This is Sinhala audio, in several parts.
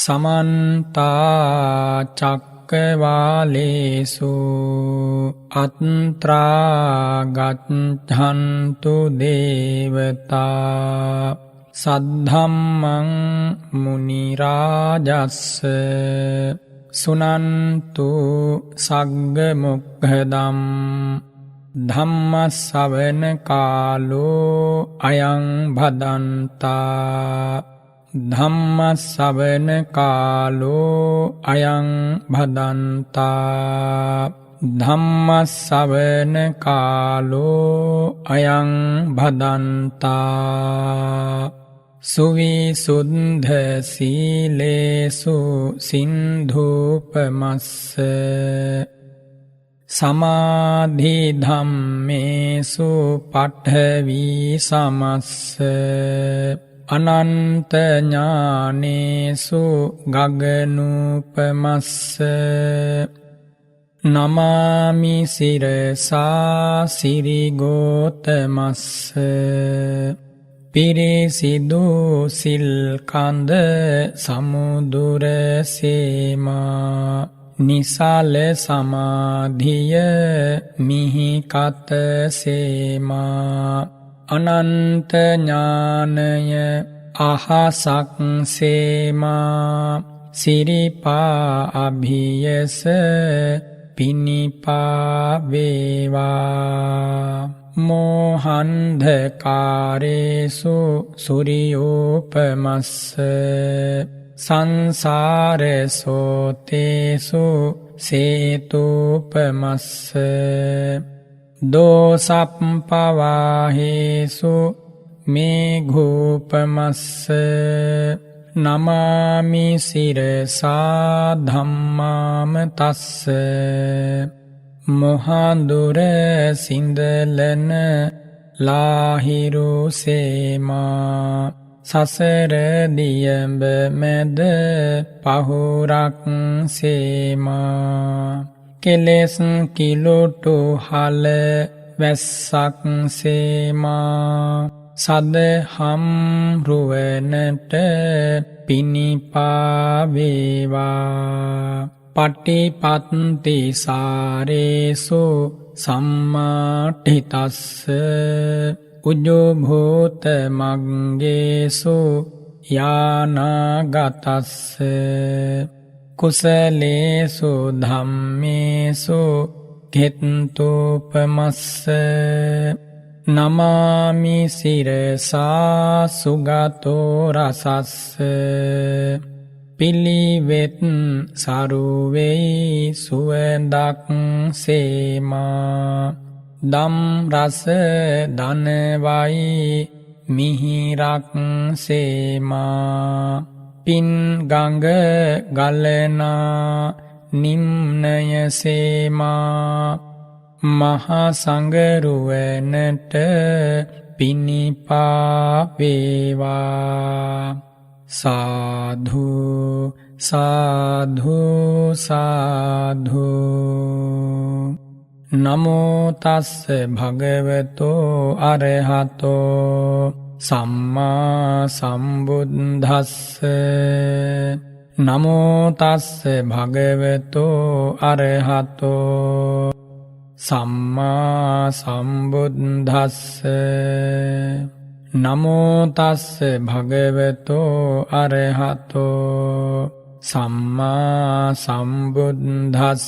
समन्ता चक्रवालेषु अत्रा गच्छन्तु देवता सद्धम्मं मुनिराजस्स सुनन्तु सग्गमुग्धं धम्मश्रवण कालो अयं भदन्ता धम्मश्रवण कालो अयं भदन्ता धम्मश्रवण कालो अयं भदन्ता सुविशुद्ध सीलेषु सिन्धूपमस्स समाधि धम्मेषु पठवी समस्स अनंत ज्ञानेषु गगनोपमस्स नमामि शिरसा सिरिगोतमस्स පිරිසිදු සිල් කඳ සමුදුර සේමා නිසල සමාධිය මිහි කත සේමා අනන්ත ඥානය අහසක් සේමා සිරිපා අභියස පිනිපා වේවා मोहान्धकारेषु सूर्योपमस्स संसारसोतेषु सेतुपमस्स दोषपवाहेषु मेघोपमस्स नमामि शिरसा धम्मामतस्स මොහඳුර සිඳලන ලාහිරු සේමා සසර දියඹ මැද පහුරක් සේමා කෙලෙස් කිලුටු හල වැස්සක් සේමා සදහම් රුවනට පිනිපා වේවා පටිපත්ති සාරේසු සම්මාඨිතස්ස උජ්ජෝභූත මග්ගේසු යානාගතස්ස කුසලේසු ධම්මේසු ඛෙත්තෝපමස්ස නමාමි සිරසා සුගතෝ රසස්ස පිළිවෙත් සරුවෙයි සුවඳක් සේමා දම් රස දනවයි මිහිරක් සේමා පින් ගඟ ගලනා නිම්නය සේමා මහා සංගරුවනට පිනිපා වේවා साधु साधु साधु नमो तस्स भगवतो अरहतो सम्मा सम्बुद्धस्स नमो तस्स भगवतो अरहतो सम्मा सम्बुद्धस्स නමෝ තස්ස භගවතෝ අරහතෝ සම්මා සම්බුද්දස්ස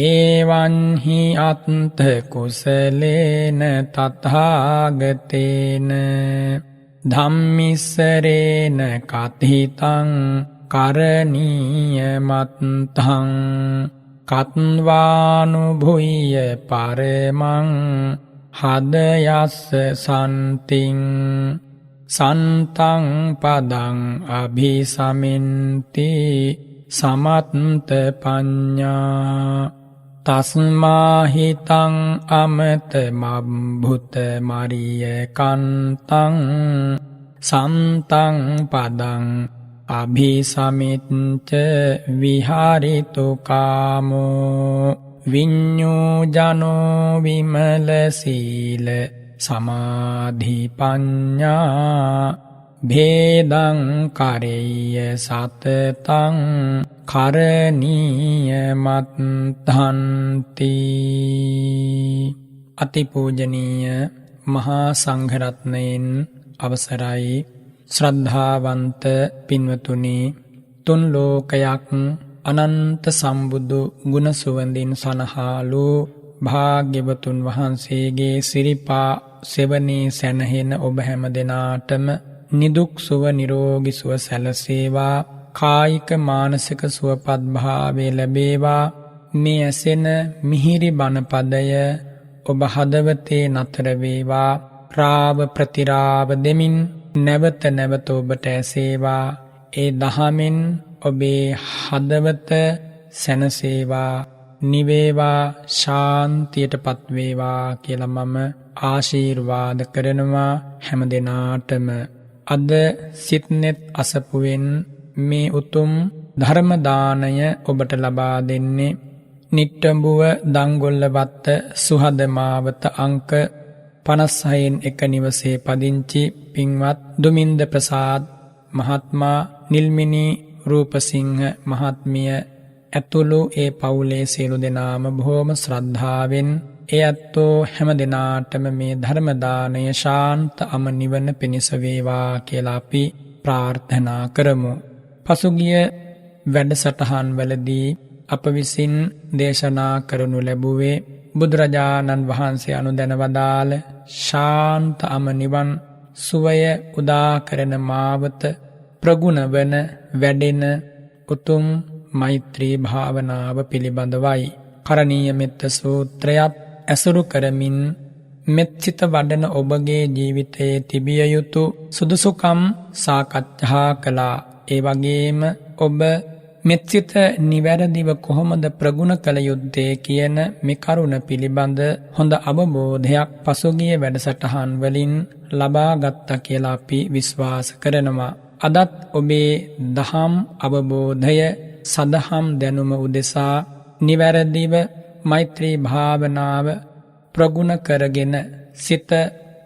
එවං හි අත්ථ කුසලේන තථාගතේන ධම්මිස්සරේන කතිතං කරණීය මත්තං කත්වානුභුය්‍ය පරමං හදයස්ස සන්තිං සන්තං පදං අභිසමින්ති සමත්ත පඤ්ඤා තස්මාහිතං අමත මබ්බුත මරිය කන්තං සන්තං පදං අභිසමිච්ච විහාරිතු කාමෝ විඤ්ඤෝජනෝ විමල සීල සමාධි පඤ්ඤා භේදං කරෙය්‍ය සතතං කරණීය මත්හන්ති. අතිපූජනීය මහා සංඝරත්නයෙන් අවසරයි ශ්‍රද්ධාවන්ත පින්වතුනි, තුන් ලෝකයක් අනන්ත සම්බුදු ගුණ සුවඳින් සනහාලු භාග්‍යවතුන් වහන්සේගේ සිරිපා සෙවණේ සැනහෙන ඔබ හැම දෙනාටම නිදුක් සුව නිරෝගී සුව සැලසේවා. කායික මානසික සුවපත් භාවය ලැබේවා. මේ ඇසෙන මිහිරි බණ පදය ඔබ හදවතේ නතර වේවා. රාව ප්‍රතිරාව දෙමින් නැවත නැවත ඔබට ඇසේවා. ඒ දහමෙන් ඔබේ හදවත සැනසේවා, නිවේවා, ශාන්තියටපත් වේවා කියලා මම ආශිර්වාද කරනවා හැම දෙනාටම. අද සිත්නෙත් අසපුවෙන් මේ උතුම් ධර්ම දානය ඔබට ලබා දෙන්නේ නිට්ටඹුව දංගොල්ලවත්ත සුහද මාවත අංක 56න් එක නිවසේ පදිංචි පින්වත් දුමින්ද ප්‍රසාද් මහත්මයා, නිල්මිනී රූපසිංහ මහත්මිය ඇතුළු ඒ පවුලේ සියලු දෙනාම බොහෝම ශ්‍රද්ධාවෙන් ඒ ඇත්තෝ හැම දෙනාටම මේ ධර්ම දානය ශාන්ත අම නිවන පිණිස වේවා කියලා අපි ප්‍රාර්ථනා කරමු. පසුගිය වැඩසටහන් වලදී අප විසින් දේශනා කරනු ලැබුවේ බුදුරජාණන් වහන්සේ අනුදැන වදාළ ශාන්ත අම නිවන් සුවය උදා කරන මාවත ප්‍රගුණ වන වැඩෙන උතුම් මෛත්‍රී භාවනාව පිළිබඳවයි. කරණීය මෙත්ත සූත්‍රයත් ඇසුරු කරමින් මෙත්සිත වඩන ඔබගේ ජීවිතයේ තිබිය යුතු සුදුසුකම් සාකච්ඡා කළා. ඒ වගේම ඔබ මෙත්සිත නිවැරදිව කොහොමද ප්‍රගුණ කළ යුත්තේ කියන මේ කරුණ පිළිබඳ හොඳ අවබෝධයක් පසුගිය වැඩසටහන් වලින් ලබා ගත්තා කියලා අපි විශ්වාස කරනවා. අදත් ඔබේ දහම් අවබෝධය සදහම් දැනුම උදෙසා නිවැරදිව මෛත්‍රී භාවනාව ප්‍රගුණ කරගෙන සිත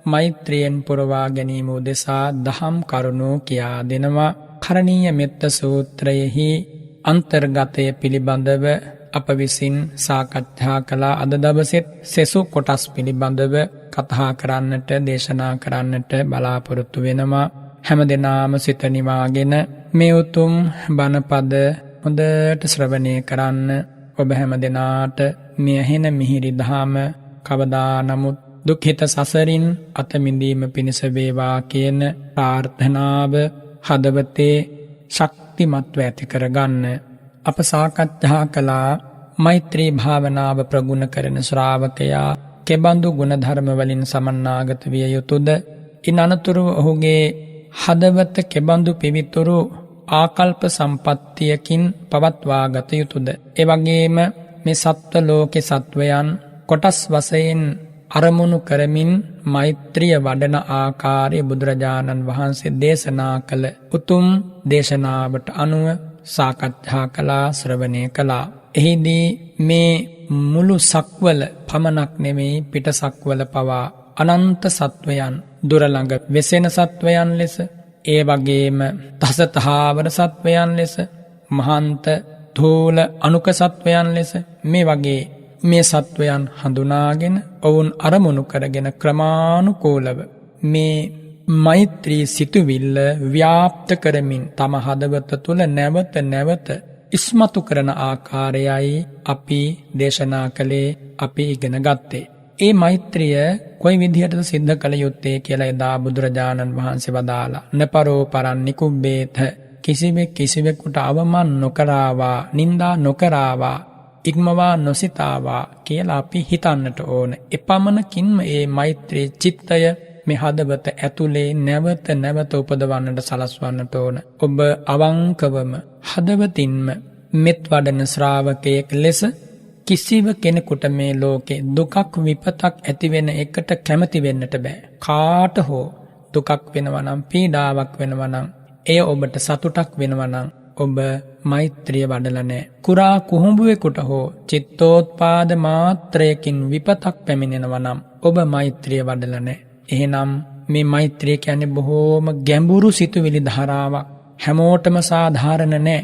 මෛත්‍රියෙන් පුරවා ගැනීම උදෙසා දහම් කරුණු කියා දෙනවා. කරණීය මෙත්ත සූත්‍රයෙහි අන්තර්ගතය පිළිබඳව අප විසින් සාකච්ඡා කළා. අද දවසෙත් සෙසු කොටස් පිළිබඳව කතා කරන්නට, දේශනා කරන්නට බලාපොරොත්තු වෙනවා. හැම දෙනාම සිත නිවාගෙන මේ උතුම් බණපද හොඳට ශ්‍රවණය කරන්න. ඔබ හැම දෙනාට මේ ඇහෙන මිහිරි දහම කවදා නමුත් දුක්ඛිත සසරින් අත මිදීම පිණිස වේවා කියන ප්‍රාර්ථනාව හදවතේ ශක්තිමත්ව ඇති කරගන්න. අප සාකච්ඡා කළා මෛත්‍රී භාවනාව ප්‍රගුණ කරන ශ්‍රාවකයා කෙබඳු ගුණධර්ම වලින් සමන්නාගත විය යුතුද? ඉන් අනතුරුව ඔහුගේ හදවත කෙබඳු පිවිතුරු ආකල්ප සම්පත්තියකින් පවත්වා ගත යුතුද? ඒ වගේම මේ සත්ව ලෝකේ සත්වයන් කොටස් වශයෙන් අරමුණු කරමින් මෛත්‍රිය වඩන ආකාරය බුදුරජාණන් වහන්සේ දේශනා කළ උතුම් දේශනාවට අනුව සාකච්ඡා කළා, ශ්‍රවණය කළා. එහිදී මේ මුළු සක්වල පමණක් නෙමෙයි පිට සක්වල පවා අනන්ත සත්වයන්, දුර ළඟ වෙසෙන සත්වයන් ලෙස, ඒ වගේම තසතහාවර සත්වයන් ලෙස, මහන්ත ධූල අනුක සත්වයන් ලෙස මේ වගේ මේ සත්වයන් හඳුනාගෙන ඔවුන් අරමුණු කරගෙන ක්‍රමානුකූලව මේ මෛත්‍රී සිතුවිල්ල ව්‍යාප්ත කරමින් තම හදවත තුළ නැවත නැවත ඉස්මතු කරන ආකාරයයි අපි දේශනා කළේ, අපි ඉගෙන ගත්තේ. ඒ මෛත්‍රිය කොයි විදිහටද සිද්ධ කළ යුත්තේ කියලා එදා බුදුරජාණන් වහන්සේ වදාලා. නපරෝ පරන් නිකුබ්බේත, කිසිවෙකුට අවමන් නොකරාවා, නින්දා නොකරාවා, ඉක්මවා නොසිතාවා කියලා අපි හිතන්නට ඕන. එපමණකින්ම ඒ මෛත්‍රී චිත්තය මේ හදවත ඇතුලේ නැවත නැවත උපදවන්නට සලස්වන්නට ඕන. ඔබ අවංකවම හදවතින්ම මෙත් වඩන ශ්‍රාවකයෙක් ලෙස කිසිව කෙනෙකුට මේ ලෝකේ දුකක් විපතක් ඇති වෙන එකට කැමති වෙන්නට බෑ. කාට හෝ දුකක් වෙනවා නම්, පීඩාවක් වෙනවා නම්, එය ඔබට සතුටක් වෙනවා නම් ඔබ මෛත්‍රිය වඩලා නැහැ. කුරා කුහුඹුවෙකුට හෝ චිත්තෝත්පාද මාත්‍රයකින් විපතක් පැමිණෙනවා නම් ඔබ මෛත්‍රිය වඩලා නැහැ. එහෙනම් මේ මෛත්‍රිය කියන්නේ බොහෝම ගැඹුරු සිතුවිලි ධාරාවක්. හැමෝටම සාධාරණ නෑ.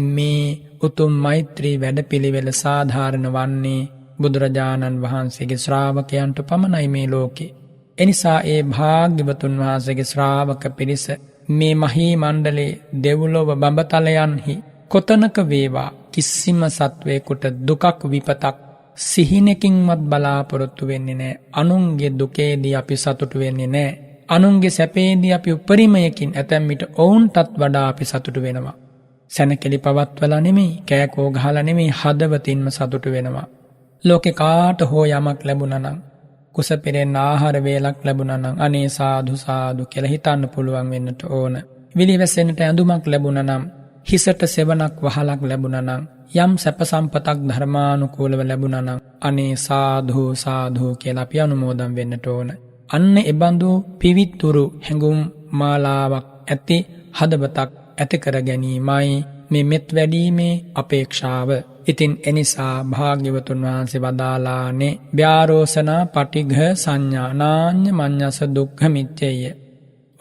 මේ උතුම් මෛත්‍රී වැඩපිළිවෙල සාධාරණ වන්නේ බුදුරජාණන් වහන්සේගේ ශ්‍රාවකයන්ට පමණයි මේ ලෝකේ. එනිසා ඒ භාග්‍යවතුන් වහන්සේගේ ශ්‍රාවක පිරිස මේ මහී මණ්ඩලේ දෙව්ලොව බඹතලයන්හි කොතනක වේවා කිසිම සත්වයෙකුට දුකක් විපතක් සිහිනකින්වත් බලාපොරොත්තු වෙන්නේ නැහැ. අනුන්ගේ දුකේදී අපි සතුටු වෙන්නේ නැහැ. අනුන්ගේ සැපේදී අපි උපරිමයකින් ඇතැම් විට ඔවුන්ටත් වඩා අපි සතුටු වෙනවා. සැනකෙලි පවත්වලා නෙමෙයි, කෑකෝ ගහලා නෙමෙයි, හදවතින්ම සතුටු වෙනවා. ලෝකේ කාට හෝ යමක් ලැබුණා නම්, කුස පෙරෙන්න ආහාර වේලක් ලැබුණා නම් අනේ සාදු සාදු කියලා හිතන්න පුළුවන් වෙන්නට ඕන. විලිවැසෙන්නට ඇඳුමක් ලැබුණා නම්, හිසට සෙවණක් වහලක් ලැබුණා නම්, යම් සැප සම්පතක් ධර්මානුකූලව ලැබුණා නම් අනේ සාදු සාදු කියලා අපි අනුමෝදන් වෙන්නට ඕන. අන්න එබඳු පිවිතුරු හැඟුම් මාලාවක් ඇති හදවතක් ඇති කර ගැනීමයි මේ මෙත් වැඩීමේ අපේක්ෂාව. ඉතින් එනිසා භාග්‍යවතුන් වහන්සේ වදාලානේ ව්‍යාරෝසනා පටිඝ සංඥා නාඤ්ඤ මඤ්ඤස දුක්ඛ මිච්ඡේය.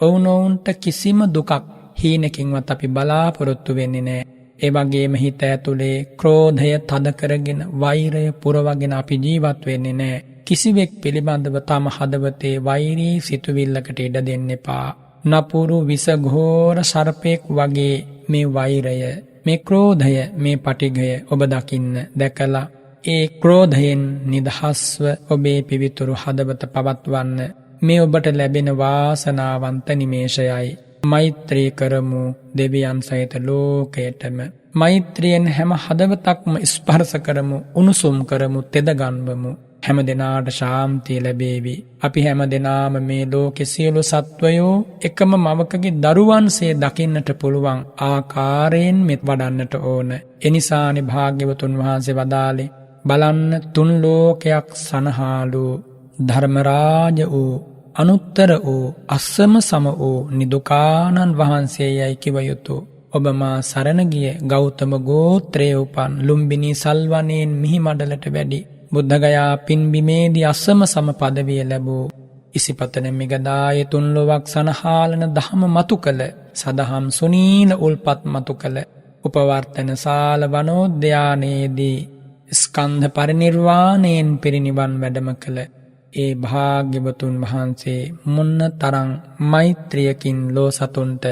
ඔවුනොවුන්ට කිසිම දුකක් හීනකින්වත් අපි බලාපොරොත්තු වෙන්නේ නැහැ. ඒ වගේම හිත ඇතුලේ ක්‍රෝධය තද කරගෙන වෛරය පුරවගෙන අපි ජීවත් වෙන්නේ නැහැ. කිසිවෙක් පිළිබඳව තම හදවතේ වෛරී සිතුවිල්ලකට ඉඩ දෙන්න එපා. නපුරු විස ඝෝර සර්පෙක් වගේ මේ වෛරය, මේ ක්‍රෝධය, මේ පටිඝය ඔබ දකින්න දැකලා ඒ ක්‍රෝධයෙන් නිදහස්ව ඔබේ පිවිතුරු හදවත පවත්වන්න මේ ඔබට ලැබෙන වාසනාවන්ත නිමේෂයයි. මෛත්‍රී කරමු දෙවියන් සහිත ලෝකයටම. මෛත්‍රියෙන් හැම හදවතක්ම ස්පර්ශ කරමු, උණුසුම් කරමු, තෙද ගන්වමු. හැම දෙනාට ශාන්තිය ලැබේවි. අපි හැම දෙනාම මේ ලෝකේ සියලු සත්වයෝ එකම මවකගේ දරුවන්සේ දකින්නට පුළුවන් ආකාරයෙන් මෙත් වඩන්නට ඕන. එනිසානේ භාග්‍යවතුන් වහන්සේ වදාළේ බලන්න තුන් ලෝකයක් සනහාලු ධර්මරාජ වූ අනුත්තර වූ අස්සම සම වූ නිදුකානන් වහන්සේයයි කිව යුතු. ඔබ මා සරණ ගිය ගෞතම ගෝත්‍රයේ උපන් ලුම්බිනී සල්වනයෙන් මිහි මඩලට වැඩි බුද්ධගයා පින්බිමේදී අස්සම සම පදවිය ලැබූ ඉසිපතන මිගදාය තුන් ලොවක් සනහාලන දහම මතු කළ සදහම් සුනීල උල්පත් මතු කළ උපවර්තන සාල වනෝද්‍යානයේදී ස්කන්ධ පරිනිර්වාණයෙන් පිරිනිවන් වැඩම කළ ඒ භාග්‍යවතුන් වහන්සේ මොන්න තරම් මෛත්‍රියකින් ලෝ සතුන්ට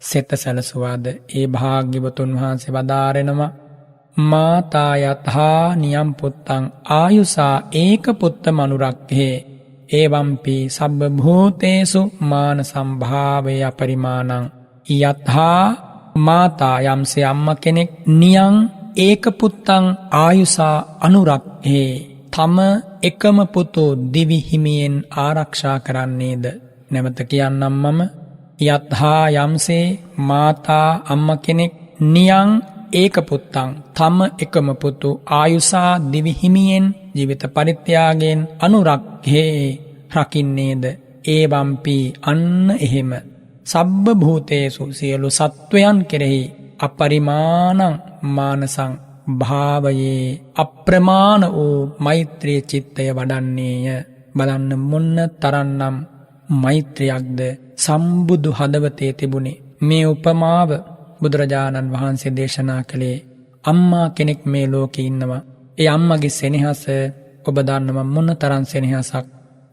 සෙත සැලසුවාද. ඒ භාග්‍යවතුන් වහන්සේ වදාරෙනවා මාතා යතහා නියම් පුත්තං ආයුසා ඒක පුත්ත මනුරක්ඛේ එවම්පි සබ්බ භූතේසු මාන සම්භාවය අපරිමාණං යතහා මාතා යම්සේ අම්මා කෙනෙක් නියං ඒක පුත්තං ආයුසා අනුරක්ඛේ තම එකම පුතු දිවි හිමියෙන් ආරක්ෂා කරන්නේද. නැවත කියන්නම් මම යතහා යම්සේ මාතා අම්මා කෙනෙක් නියං ඒක පුත්තං තම එකම පුතු ආයුසා දිවි හිමියෙන් ජීවිත පරිත්‍යාගයෙන් අනුරක්ඛේ රකින්නේද. ඒවම්පි අන්න එහෙම සබ්බ භූතේසු සියලු සත්වයන් කෙරෙහි අපරිමාණං මානසං භාවයේ අප්‍රමාණ වූ මෛත්‍රී චිත්තය වඩන්නේය. බලන්න මොන්න තරන්නම් මෛත්‍රියක්ද සම්බුදු හදවතේ තිබුණේ. මේ උපමාව බුදුරජාණන් වහන්සේ දේශනා කළේ අම්මා කෙනෙක් මේ ලෝකේ ඉන්නවා. ඒ අම්මගේ සෙනෙහස ඔබ දන්නවා මොන තරම් සෙනෙහසක්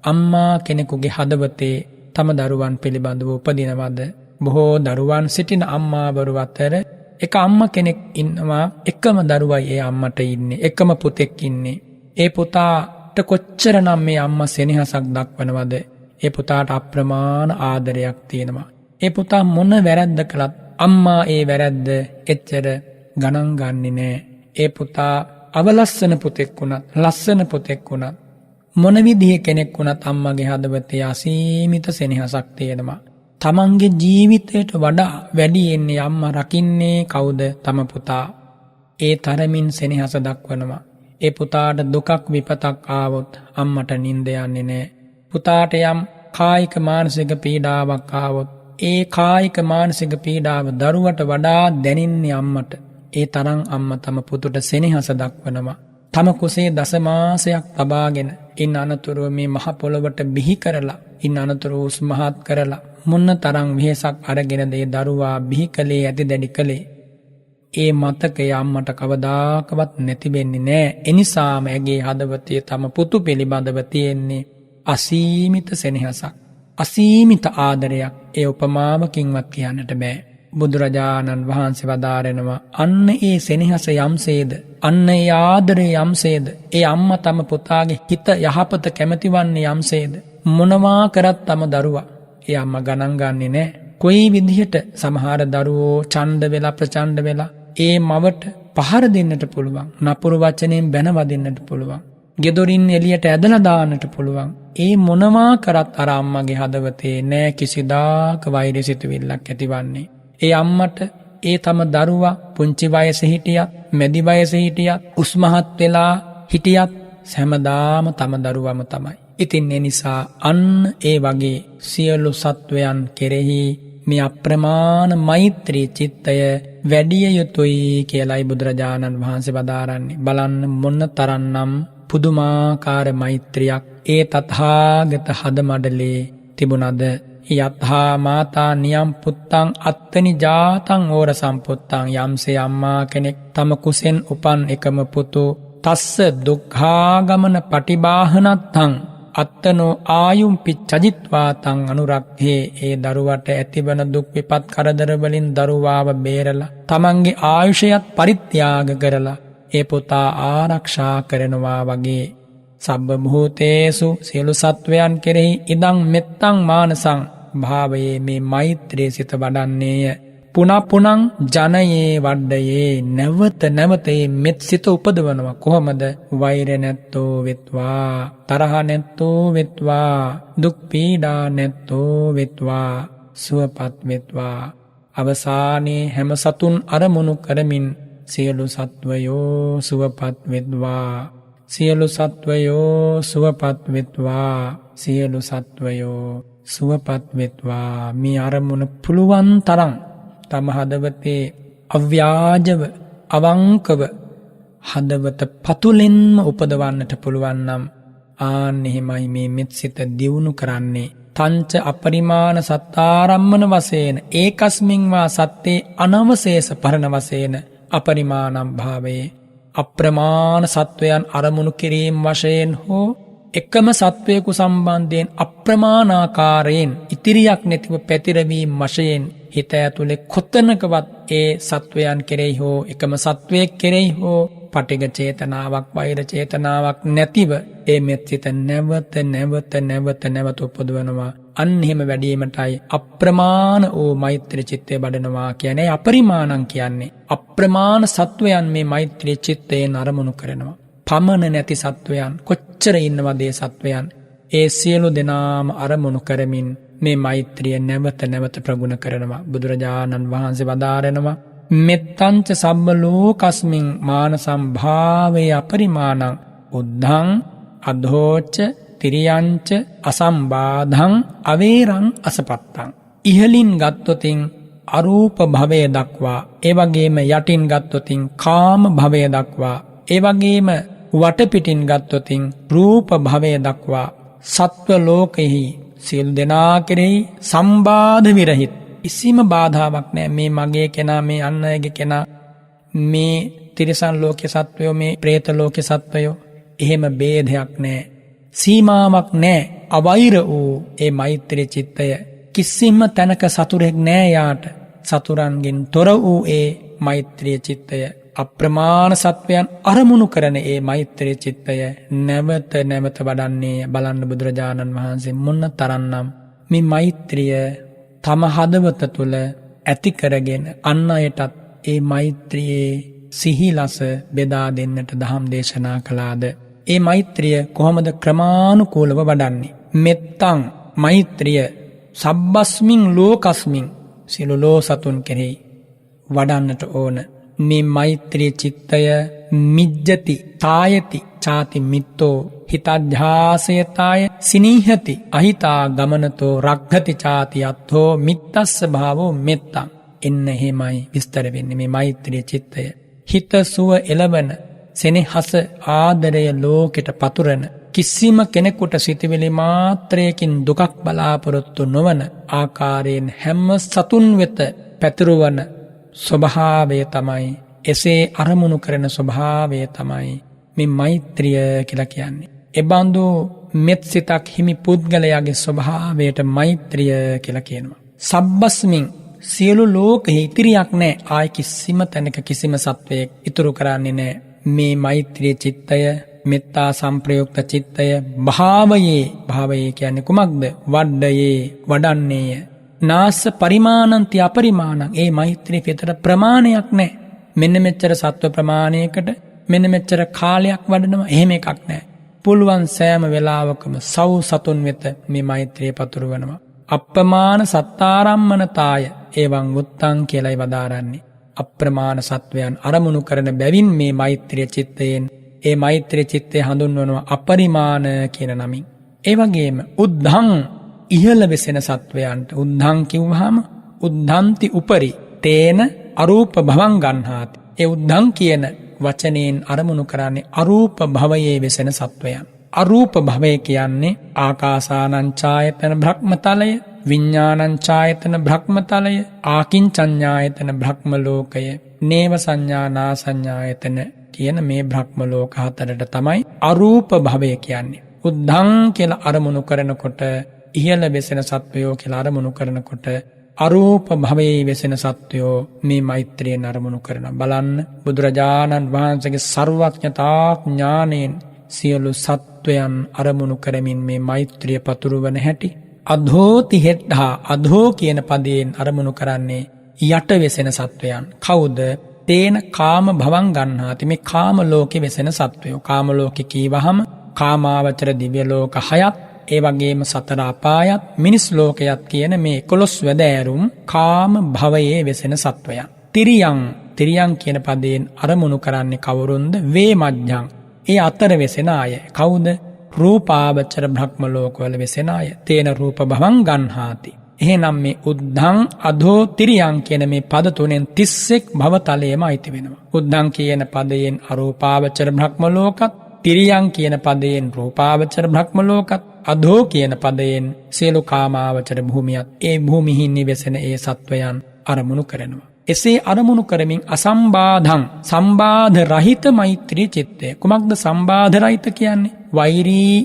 අම්මා කෙනෙකුගේ හදවතේ තම දරුවන් පිළිබඳව උපදිනවද. බොහෝ දරුවන් සිටින අම්මාවරු අතර එක අම්මා කෙනෙක් ඉන්නවා. එකම දරුවයි ඒ අම්මට ඉන්නේ. එකම පුතෙක් ඉන්නේ. ඒ පුතාට කොච්චරනම් මේ අම්මා සෙනෙහසක් දක්වනවද. ඒ පුතාට අප්‍රමාණ ආදරයක් තියෙනවා. ඒ පුතා මොන වැරද්ද කළත් අම්මා ඒ වැරද්ද එච්චර ගණන් ගන්නේ නෑ. ඒ පුතා අවලස්සන පුතෙක් වුණත් ලස්සන පුතෙක් වුණත් මොන විදිහේ කෙනෙක් වුණත් අම්මගේ හදවතේ අසීමිත සෙනෙහසක් තියෙනවා. තමන්ගේ ජීවිතයට වඩා වැඩි එන්නේ අම්මා රකින්නේ කවුද? තම පුතා. ඒ තරමින් සෙනෙහස දක්වනවා. ඒ පුතාට දුකක් විපතක් ආවොත් අම්මට නිින්ද යන්නේ නෑ. පුතාට යම් කායික මානසික පීඩාවක් ආවොත් ඒ කායික මානසික පීඩාව දරුවට වඩා දැනෙන්නේ අම්මට. ඒ තරම් අම්මා තම පුතුට සෙනෙහස දක්වනවා. තම කුසේ දසමාසයක් තබාගෙන ඉන් අනතුරුව මේ මහ පොළොවට බිහි කරලා ඉන් අනතුරුව උස්මහත් කරලා මොන්න තරම් වෙහෙසක් අරගෙන දේ දරුවා බිහි කළේ ඇති දැඩි කළේ. ඒ මතකය අම්මට කවදාකවත් නැති වෙන්නේ නෑ. එනිසාම ඇගේ හදවතේ තම පුතු පිළිබඳව තියෙන්නේ අසීමිත සෙනෙහසක්, අසීමිත ආදරයක්. ඒ උපමාවකින්වත් කියන්නට බෑ. බුදුරජාණන් වහන්සේ වදාරනවා අන්න ඒ සෙනෙහස යම්සේද, අන්න ඒ ආදරය යම්සේද, ඒ අම්මා තම පුතාගේ හිත යහපත කැමතිවන්නේ යම්සේද, මොනවා කරත් තම දරුවා ඒ අම්මා ගණන් ගන්නේ නෑ. කොයි විදිහට සමහර දරුවෝ ඡණ්ඩ වෙලා ප්‍රචණ්ඩ වෙලා ඒ මවට පහර දෙන්නට පුළුවන්, නපුරු වචනෙන් බැන වදින්නට පුළුවන්, ගෙදරින් එළියට ඇදලා දාන්නට පුළුවන්. ඒ මොනවා කරත් අර අම්මගේ හදවතේ නෑ කිසිදාක වෛරය සිතුවිල්ලක් ඇතිවන්නේ. ඒ අම්මට ඒ තම දරුවා පුංචි වයසේ හිටියත්, මැදි වයසේ හිටියත්, උස්මහත් වෙලා හිටියත් හැමදාම තම දරුවම තමයි. ඉතින් ඒ නිසා අන්න ඒ වගේ සියලු සත්වයන් කෙරෙහි මේ අප්‍රමාණ මෛත්‍රී චිත්තය වැඩිය යුතුයි කියලායි බුදුරජාණන් වහන්සේ වදාරන්නේ. බලන්න මොන තරම්නම් පුදුමාකාර මෛත්‍රියක් ඒ තථාගත හදමඩලේ තිබුණද. යත්හා මාතා නියම් පුත්තං අත්තනි ජාතං ඕර සම්පුත්තං. යම්සේ අම්මා කෙනෙක් තම කුසෙන් උපන් එකම පුතු තස්ස දුක්ඛාගමන පටිබාහනත්තං අත්තනෝ ආයුම් පිච්චජිත්වාතං අනුරක්ඛේ. ඒ දරුවට ඇතිවන දුක් විපත් කරදර වලින් දරුවාව බේරලා තමන්ගේ ආයුෂයත් පරිත්‍යාග කරලා ඒ පුතා ආරක්ෂා කරනවා වගේ සබ්බ භූතේසු සියලු සත්වයන් කෙරෙහි ඉදං මෙත්තං මානසං භාවයේ මේ මෛත්‍රී සිත වඩන්නේය. පුනපුනං ජනයේ වඩ්ඩයේ නැවත නැවතේ මෙත් සිත උපදවනවා. කොහොමද? වෛර නැත්තෝ වෙත්වා, තරහ නැත්තෝ වෙත්වා, දුක් පීඩා නැත්තෝ වෙත්වා, සුවපත් වෙත්වා. අවසානයේ හැම සතුන් අරමුණු කරමින් සියලු සත්වයෝ සුවපත් වෙත්වා, සියලු සත්වයෝ සුවපත් වෙත්වා, සියලු සත්වයෝ සුවපත් වෙත්වා. මේ අරමුණ පුළුවන් තරම් තම හදවතේ අව්‍යාජව අවංකව හදවත පතුලෙන්ම උපදවන්නට පුළුවන් නම් ආන්න එහෙමයි මේ මෙත් සිත දියුණු කරන්නේ. තංච අපරිමාණ සත්තාරම්මන වශයෙන් ඒකස්මින් වා සත්තේ අනවශේෂ පරණ වශයෙන් අපරිමාණම් භාවයේ අප්‍රමාණ සත්වයන් අරමුණු කිරීම වශයෙන් හෝ එකම සත්වයකු සම්බන්ධයෙන් අප්‍රමාණාකාරයෙන් ඉතිරියක් නැතිව පැතිරවීම වශයෙන් හිත ඇතුලේ කොතනකවත් ඒ සත්වයන් කෙරෙහි හෝ එකම සත්වයෙක් කෙරෙහි හෝ පටිඝ චේතනාවක්, වෛර චේතනාවක් නැතිව ඒ මෙත් සිත නැවත නැවත නැවත නැවත උපදවනවා. අන්න එහෙම වැඩිවීමටයි අප්‍රමාණ වූ මෛත්‍රී චිත්තය වඩනවා කියන්නේ. අපරිමාණං කියන්නේ අප්‍රමාණ සත්වයන් මේ මෛත්‍රී චිත්තයෙන් අරමුණු කරනවා. පමණ නැති සත්වයන් කොච්චර ඉන්නවද? ඒ සත්වයන් ඒ සියලු දෙනාම අරමුණු කරමින් මේ මෛත්‍රිය නැවත නැවත ප්‍රගුණ කරනවා. බුදුරජාණන් වහන්සේ වදාරනවා මෙත්තංච සබ්බ ලෝකස්මින් මානසම් භාවේ අපරිමාණං උද්ධං අධෝච තිරියංච අසම්බාධං අවේරං අසපත්තං. ඉහලින් ගත්තොතින් අරූප භවය දක්වා, ඒ වගේම යටින් ගත්තොතින් කාම භවය දක්වා, ඒ වගේම වටපිටින් ගත්තොතින් රූප භවය දක්වා සත්ව ලෝකෙහි සියලු දෙනා කෙරෙහි සම්බාධ විරහිත කිසිම බාධාවක් නැහැ. මේ මගේ කෙනා, මේ අන් අයගේ කෙනා, මේ තිරිසන් ලෝකේ සත්වයෝ, මේ പ്രേත ලෝකේ සත්වයෝ, එහෙම ભેදයක් නැහැ, සීමාවක් නැහැ. අවෛර වූ ඒ මෛත්‍රී චිත්තය කිසිම තැනක සතුරෙක් නැහැ යාට. සතුරන්ගෙන් තොර වූ ඒ මෛත්‍රී චිත්තය, අප්‍රමාණ සත්වයන් අරමුණු කරන ඒ මෛත්‍රී චිත්තය නැවත නැවත වඩන්නේ. බලන්න බුදුරජාණන් වහන්සේ මොන තරම්නම් මේ මෛත්‍රිය තම හදවත තුළ ඇති කරගෙන අන් අයටත් ඒ මෛත්‍රියේ සිහිලස බෙදා දෙන්නට දහම් දේශනා කළාද. ඒ මෛත්‍රිය කොහොමද ක්‍රමානුකූලව වඩන්නේ? මෙත්තං මෛත්‍රිය සබ්බස්මින් ලෝකස්මින් සියලු ලෝ සතුන් කෙරෙහි වඩන්නට ඕන. මේ මෛත්‍රී චිත්තය මිජ්ජති තායති චාති මිත්තෝ හිතධ්‍යාසයතාය සිනීහති අහිතා ගමනතෝ රක්ඛති චාති අත්ථෝ මිත්තස්ස භාවෝ මෙත්තං. එන්න එහෙමයි විස්තර වෙන්නේ මේ මෛත්‍රී චිත්තය. හිත සුව එළවන, සෙනෙහස ආදරය ලෝකෙට පතුරන කිසිම කෙනෙකුට සිතවිලි මාත්‍රයකින් දුකක් බලාපොරොත්තු නොවන ආකාරයෙන් හැම සතුන් වෙත පැතිරුවන ස්වභාවය තමයි, එසේ අරමුණු කරන ස්වභාවය තමයි මේ මෛත්‍රිය කියලා කියන්නේ. එබඳු මෙත් සිතක් හිමි පුද්ගලයාගේ ස්වභාවයට මෛත්‍රිය කියලා කියනවා. සබ්බස්මින් සියලු ලෝකෙහි ඉතිරියක් නැහැ. ආයි කිසිම තැනක කිසිම සත්වයක් ඉතුරු කරන්නේ නැහැ. මේ මෛත්‍රී චිත්තය, මෙත්තා සංප්‍රයුක්ත චිත්තය භාවයේ කියන්නේ කුමක්ද? වඩ්ඩයේ වඩන්නේය. නාස පරිමාණන්ති අපරිමාණං. ඒ මෛත්‍රී පිටර ප්‍රමාණයක් නැහැ. මෙන්න මෙච්චර සත්ව ප්‍රමාණයකට මෙන්න මෙච්චර කාලයක් වඩනවා, එහෙම එකක් නැහැ. පුළුවන් සෑම වෙලාවකම සව් සතුන් වෙත මේ මෛත්‍රිය පතුරවනවා. අප්‍රමාණ සත්තාරම්මනතාය එවං උත්තං කියලායි වදාරන්නේ. අප්‍රමාණ සත්වයන් අරමුණු කරන බැවින් මේ මෛත්‍රිය චිත්තයෙන් ඒ මෛත්‍රිය චිත්තය හඳුන්වනවා අපරිමාණ කියන නමින්. ඒ වගේම උද්ධං ඉහළ වෙසෙන සත්වයන්ට උද්ධං කිව්වහම උද්ධන්ති උපරි තේන අරූප භවං ගන්හාති. ඒ උද්ධං කියන වචනයෙන් අරමුණු කරන්නේ අරූප භවයේ වෙසෙන සත්වයන්. අරූප භවය කියන්නේ ආකාසානං ඡායතන බ්‍රහ්මතලය, විඥානං ඡායතන බ්‍රහ්මතලය, ආකින්චඤ්ඤායතන බ්‍රහ්ම ලෝකය, නේව සංඥානා සංඥායතන කියන මේ බ්‍රහ්ම ලෝක හතරට තමයි අරූප භවය කියන්නේ. උද්ධං කියලා අරමුණු කරනකොට ඉහළ වෙසෙන සත්වයෝ කියලා අරමුණු කරනකොට අරූප භවයේ වෙසෙන සත්වයෝ මේ මෛත්‍රියෙන් අරමුණු කරන. බලන්න බුදුරජාණන් වහන්සේගේ සර්වඥතා ඥාණයෙන් සියලු සත්වයන් අරමුණු කරමින් මේ මෛත්‍රිය පතුරවන හැටි. අධෝති හෙට්ඨා, අධෝ කියන පදයෙන් අරමුණු කරන්නේ යට වෙසෙන සත්වයන්. කවුද? තේන කාම භවං ගන්හාති. මේ කාම ලෝකෙ වෙසෙන සත්වයෝ. කාම ලෝකෙ කීවහම කාමාවචර දිව්‍ය ලෝක 6ත්, ඒ වගේම සතර අපායත්, මිනිස් ලෝකයත් කියන මේ 11 වැදෑරුම් කාම භවයේ වෙසෙන සත්වයන්. තිරියං කියන පදයෙන් අරමුණු කරන්නේ කවුරුන්ද? වේමජ්ජං. ඒ අතර වෙසෙන අය. කවුද? රූපාවචර බ්‍රහ්ම ලෝකවල වෙසෙන අය. තේන රූප භවං ගන්හාති. එහෙනම් මේ උද්ධං අධෝ තිරියං කියන මේ පද තුනෙන් 31 භවතලයේම අයිති වෙනවා. උද්ධං කියන පදයෙන් අරූපාවචර බ්‍රහ්ම ලෝකත්, තිරියං කියන පදයෙන් රූපාවචර බ්‍රහ්ම ලෝකත්, අධෝ කියන පදයෙන් සියලු කාමාවචර භූමියත්, ඒ භූමිහි නිවෙසෙන ඒ සත්වයන් අරමුණු කරනවා. එසේ අරමුණු කරමින් අසම්බාධං, සම්බාධ රහිත මෛත්‍රී චිත්තය. කුමක්ද සම්බාධ රහිත කියන්නේ? වෛරී,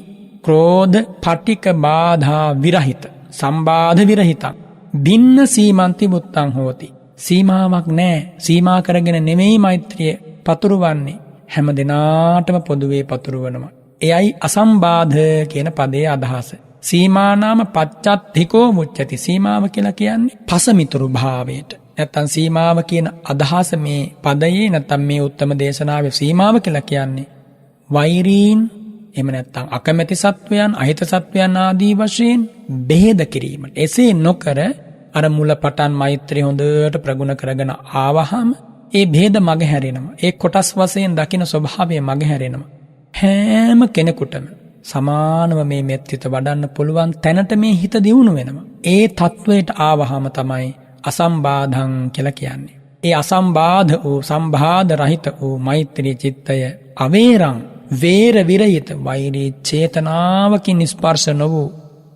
ක්‍රෝධ, පටික බාධා විරහිත. සම්බාධ විරහිතං. භින්න සීමන්ති මුත්තං හෝති. සීමාවක් නැහැ. සීමා කරගෙන නෙමෙයි මෛත්‍රිය පතුරවන්නේ. හැම දිනාටම පොදුවේ පතුරවනවා. එයයි අසම්බාධ කියන පදයේ අදහස. සීමානාම පච්චත්තිකෝ මුච්චති. සීමාව කියලා කියන්නේ පසමිතුරු භාවයට. නැත්තම් සීමාව කියන අදහස මේ පදයේ නැත්තම් මේ උත්තම දේශනාවේ සීමාව කියලා කියන්නේ වෛරීන්, එහෙම නැත්තම් අකමැති සත්වයන්, අහිත සත්වයන් ආදී වශයෙන් බෙහෙද කිරීම. එසේ නොකර අර මුල පටන් මෛත්‍රිය හොඳට ප්‍රගුණ කරගෙන ආවහම ඒ බෙහෙද මග හැරෙනවා. ඒ කොටස් වශයෙන් දකින ස්වභාවය මග හැරෙනවා. හැම කෙනෙකුටම සමානව මේ මෙත්තිත වඩන්න පුළුවන් තැනට මේ හිත දියුණු වෙනවා. ඒ තත්වයට ආවහම තමයි අසම්බාධං කියලා කියන්නේ. ඒ අසම්බාධ වූ, සම්බාධ රහිත වූ මෛත්‍රී චිත්තය අවේරං, වේර විරහිත, වෛරී චේතනාවකින් ස්පර්ශ නොවූ,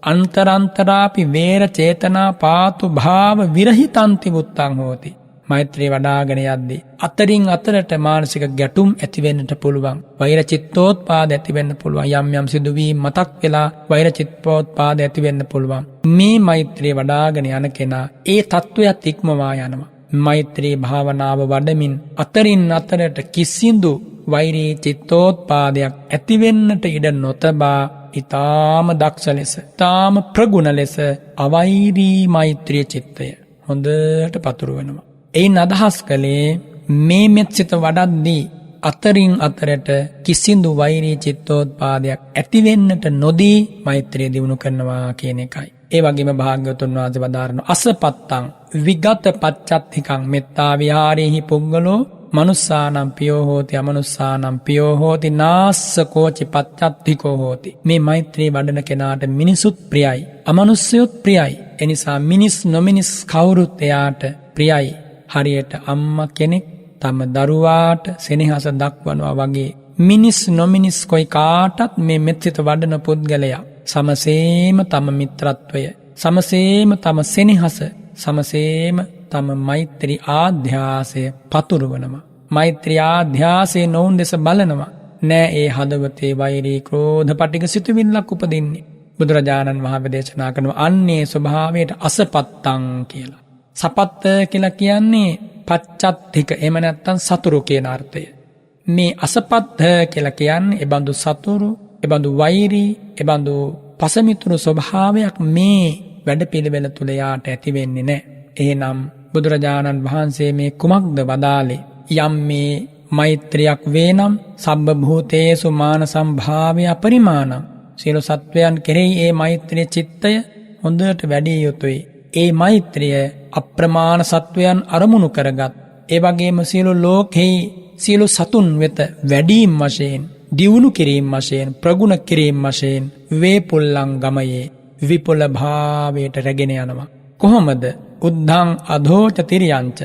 අන්තරාපි වේර චේතනා පාතු භාව විරහිතන්ති මුත්තං හෝති. මෛත්‍රිය වඩාගෙන යද්දී අතරින් අතරට මානසික ගැටුම් ඇති වෙන්නට පුළුවන්. වෛර චිත්තෝත්පාද ඇති වෙන්න පුළුවන්. යම් සිදුවීම් මතක් වෙලා වෛර චිත්තෝත්පාද ඇති වෙන්න පුළුවන්. මේ මෛත්‍රිය වඩාගෙන යන කෙනා ඒ තත්වයට ඉක්මවා යනවා. මෛත්‍රී භාවනාව වඩමින් අතරින් අතරට කිසිදු වෛරී චිත්තෝත්පාදයක් ඇති වෙන්නට ඉඩ නොතබා ඊටාම දක්ෂ ලෙස, ඊටාම ප්‍රගුණ ලෙස අවෛරී මෛත්‍රී චිත්තය හොඳට පතුරවනවා. එයින් අදහස් කළේ මේ මෙත්සිත වඩද්දී අතරින් අතරට කිසිදු වෛරී චිත්තෝත්පාදයක් ඇතිවෙන්නට නොදී මෛත්‍රිය දියුණු කරනවා කියන එකයි. ඒ වගේම භාග්‍යවතුන් වහන්සේ වදාරන අසපත්තං විගත පච්චත්තිකං මෙත්තා විහාරේහි පුංගලෝ මනුස්සානම් පියෝ හෝති අමනුස්සානම් පියෝ හෝති නාස්ස කෝචි පච්චත්තිකෝ හෝති. මේ මෛත්‍රී වඩන කෙනාට මිනිසුත් ප්‍රියයි, අමනුස්සයොත් ප්‍රියයි. එනිසා මිනිස් නොමිනිස් කවුරුත් එයාට ප්‍රියයි. හරියට අම්මා කෙනෙක් තම දරුවාට සෙනෙහස දක්වනවා වගේ මිනිස් නොමිනිස් කොයි කාටත් මේ මෙත්සිත වඩන පුද්ගලයා සමසේම තම මිත්‍රත්වය, සමසේම තම සෙනෙහස, සමසේම තම මෛත්‍රී ආධ්‍යාසය පතුරවනවා. මෛත්‍රී ආධ්‍යාසයේ නොවුන් දෙස බලනවා. නෑ ඒ හදවතේ වෛරී ක්‍රෝධ පටිඝ සිතුවිල්ලක් උපදින්නේ. බුදුරජාණන් වහන්සේ දේශනා කරනවා අන්නේ ස්වභාවයට අසපත්තං කියලා. සපත්ත කියලා කියන්නේ පච්චත්තික, එහෙම නැත්නම් සතුරු කියන අර්ථය. මේ අසපත්ත කියලා කියන්නේ එබඳු සතුරු, එබඳු වෛරී, එබඳු පසමිතුරු ස්වභාවයක් මේ වැඩපිළිවෙල තුල යාට ඇති වෙන්නේ නැහැ. එහෙනම් බුදුරජාණන් වහන්සේ මේ කුමක්ද වදාලේ? යම් මේ මෛත්‍රියක් වේනම් සබ්බ භූතේසු මාන සම්භාවය අපරිමාණං, සියලු සත්වයන් කෙරෙහි ඒ මෛත්‍රී චිත්තය හොඳට වැඩි යුතුයි. ඒ මෛත්‍රිය අප්‍රමාණ සත්වයන් අරමුණු කරගත්, ඒ වගේම සියලු ලෝකෙහි සියලු සතුන් වෙත වැඩිම වශයෙන්, දියුණු කිරීම වශයෙන්, ප්‍රගුණ කිරීම වශයෙන් වේපුල්ලං ගමයේ විපුල භාවයට රැගෙන යනවා. කොහොමද? උද්ධං අධෝච තිරියංච,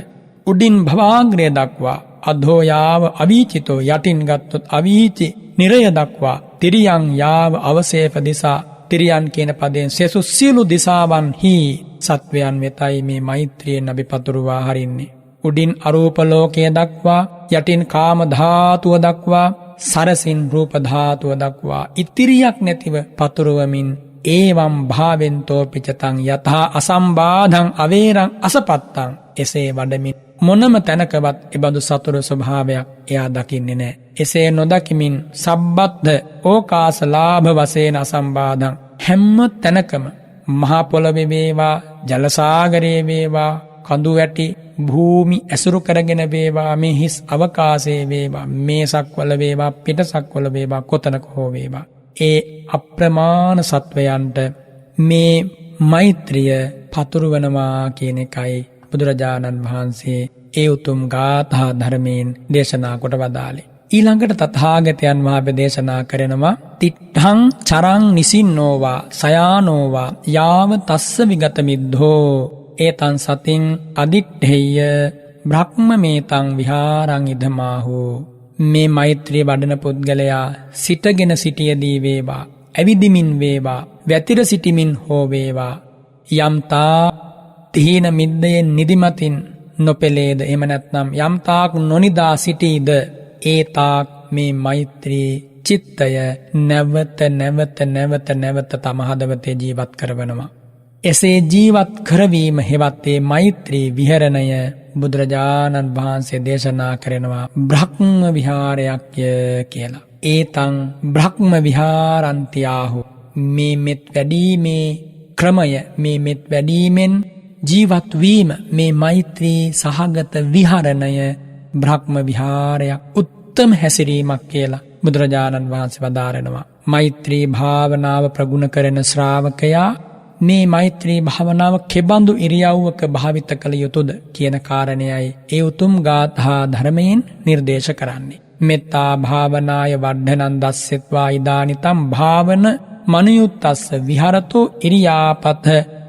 උඩින් භවාග්‍රය දක්වා, අධෝ යාව අවීචිතෝ, යටින් ගත්තොත් අවීචි නිරය දක්වා, තිරියං යාව අවසේප දිසා, තිරියන් කියන පදයෙන් සෙසු සියලු දිසාවන්හි සත්වයන් වෙතයි මේ මෛත්‍රියෙන් අපි පතුරුවා හරින්නේ. උඩින් අරූප ලෝකය දක්වා, යටින් කාම ධාතුව දක්වා, සරසින් රූප ධාතුව දක්වා ඉතිරියක් නැතිව පතුරවමින් ඒවම් භාවෙන්තෝ පිචතං යතහා අසම්බාධං අවේරං අසපත්තං, එසේ වඩමින් මොනම තැනකවත් එබඳු සතුරු ස්වභාවයක් එයා දකින්නේ නැහැ. එසේ නොදකිමින් සබ්බත්ද ඕකාස ලාභ වශයෙන් අසම්බාධං, හැම තැනකම මහා පොළොවේ වේවා, ජල සාගරයේ වේවා, කඳු වැටි භූමි ඇසුරු කරගෙන වේවා, මේ හිස් අවකාශයේ වේවා, මේසක්වල වේවා, පිටසක්වල වේවා, කොතනක හෝ වේවා, ඒ අප්‍රමාණ සත්වයන්ට මේ මෛත්‍රිය පතුරවනවා කියන එකයි බුදුරජාණන් වහන්සේ ඒ උතුම් ගාථා ධර්මයෙන් දේශනා කොට වදාළේ. ඊළඟට තථාගතයන් වහන්සේ දේශනා කරනවා තිට්ඨං චරං නිසින්නෝවා සයානෝවා යාව තස්ස විගත මිද්ධෝ ඒතං සතින් අදිට්ඨේය බ්‍රහ්මමේතං විහාරං ඉදමාහු. මේ මෛත්‍රිය වඩන පුද්ගලයා සිටගෙන සිටියදී වේවා, ඇවිදිමින් වේවා, වැතිර සිටිමින් හෝ වේවා, යම්තා තීන මිද්දයෙන් නිදිමතින් නොපෙළේද, එහෙම නැත්නම් යම්තාක් නොනිදා සිටීද, ඒ තාක් මේ මෛත්‍රී චිත්තය නැවත නැවත නැවත නැවත තම හදවතේ ජීවත් කරවනවා. එසේ ජීවත් කරවීම හෙවත් ඒ මෛත්‍රී විහරණය බුදුරජාණන් වහන්සේ දේශනා කරනවා බ්‍රහ්ම විහාරයක්ය කියලා. ඒතං බ්‍රහ්ම විහාරන්තියාහු. මේ මෙත් වැඩීමේ ක්‍රමය, මේ මෙත් වැඩීමෙන් ජීවත්වීම, මේ මෛත්‍රී සහගත විහරණය බ්‍රහ්ම විහාරයක්, උත්තම හැසිරීමක් කියලා බුදුරජාණන් වහන්සේ වදාරනවා. මෛත්‍රී භාවනාව ප්‍රගුණ කරන ශ්‍රාවකයා මේ මෛත්‍රී භාවනාව කෙබඳු ඉරියව්වක භාවිත කළ යුතුද කියන කාරණයයි ඒ උතුම් ගාථා ධර්මයෙන් නිර්දේශ කරන්නේ. මෙත්තා භාවනාය වඩ්ඩනං දස්සෙත්වා ඉදානිතම් භාවන මනුයුත්තස්ස විහරතෝ ඉරියාපත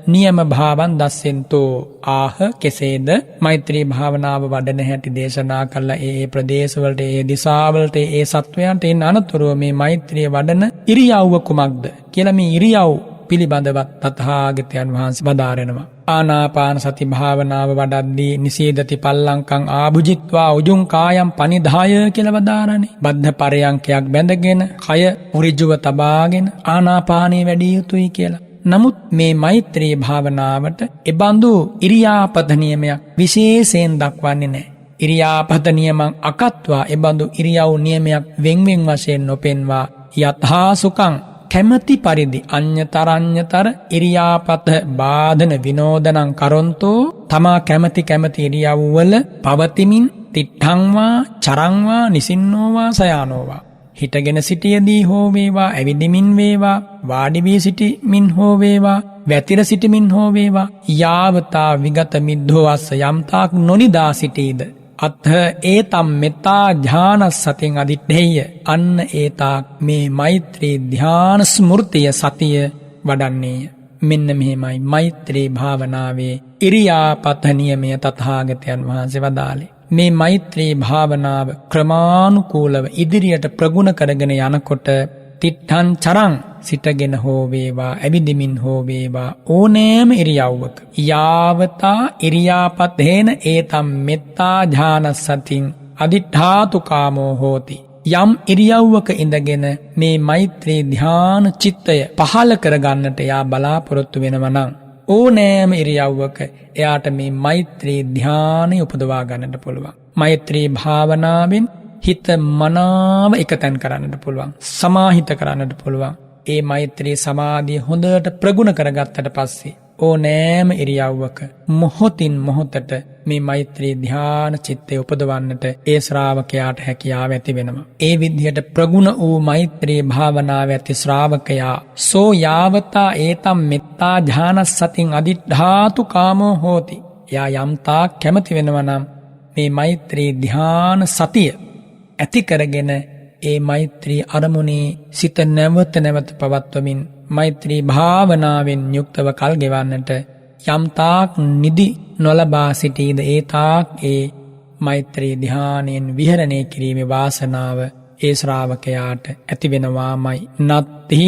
නියම භාවන් දස්සෙන්තෝ. ආහ, කෙසේද මෛත්‍රී භාවනාව වඩන හැටි දේශනා කළා. ඒ ප්‍රදේශවලට, ඒ දිසාවලට, ඒ සත්වයන්ට එන අනතුරුව මේ මෛත්‍රිය වඩන ඉරියව්ව කුමක්ද කියලා මේ ඉරියව් පිළිබඳවත් තථාගතයන් වහන්සේ වදාරනවා. ආනාපාන සති භාවනාව වඩද්දී නිසීදති පල්ලංකං ආභුජිත්වා උජුං කායම් පනිදාය කියලා වදාරන්නේ. බද්ධ පරයන්කයක් බැඳගෙන කය උරිජුව තබාගෙන ආනාපානයේ වැඩි යුතුයි කියලා. නමුත් මේ මෛත්‍රී භාවනාවට එබඳු ඉරියාපත නියමයක් විශේෂයෙන් දක්වන්නේ නැහැ. ඉරියාපත නියමං අකත්වා එබඳු ඉරියව් නියමයක් වෙන්වෙන් වශයෙන් නොපෙන්වා යතහා සුඛං කැමැති පරිදි අඤ්‍යතරඤ්‍යතර ඉරියාපත බාධන විනෝදනං කරොන්තෝ. තමා කැමැති ඉරියව්වල පවතිමින් තිට්ඨංවා චරංවා නිසින්නෝවා සයානෝවා, හිටගෙන සිටියදී හෝ වේවා, ඇවිදිමින් වේවා, වාඩි වී සිටිමින් හෝ වේවා, වැතිර සිටිමින් හෝ වේවා, යාවතා විගත මිද්ධෝ අස්ස යම්තාක් නොනිදා සිටීද අත්ථ ඒතම් මෙත්තා ධානස්සතින් අදිට්ඨේය. අන්න ඒතාක් මේ මෛත්‍රී ධාන ස්මෘතිය සතිය වඩන්නේය. මෙන්න මෙහෙමයි මෛත්‍රී භාවනාවේ ඉරියාපත නියමය තථාගතයන් වහන්සේ වදාළේ. මේ මෛත්‍රී භාවනාව ක්‍රමානුකූලව ඉදිරියට ප්‍රගුණ කරගෙන යනකොට තිට්ඨං චරං සිටගෙන හෝ වේවා ඇවිදිමින් හෝ වේවා ඕනෑම ඉරියව්වක යාවතා ඉරියාපතේන ඒතම් මෙත්තා ඥානසතින් අදිඨාතු කාමෝ හෝති. යම් ඉරියව්වක ඉඳගෙන මේ මෛත්‍රී ධ්‍යාන චිත්තය පහළ කරගන්නට යා බලාපොරොත්තු වෙනවා නම් ඕනෑම ඉරියව්වක එයාට මේ මෛත්‍රී ධ්‍යානය උපදවා ගන්නට පුළුවන්. මෛත්‍රී භාවනාවෙන් හිත මනාව එකතැන් කරන්නට පුළුවන්. සමාහිත කරන්නට පුළුවන්. ඒ මෛත්‍රී සමාධිය හොඳට ප්‍රගුණ කරගත්තට පස්සේ ඕනෑම ඉරියව්වක මොහොතින් මොහොතට මේ මෛත්‍රී ධ්‍යාන චිත්තය උපදවන්නට ඒ ශ්‍රාවකයාට හැකියාව ඇති වෙනවා. ඒ විදිහට ප්‍රගුණ වූ මෛත්‍රී භාවනාව ඇති ශ්‍රාවකයා සෝ යාවතා ඒතම් මෙත්තා ඥානසතින් අදිඨාතු කාමෝ හෝති. යා යම්තා කැමති වෙනවා නම් මේ මෛත්‍රී ධ්‍යාන සතිය ඇති කරගෙන ඒ මෛත්‍රී අරමුණේ සිත නැවත නැවත පවත්වමින් මෛත්‍රී භාවනාවෙන් යුක්තව කල් ගෙවන්නට යම්තාක් නිදි නොලබා සිටීද ඒ තාක් ඒ මෛත්‍රී ධ්‍යානයෙන් විහරණය කිරීමේ වාසනාව ඒ ශ්‍රාවකයාට ඇති වෙනවාමයි. නත්ති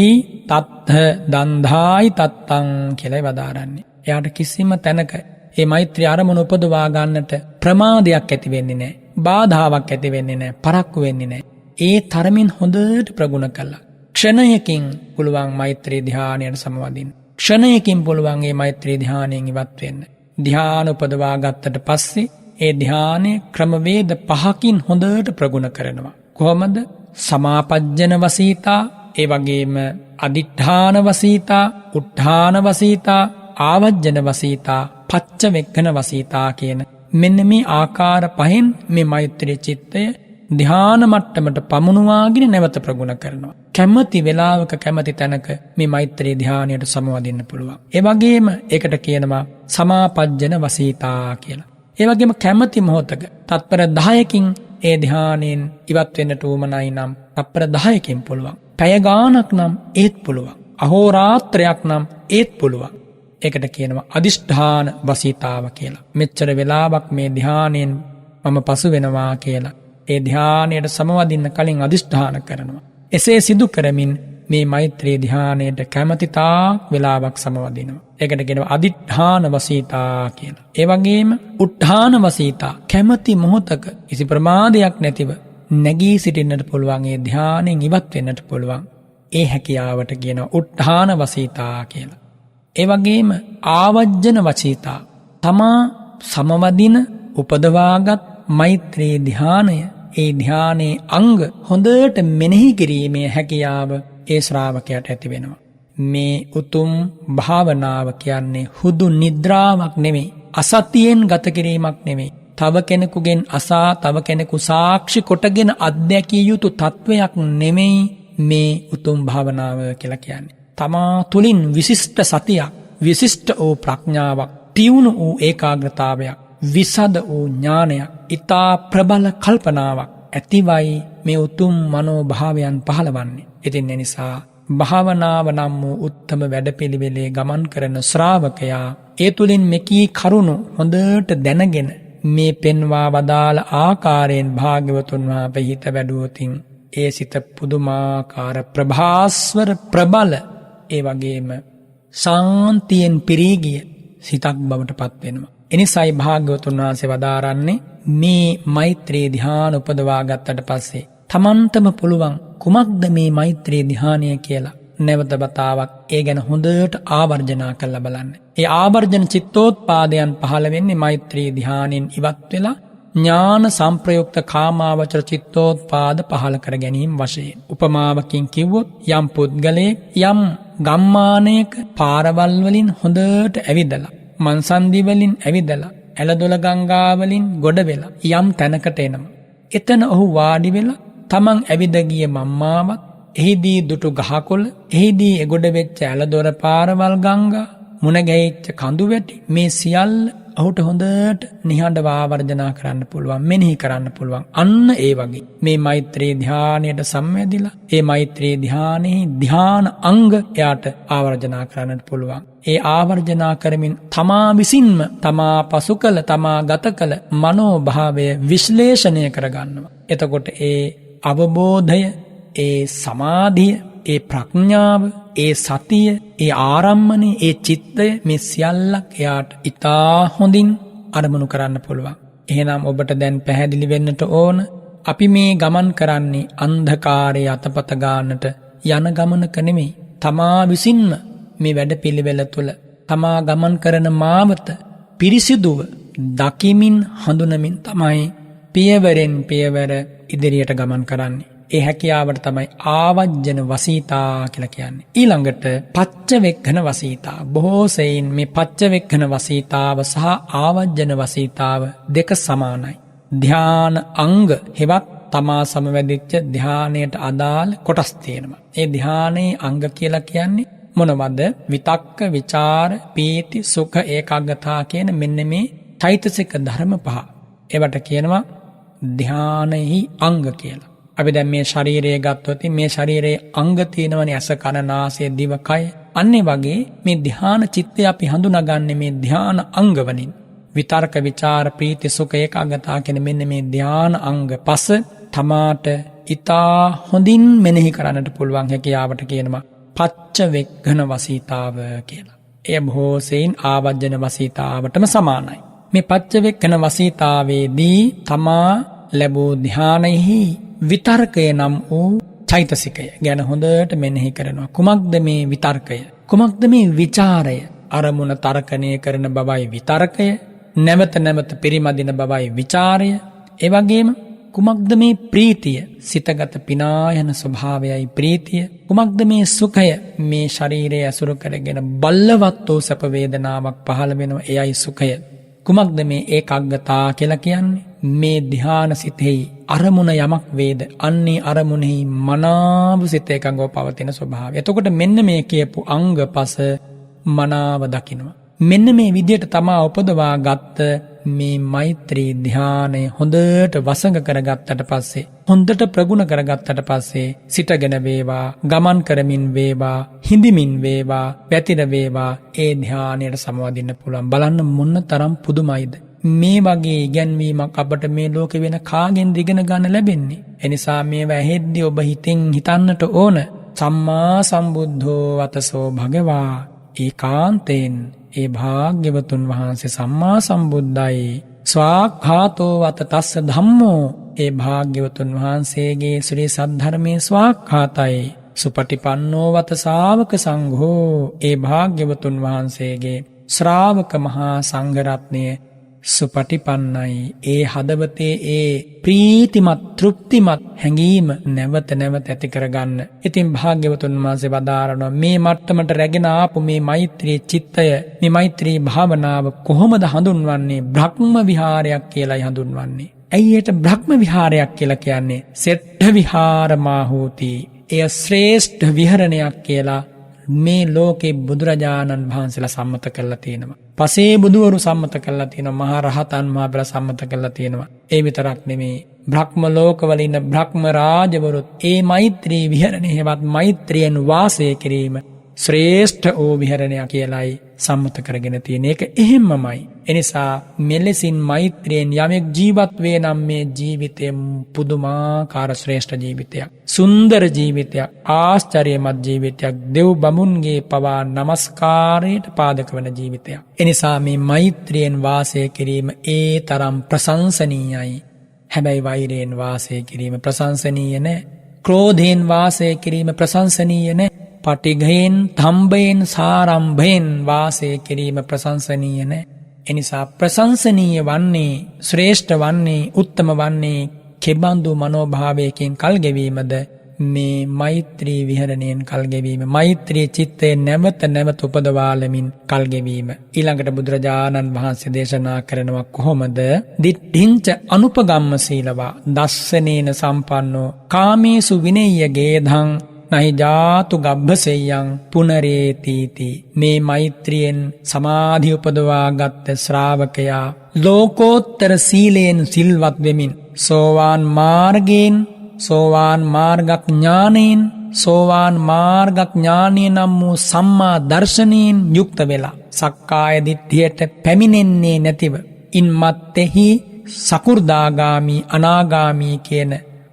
තත්ථ දන්ධායි තත්තං කියලා වදාරන්නේ. එයාට කිසිම තැනක මේ මෛත්‍රී අරමුණ උපදවා ගන්නට ප්‍රමාදයක් ඇති වෙන්නේ නැහැ. බාධාවක් ඇති වෙන්නේ නැහැ. පරක්කු වෙන්නේ නැහැ. ඒ තරමින් හොඳට ප්‍රගුණ කළා. ක්ෂණයකින් පුළුවන් මෛත්‍රී ධ්‍යානයට සමවදින්න. ක්ෂණයකින් පුළුවන් මේ මෛත්‍රී ධ්‍යානයෙන් ඉවත් වෙන්න. ධ්‍යාන උපදවා ගත්තට පස්සේ ඒ ධ්‍යානයේ ක්‍රමවේද 5කින් හොඳට ප්‍රගුණ කරනවා. කොහොමද? සමාපජ්ජන වසීතා, ඒ වගේම අදිඨාන වසීතා, උත්ථාන වසීතා, ආවජ්ජන වසීතා, පච්ච වෙක්කන වසීතා කියන මෙන්න මේ ආකාර 5න් මේ මෛත්‍රී චිත්තය ධ්‍යාන මට්ටමට පමුණුවාගෙන නැවත ප්‍රගුණ කරනවා. කැමැති වෙලාවක කැමැති තැනක මේ මෛත්‍රී ධ්‍යානයට සමවදින්න පුළුවන්. ඒ වගේම ඒකට කියනවා සමාපජ්ජන වසීතා කියලා. ඒ වගේම කැමැති මොහොතක තත්පර 10කින් ඒ ධ්‍යානයෙන් ඉවත් වෙන්නට උවමනයි නම් තත්පර 10කින් පුළුවන්. පැය ගාණක් නම් ඒත් පුළුවන්. අහෝරාත්‍රයක් නම් ඒත් පුළුවන්. ඒකට කියනවා අදිෂ්ඨාන වසීතාව කියලා. මෙච්චර වෙලාවක් මේ ධ්‍යානයෙන් මම පසු වෙනවා කියලා ඒ ධ්‍යානයට සමවදින්න කලින් අදිෂ්ඨාන කරනවා. එසේ සිදු කරමින් මේ මෛත්‍රී ධ්‍යානයට කැමැති තාක් වෙලාවක් සමවදිනවා. ඒකට කියනවා අදිඨාන වසීතා කියලා. ඒ වගේම උත්ථාන වසීතා කැමැති මොහොතක කිසි ප්‍රමාදයක් නැතිව නැගී සිටින්නට පුළුවන්. ඒ ධ්‍යානෙන් ඉවත් වෙන්නට පුළුවන්. ඒ හැකියාවට කියනවා උත්ථාන වසීතා කියලා. ඒ වගේම ආවජ්ජන වසීතා තමා සමවදින උපදවාගත් මෛත්‍රී ධ්‍යානය ඒ ධ්‍යානයේ අංග හොඳට මෙනෙහි කිරීමේ හැකියාව ඒ ශ්‍රාවකයාට ඇති වෙනවා. මේ උතුම් භාවනාව කියන්නේ හුදු නිද්‍රාවක් නෙමෙයි. අසතියෙන් ගත කිරීමක් නෙමෙයි. තව කෙනෙකුගෙන් අසා තව කෙනෙකු සාක්ෂි කොටගෙන අත්දැකිය යුතු තත්වයක් නෙමෙයි මේ උතුම් භාවනාව කියලා කියන්නේ. තමා තුලින් විශිෂ්ට සතියක්, විශිෂ්ට වූ ප්‍රඥාවක්, තියුණු වූ ඒකාග්‍රතාවයක්, විසද වූ ඥානයක්, ඊතා ප්‍රබල කල්පනාවක් ඇතිවයි මේ උතුම් මනෝභාවයන් පහළවන්නේ. ඉතින් ඒ නිසා භාවනාව නම් වූ උත්තම වැඩපිළිවෙලේ ගමන් කරන ශ්‍රාවකයා ඒ තුලින් මෙකී කරුණු හොඳට දැනගෙන මේ පෙන්වා වදාළ ආකාරයෙන් භාග්‍යවතුන් වහන්සේ හිත වැඩුවොතින් ඒ සිත පුදුමාකාර ප්‍රභාස්වර ප්‍රබල ඒ වගේම ශාන්තියෙන් පිරී ගිය සිතක් බවට පත් වෙනවා. එනිසායි භාග්‍යවතුන් වහන්සේ වදාරන්නේ මේ මෛත්‍රී ධ්‍යාන උපදවා ගත්තට පස්සේ තමන්ටම පුළුවන් කුමක්ද මේ මෛත්‍රී ධ්‍යානය කියලා නැවත වතාවක් ඒ ගැන හොඳට ආවර්ජනා කරලා බලන්න. ඒ ආවර්ජන චිත්තෝත්පාදයන් පහළ වෙන්නේ මෛත්‍රී ධ්‍යානෙන් ඉවත් වෙලා ඥාන සංප්‍රයුක්ත කාමාවචර චිත්තෝත්පාද පහළ කර ගැනීම වශයෙන්. උපමාවකින් කිව්වොත් යම් පුද්ගලයෙක් යම් ගම්මානයක පාරවල් වලින් හොඳට ඇවිදලා මන්සන්දි වලින් ඇවිදලා ඇලදොල ගංගා වලින් ගොඩ වෙලා යම් තැනකට එනවා. එතන ඔහු වාඩි වෙලා තමන් ඇවිද ගිය මම්මාවත් එහිදී දුටු ගහකොළ එහිදී එගොඩ වෙච්ච ඇලදොර පාරවල් ගංගා මුණ ගැහිච්ච කඳු වැටි මේ සියල්ල ඔහුට හොඳට නිහඬව ආවර්ජනා කරන්න පුළුවන්, මෙනෙහි කරන්න පුළුවන්. අන්න ඒ වගේ මේ මෛත්‍රී ධ්‍යානයට සම්වැදිලා ඒ මෛත්‍රී ධ්‍යානයේ ධ්‍යාන අංග එයාට ආවර්ජනා කරන්නට පුළුවන්. ඒ ආවර්ජනා කරමින් තමා විසින්ම තමා පසු කළ තමා ගත කළ මනෝභාවය විශ්ලේෂණය කරගන්නවා. එතකොට ඒ අවබෝධය, ඒ සමාධිය, ඒ ප්‍රඥාව, ඒ සතිය, ඒ ආරම්මණය, ඒ චිත්තය මේ සියල්ලක් එයාට ඉතා හොඳින් අරමුණු කරන්න පුළුවන්. එහෙනම් ඔබට දැන් පැහැදිලි වෙන්නට ඕන අපි මේ ගමන් කරන්නේ අන්ධකාරයේ අතපත ගන්නට යන ගමනක නෙමෙයි. තමා විසින්ම මේ වැඩපිළිවෙල තුළ තමා ගමන් කරන මාවත පිරිසිදුව දකිමින් හඳුනමින් තමයි පියවරෙන් පියවර ඉදිරියට ගමන් කරන්නේ. ඒ හැකියාවට තමයි ආවජ්ජන වසීතා කියලා කියන්නේ. ඊළඟට පච්චවෙක්ඛන වසීතා. බොහෝ සෙයින් මේ පච්චවෙක්ඛන වසීතාව සහ ආවජ්ජන වසීතාව දෙක සමානයි. ධ්‍යාන අංග හෙවත් තමා සමවැදිච්ච ධ්‍යානයට අදාළ කොටස් තියෙනවා. ඒ ධ්‍යානයේ අංග කියලා කියන්නේ මොනවද? විතක්ක, විචාර, පීති, සුඛ, ඒකාග්‍රතාව කියන මෙන්න මේ චෛතසික ධර්ම පහ. ඒවට කියනවා ධ්‍යානෙහි අංග කියලා. අපි දැන් මේ ශරීරය ගත්තොත් මේ ශරීරයේ අංග තියෙනවනේ ඇස, කන, නාසය, දිව, කය. අන්නේ වගේ මේ ධ්‍යාන චිත්තය අපි හඳුනාගන්නේ මේ ධ්‍යාන අංග වලින්. විතර්ක, විචාර, ප්‍රීති, සුඛ, ඒකාග්‍රතාව කියන මෙන්න මේ ධ්‍යාන අංග පස තමාට ඊතා හොඳින් මෙනෙහි කරන්නට පුළුවන් හැකියාවට කියනවා පච්චවෙක්ඛන වසීතාව කියලා. එය බොහෝ සෙයින් ආවජ්ජන වසීතාවටම සමානයි. මේ පච්චවෙක්ඛන වසීතාවේදී තමා ලැබූ ධ්‍යානෙහි විතර්කය නම් වූ චෛතසිකය ගැන හොඳට මෙනෙහි කරනවා. කුමක්ද මේ විතර්කය? කුමක්ද මේ විචාරය? අරමුණ තර්කණය කරන බවයි විතර්කය. නැවත නැවත පිරිමදින බවයි විචාරය. ඒ වගේම කුමක්ද මේ ප්‍රීතිය? සිතගත පිනායන ස්වභාවයයි ප්‍රීතිය. කුමක්ද මේ සුඛය? මේ ශරීරය ඇසුරු කරගෙන බල්ලවත් වූ සැප වේදනාවක් පහළ වෙනවා. එයයි සුඛය. කුමක්ද මේ ඒකාග්‍රතාව කියලා කියන්නේ? මේ ධ්‍යාන සිතෙහි අරමුණ යමක් වේද අන්නේ අරමුණෙහි මනාව සිත එකඟව පවතින ස්වභාවය. එතකොට මෙන්න මේ කියපු අංග පස මනාව දකිනවා. මෙන්න මේ විදියට තමා උපදවා ගත්ත මේ මෛත්‍රී ධ්‍යානය හොඳට වසඟ කරගත්තට පස්සේ, හොඳට ප්‍රගුණ කරගත්තට පස්සේ සිටගෙන වේවා, ගමන් කරමින් වේවා, හිඳමින් වේවා, පැතිර වේවා ඒ ධ්‍යානයට සමවදින්න පුළුවන්. බලන්න මොන තරම් පුදුමයිද මේ වගේ ඉගැන්වීමක් අපට මේ ලෝකෙ වෙන කාගෙන්ද ඉගෙන ගන්න ලැබෙන්නේ. එනිසා මේවා ඇහෙද්දී ඔබ හිතින් හිතන්නට ඕන සම්මා සම්බුද්ධෝ වතසෝ භගවා. ඒකාන්තයෙන් ඒ භාග්‍යවතුන් වහන්සේ සම්මා සම්බුද්ධයි. ස්වාක්ඛාතෝ වත තස්ස ධම්මෝ. ඒ භාග්‍යවතුන් වහන්සේගේ ශ්‍රී සද්ධර්මයේ ස්වාක්ඛාතයි. සුපටිපන්නෝ වත ශාවක සංඝෝ. ඒ භාග්‍යවතුන් වහන්සේගේ ශ්‍රාවක මහා සංඝ රත්නය සුපටිපන්නයි. ඒ හදවතේ ඒ ප්‍රීතිමත් තෘප්තිමත් හැඟීම නැවත නැවත ඇති කරගන්න. ඉතින් භාග්‍යවතුන් වහන්සේ වදාරනවා මේ මට්ටමට රැගෙන ආපු මේ මෛත්‍රී චිත්තය, මේ මෛත්‍රී භාවනාව කොහොමද හඳුන්වන්නේ? බ්‍රහ්ම විහාරයක් කියලායි හඳුන්වන්නේ. ඇයි ඒට බ්‍රහ්ම විහාරයක් කියලා කියන්නේ? සෙට්ඨ විහාරමා හෝති. එය ශ්‍රේෂ්ඨ විහරණයක් කියලා මේ ලෝකේ බුදුරජාණන් වහන්සේලා සම්මත කරලා තියෙනවා. පසේ බුදුවරු සම්මත කරලා තියෙනවා. මහා රහතන් වහන්සේලා සම්මත කරලා තියෙනවා. ඒ විතරක් නෙමේ බ්‍රහ්ම ලෝකවල ඉන්න බ්‍රහ්ම රාජවරුත් ඒ මෛත්‍රී විහරණය හෙවත් මෛත්‍රියෙන් වාසය කිරීම ශ්‍රේෂ්ඨ වූ විහරණයක් කියලායි සම්මත කරගෙන තියෙන එක. එහෙම්මමයි. එනිසා මෙලෙසින් මෛත්‍රියෙන් යමෙක් ජීවත් වේ නම් මේ ජීවිතය පුදුමාකාර ශ්‍රේෂ්ඨ ජීවිතයක්, සුන්දර ජීවිතයක්, ආශ්චර්යමත් ජීවිතයක්, දෙව් බමුණුන්ගේ පවා නමස්කාරයට පාදක වන ජීවිතයක්. එනිසා මේ මෛත්‍රියෙන් වාසය කිරීම ඒ තරම් ප්‍රශංසනීයයි. හැබැයි වෛරයෙන් වාසය කිරීම ප්‍රශංසනීය නැහැ. ක්‍රෝධයෙන් වාසය කිරීම ප්‍රශංසනීය නැහැ. පටිඝයෙන්, තම්බයෙන්, සාරම්භයෙන් වාසය කිරීම ප්‍රශංසනීය නැහැ. එනිසා ප්‍රශංසනීය වන්නේ, ශ්‍රේෂ්ඨ වන්නේ, උත්තම වන්නේ කෙබඳු මනෝභාවයකින් කල්ගෙවීමද? මේ මෛත්‍රී විහරණයෙන් කල්ගෙවීම, මෛත්‍රී චිත්තය නැවත නැවත උපදවාලමින් කල්ගෙවීම. ඊළඟට බුදුරජාණන් වහන්සේ දේශනා කරනවා කොහොමද? දිට්ඨිංච අනුපගම්ම සීලවා දස්සනේන සම්පන්නෝ කාමේසු විනේය ගේධං නහි ජාතු ගබ්බසෙය්‍යං පුනරේතිති. මේ මෛත්‍රියෙන් සමාධි උපදවා ගත්ත ශ්‍රාවකයා ලෝකෝත්තර සීලයෙන් සිල්වත් වෙමින්, සෝවාන් මාර්ගයෙන්, සෝවාන් මාර්ගඥානයෙන් සෝවාන් මාර්ගඥානය නම් වූ සම්මා දර්ශනයෙන් යුක්ත වෙලා සක්කාය දිට්ඨියට පැමිණෙන්නේ නැතිව ඉන් මත්තෙහි සකු르දාගාමි අනාගාමි කියන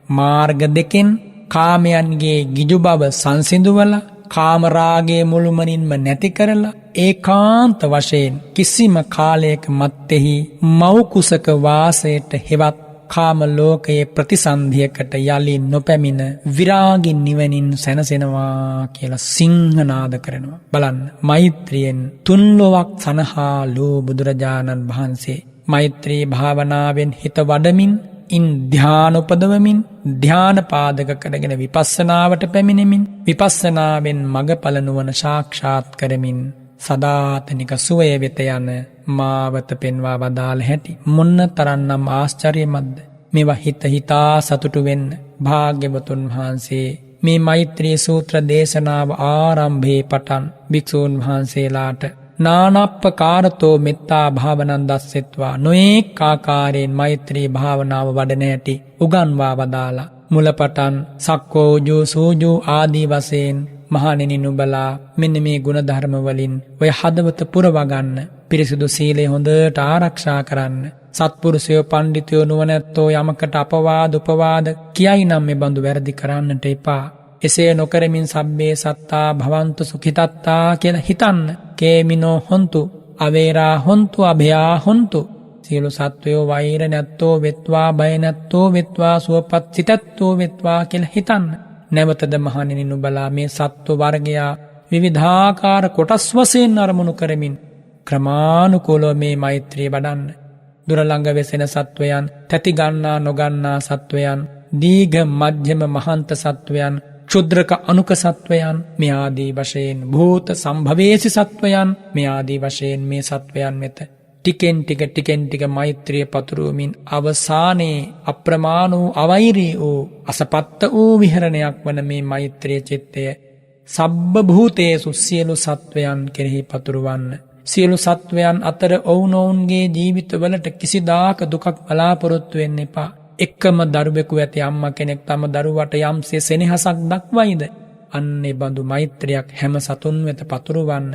මාර්ග දෙකෙන් කාමයන්ගේ ගිජු බව සංසිඳුවලා කාමරාගයේ මුළුමනින්ම නැති කරලා ඒකාන්ත වශයෙන් කිසිම කාලයක මත්තෙහි මව් කුසක වාසයට හෙවත් කාම ලෝකයේ ප්‍රතිසන්ධියකට යලි නොපැමිණ විරාගී නිවනින් සැනසෙනවා කියලා සිංහනාද කරනවා. බලන්න මෛත්‍රියෙන් තුන්ලොවක් සනහාලෝ බුදුරජාණන් වහන්සේ මෛත්‍රී භාවනාවෙන් හිත වඩමින් ඉන් ධ්‍යාන උපදවමින් ධ්‍යාන පාදක කරගෙන විපස්සනාවට පැමිණෙමින් විපස්සනාවෙන් මගඵල නුවණ සාක්ෂාත් කරමින් සදාතනික සුවය වෙත යන මාවත පෙන්වා වදාළ හැටි මොන්න තරන්නම් ආශ්චර්යමත්ද. මේවා හිතා සතුටු වෙන්න භාග්‍යවතුන් වහන්සේ මේ මෛත්‍රී සූත්‍ර දේශනාව ආරම්භයේ පටන් භික්ෂූන් වහන්සේලාට නානප්පකාරතෝ මෙත්තා භාවනං දස්සෙත්වා නොඑක ආකාරයෙන් මෛත්‍රී භාවනාව වඩන හැටි උගන්වා වදාලා මුලපටන් සක්කෝජෝ සෝජෝ ආදී වශයෙන් මහණෙනි නුඹලා මෙන්න මේ ගුණ ධර්ම වලින් ඔය හදවත පුරවා ගන්න පිරිසුදු සීලය හොඳට ආරක්ෂා කරන්න සත්පුරුෂයෝ පඬිතුයෝ නුවණැත්තෝ යමකට අපවාද උපවාද කියයි නම් මේ බඳු වැරදි කරන්නට එපා. එසේ නොකරමින් සබ්බේ සත්තා භවන්තු සුඛිතත්තා කියලා හිතන්න. කේමිනෝ හොන්තු අවේරා හොන්තු අභයා හොන්තු සියලු සත්වයෝ වෛර නැත්තෝ වෙත්වා බය නැත්තෝ වෙත්වා සුවපත් සිතැත්තෝ වෙත්වා කියලා හිතන්න. නැවතද මහණෙනි නුඹලා මේ සත්ව වර්ගයා විවිධාකාර කොටස් වශයෙන් අරමුණු කරමින් ක්‍රමානුකූලව මේ මෛත්‍රිය වඩන්න. දුර ළඟ වෙසෙන සත්වයන්, තැති ගන්නා නොගන්නා සත්වයන්, දීඝ මධ්‍යම මහන්ත සත්වයන්, ක්ෂුද්‍රක අනුක සත්වයන් මේ ආදී වශයෙන් භූත සම්භවේසි සත්වයන් මේ ආදී වශයෙන් මේ සත්වයන් වෙත ටිකෙන් ටික මෛත්‍රිය පතුරවමින් අවසානයේ අප්‍රමාණ වූ අවෛරී වූ අසපත්ත වූ විහරණයක් වන මේ මෛත්‍රී චිත්තය සබ්බ භූතේසු සියලු සත්වයන් කෙරෙහි පතුරවන්න. සියලු සත්වයන් අතර ඔවුනොවුන්ගේ ජීවිතවලට කිසිදාක දුකක් බලාපොරොත්තු වෙන්න එපා. එක්කම දරුවෙකු ඇති අම්මා කෙනෙක් තම දරුවට යම්සේ සෙනෙහසක් දක්වයිද අන්නේ බඳු මෛත්‍රියක් හැම සතුන් වෙත පතුරවන්න.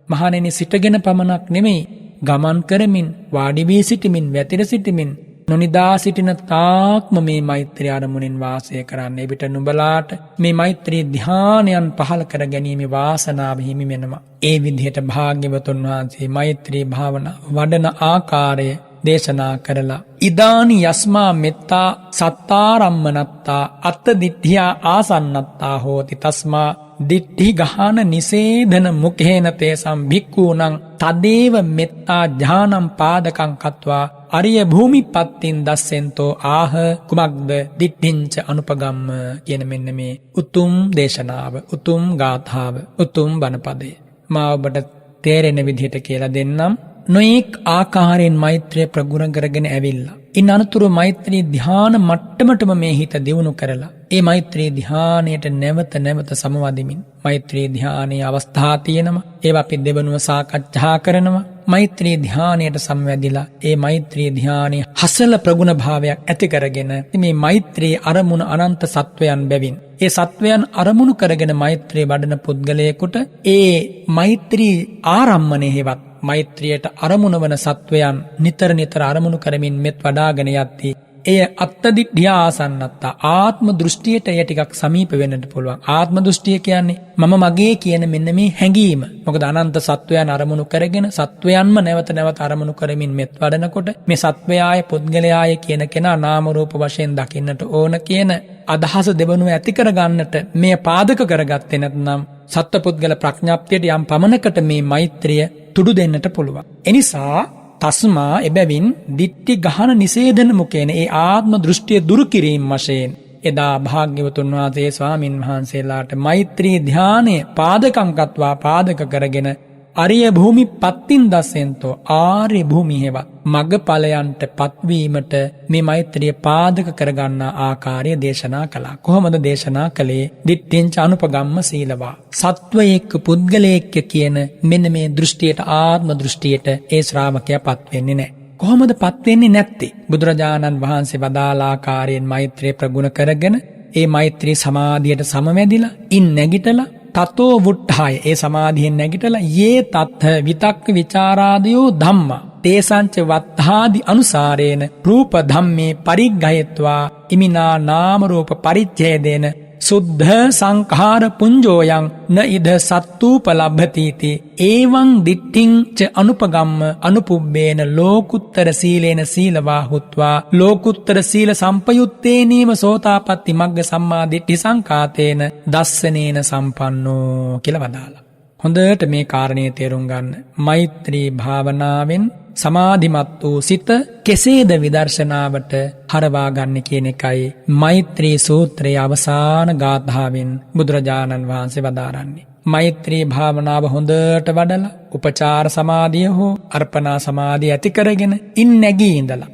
මහණෙනි සිටගෙන පමණක් නෙමෙයි ගමන් කරමින් වාඩි වී සිටමින් වැතිර සිටමින් නොනිදා සිටින තාක්ම මේ මෛත්‍රී අරමුණින් වාසය කරන්න. එවිට නුඹලාට මේ මෛත්‍රී ධ්‍යානයන් පහළ කර ගැනීම වාසනාව හිමි වෙනවා. ඒ විදිහට භාග්‍යවතුන් වහන්සේ මෛත්‍රී භාවනාව වඩන ආකාරය දේශනා කරලා ඉදානි යස්මා මෙත්තා සත්තාරම්මනත්තා අත්ත දිට්ඨියා ආසන්නත්තා හෝති තස්මා දිට්ඨි ගහන නිසේධන මුඛේන තේසම් භික්ඛූනං තදේව මෙත්තා ඥානම් පාදකං කତ୍වා අරිය භූමිපත්තින් දස්සෙන්තෝ ආහ කුමක්ද දිට්ඨිංච අනුපගම්ම කියන මෙන්න මේ උතුම් දේශනාව, උතුම් ගාථාව, උතුම් බණපදය මා ඔබට තේරෙන විදිහට කියලා දෙන්නම්. නොඑක් ආකාරයෙන් මෛත්‍රිය ප්‍රගුණ කරගෙන ඇවිල්ලා ඉන් අනතුරු මෛත්‍රී ධ්‍යාන මට්ටමටම මේ හිත දියුණු කරලා ඒ මෛත්‍රී ධ්‍යානයට නැවත සමවදිමින් මෛත්‍රී ධ්‍යානයේ අවස්ථා තියෙනවා. ඒවා අපි දෙවනුව සාකච්ඡා කරනවා. මෛත්‍රී ධ්‍යානයට සම්වැදිලා ඒ මෛත්‍රී ධ්‍යානයේ හසල ප්‍රගුණ භාවයක් ඇති කරගෙන මේ මෛත්‍රී අරමුණ අනන්ත සත්වයන් බැවින් ඒ සත්වයන් අරමුණු කරගෙන මෛත්‍රී වඩන පුද්ගලයෙකුට ඒ මෛත්‍රී ආරම්මණය හේවත් මෛත්‍රියට අරමුණ වන සත්වයන් නිතර අරමුණු කරමින් මෙත් වඩාගෙන යද්දී එය අත්තදිට්ඨිය ආසන්නත්තා ආත්ම දෘෂ්ටියට එය ටිකක් සමීප වෙන්නට පුළුවන්. ආත්ම දෘෂ්ටිය කියන්නේ මම මගේ කියන මෙන්න මේ හැඟීම. මොකද අනන්ත සත්වයන් අරමුණු කරගෙන සත්වයන්ම නැවත අරමුණු කරමින් මෙත් වඩනකොට මේ සත්වයාය පුද්ගලයාය කියන කෙනා නාම රූප වශයෙන් දකින්නට ඕන කියන අදහස දෙවනුව ඇති කර ගන්නට මේ පාදක කරගත්තේ නැත්නම් සත්පුද්ගල ප්‍රඥාප්තියට යම් පමණකට මේ මෛත්‍රිය තුඩු දෙන්නට පුළුවන්. එනිසා තස්මා එබැවින් දිට්ඨි ගහන නිසේධන මුකේන ඒ ආත්ම දෘෂ්ටිය දුරු කිරීම වශයෙන් එදා භාග්‍යවතුන් වහන්සේ ස්වාමින් වහන්සේලාට මෛත්‍රී ධ්‍යානය පාදකංකත්වා පාදක කරගෙන අරිය භූමි පත්තින් දස්සෙන්තෝ ආර්ය භූමිහෙවත් මග්ගඵලයන්ට පත්වීමට මේ මෛත්‍රිය පාදක කරගන්නා ආකාරය දේශනා කළා. කොහොමද දේශනා කළේ? දිට්ඨිංච අනුපගම්ම සීලවා. සත්වයේක පුද්ගලයෙක් කියන මෙන්න මේ දෘෂ්ටියට ආත්ම දෘෂ්ටියට ඒ ශ්‍රාවකයා පත් වෙන්නේ නැහැ. කොහොමද පත් වෙන්නේ නැත්තේ? බුදුරජාණන් වහන්සේ වදාළ ආකාරයෙන් මෛත්‍රිය ප්‍රගුණ කරගෙන ඒ මෛත්‍රී සමාධියට සමවැදිලා ඉන් නැගිටලා තතෝ වුට්ඨාය ඒ සමාධියෙන් නැගිටලා යේ තත්ථ විතක්ක විචාරාදයෝ ධම්මා තේසංච වත්තාදි අනුසාරේන රූප ධම්මේ පරිග්ගයත්වා ඉමිනා නාම රූප පරිච්ඡේදේන සුද්ධ සංඛාර පුඤ්ජෝයං න ඉද සත්තූපලබ්ධතිති එවං දිට්ඨිං ච අනුපගම්ම අනුපුබ්බේන ලෝකුත්තර සීලේන සීලවා හුත්වා ලෝකුත්තර සීල සම්පයුත්තේනීව සෝතාපට්ටි මග්ග සම්මා දිට්ඨි සංඛාතේන දස්සනේන සම්පන්නෝ කියලා වදාලා. හොඳට මේ කාරණේ තේරුම් ගන්න. මෛත්‍රී භාවනාවෙන් සමාධිමත් වූ සිත කෙසේද විදර්ශනාවට හරවා ගන්න කියන එකයි මෛත්‍රී සූත්‍රයේ අවසාන ගාථාවෙන් බුදුරජාණන් වහන්සේ වදාරන්නේ. මෛත්‍රී භාවනාව හොඳට වඩලා උපචාර සමාධිය හෝ අර්පණා සමාධිය ඇති කරගෙන ඉන් නැගී ඉඳලා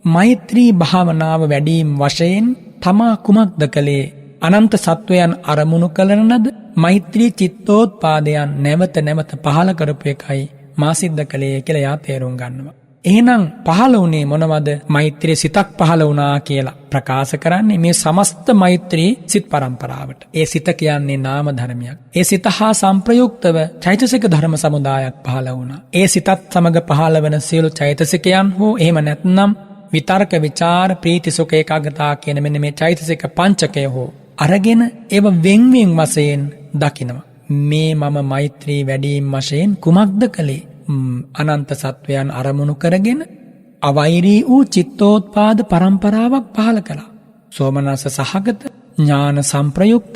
මෛත්‍රී භාවනාව වැඩිම වශයෙන් තමා කුමක්ද කළේ? අනන්ත සත්වයන් අරමුණු කරනද මෛත්‍රී චිත්තෝත්පාදයන් නැවත නැවත පහළ කරපු එකයි මා සිද්ධ කළේ කියලා යා තේරුම් ගන්නවා. එහෙනම් පහළ වුණේ මොනවද? මෛත්‍රී සිතක් පහළ වුණා කියලා ප්‍රකාශ කරන්නේ මේ සමස්ත මෛත්‍රී සිත් පරම්පරාවට. ඒ සිත කියන්නේ නාම ධර්මයක්. ඒ සිත හා සංප්‍රයුක්තව චෛතසික ධර්ම සමුදායක් පහළ වුණා. ඒ සිතත් සමග පහළ වෙන සියලු චෛතසිකයන් හෝ එහෙම නැත්නම් විතර්ක විචාර ප්‍රීති සුඛ ඒකාග්‍රතාව කියන මෙන්න මේ චෛතසික පංචකය හෝ අරගෙන ඒව වෙන්වෙන් වශයෙන් දකිනවා. මේ මම මෛත්‍රී වැඩීම් වශයෙන් කුමක්ද කළේ? අනන්ත සත්වයන් අරමුණු කරගෙන අවෛරී වූ චිත්තෝත්පාද පරම්පරාවක් පහළ කළා. සෝමනස්ස සහගත ඥාන සංප්‍රයුක්ත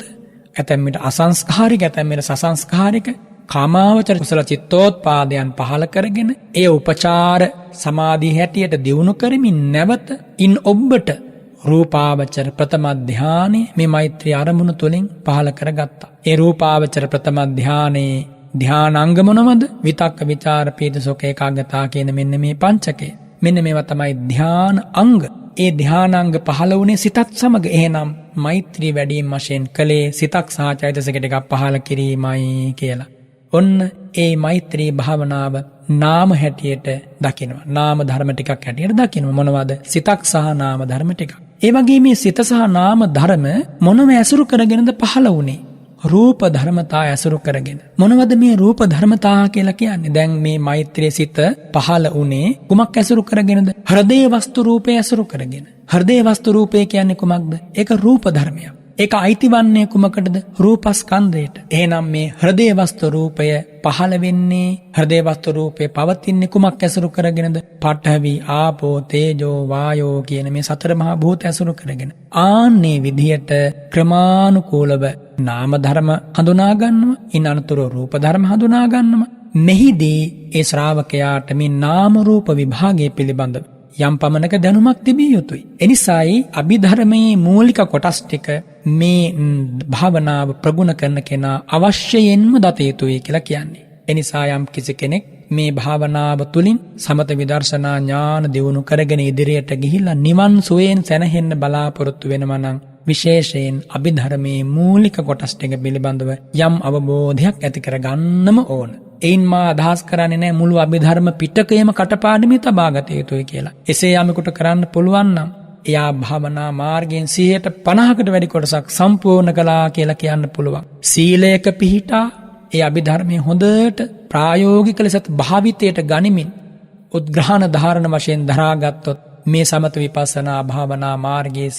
ඇතැම් විට අසංස්කාරික ඇතැම් විට සසංස්කාරික කාමාවචර කුසල චිත්තෝත්පාදයන් පහළ කරගෙන ඒ උපචාර සමාධි හැටියට දියුණු කරමින් නැවත ඉන් ඔබට රූපාවචර ප්‍රථම ධානයේ මේ මෛත්‍රී අරමුණු තුලින් පහළ කරගත්තා. ඒ රූපාවචර ප්‍රථම ධානයේ ධානාංග මොනවද? විතක්ක විචාර පීති සුඛ ඒකාග්‍රතාව කියන මෙන්න මේ පංචකය. මෙන්න මේවා තමයි ධාන අංග. ඒ ධානාංග පහළ වුණේ සිතත් සමග. එහෙනම් මෛත්‍රී වැඩිම වශයෙන් කලේ සිතක් සහ චෛතසික ටිකක් පහළ කිරීමයි කියලා. ඔන්න ඒ මෛත්‍රී භාවනාව නාම හැටියට දකිනවා. නාම ධර්ම ටිකක් හැටියට දකිනවා. මොනවද? සිතක් සහ නාම ධර්ම ටිකක්. ඒ වගේ මේ සිත සහ නාම ධර්ම මොනම ඇසුරු කරගෙනද පහළ වුණේ? රූප ධර්මතා ඇසුරු කරගෙන. මොනවද මේ රූප ධර්මතා කියලා කියන්නේ? දැන් මේ මෛත්‍රී සිත පහළ වුණේ කුමක් ඇසුරු කරගෙනද? හෘදේ වස්තු රූපය ඇසුරු කරගෙන. හෘදේ වස්තු රූපය කියන්නේ කුමක්ද? ඒක රූප ධර්මයක්. ඒක අයිතිවන්නේ කුමකටද? රූපස්කන්ධයට. එහෙනම් මේ හෘදේ වස්තු රූපය පහළ වෙන්නේ හෘදේ වස්තු රූපේ පවතින්නේ කුමක් ඇසුරු කරගෙනද? පඨවි ආපෝ තේජෝ වායෝ කියන මේ සතර මහා භූත ඇසුරු කරගෙන. ආන්නේ විදියට ක්‍රමානුකූලව නාම ධර්ම හඳුනා ගන්නවා. ඉන් අනතුරු රූප ධර්ම හඳුනා ගන්නවා. මෙහිදී ඒ ශ්‍රාවකයාට මේ නාම රූප විභාගය පිළිබඳව යම් පමණක දැනුමක් තිබිය යුතුයි. එනිසායි අභිධර්මයේ මූලික කොටස් ටික මේ භාවනාව ප්‍රගුණ කරන කෙනා අවශ්‍යයෙන්ම දත යුතුයි කියලා කියන්නේ. එනිසා යම් කිසි කෙනෙක් මේ භාවනාව තුලින් සමත විදර්ශනා ඥාන දියුණු කරගෙන ඉදිරියට ගිහිල්ලා නිවන් සුවයෙන් සැනහෙන්න බලාපොරොත්තු වෙනවා නම් විශේෂයෙන් අභිධර්මයේ මූලික කොටස් ටික පිළිබඳව යම් අවබෝධයක් ඇති කරගන්නම ඕන. එයින් මා අදහස් කරන්නේ නැහැ මුළු අභිධර්ම පිටකයම කටපාඩමේ තබා ගත යුතුයි කියලා. එසේ යමෙකුට කරන්න පුළුවන් නම් එයා භාවනා මාර්ගයෙන් 50%කට වැඩි කොටසක් සම්පූර්ණ කළා කියලා කියන්න පුළුවන්. සීලයක පිහිටා ඒ අභිධර්මයේ හොඳට ප්‍රායෝගික ලෙස භාවිතයට ගනිමින් උද්ග්‍රහණ ධාරණ වශයෙන් දරාගත්තොත් මේ සමත විපස්සනා භාවනා මාර්ගයේ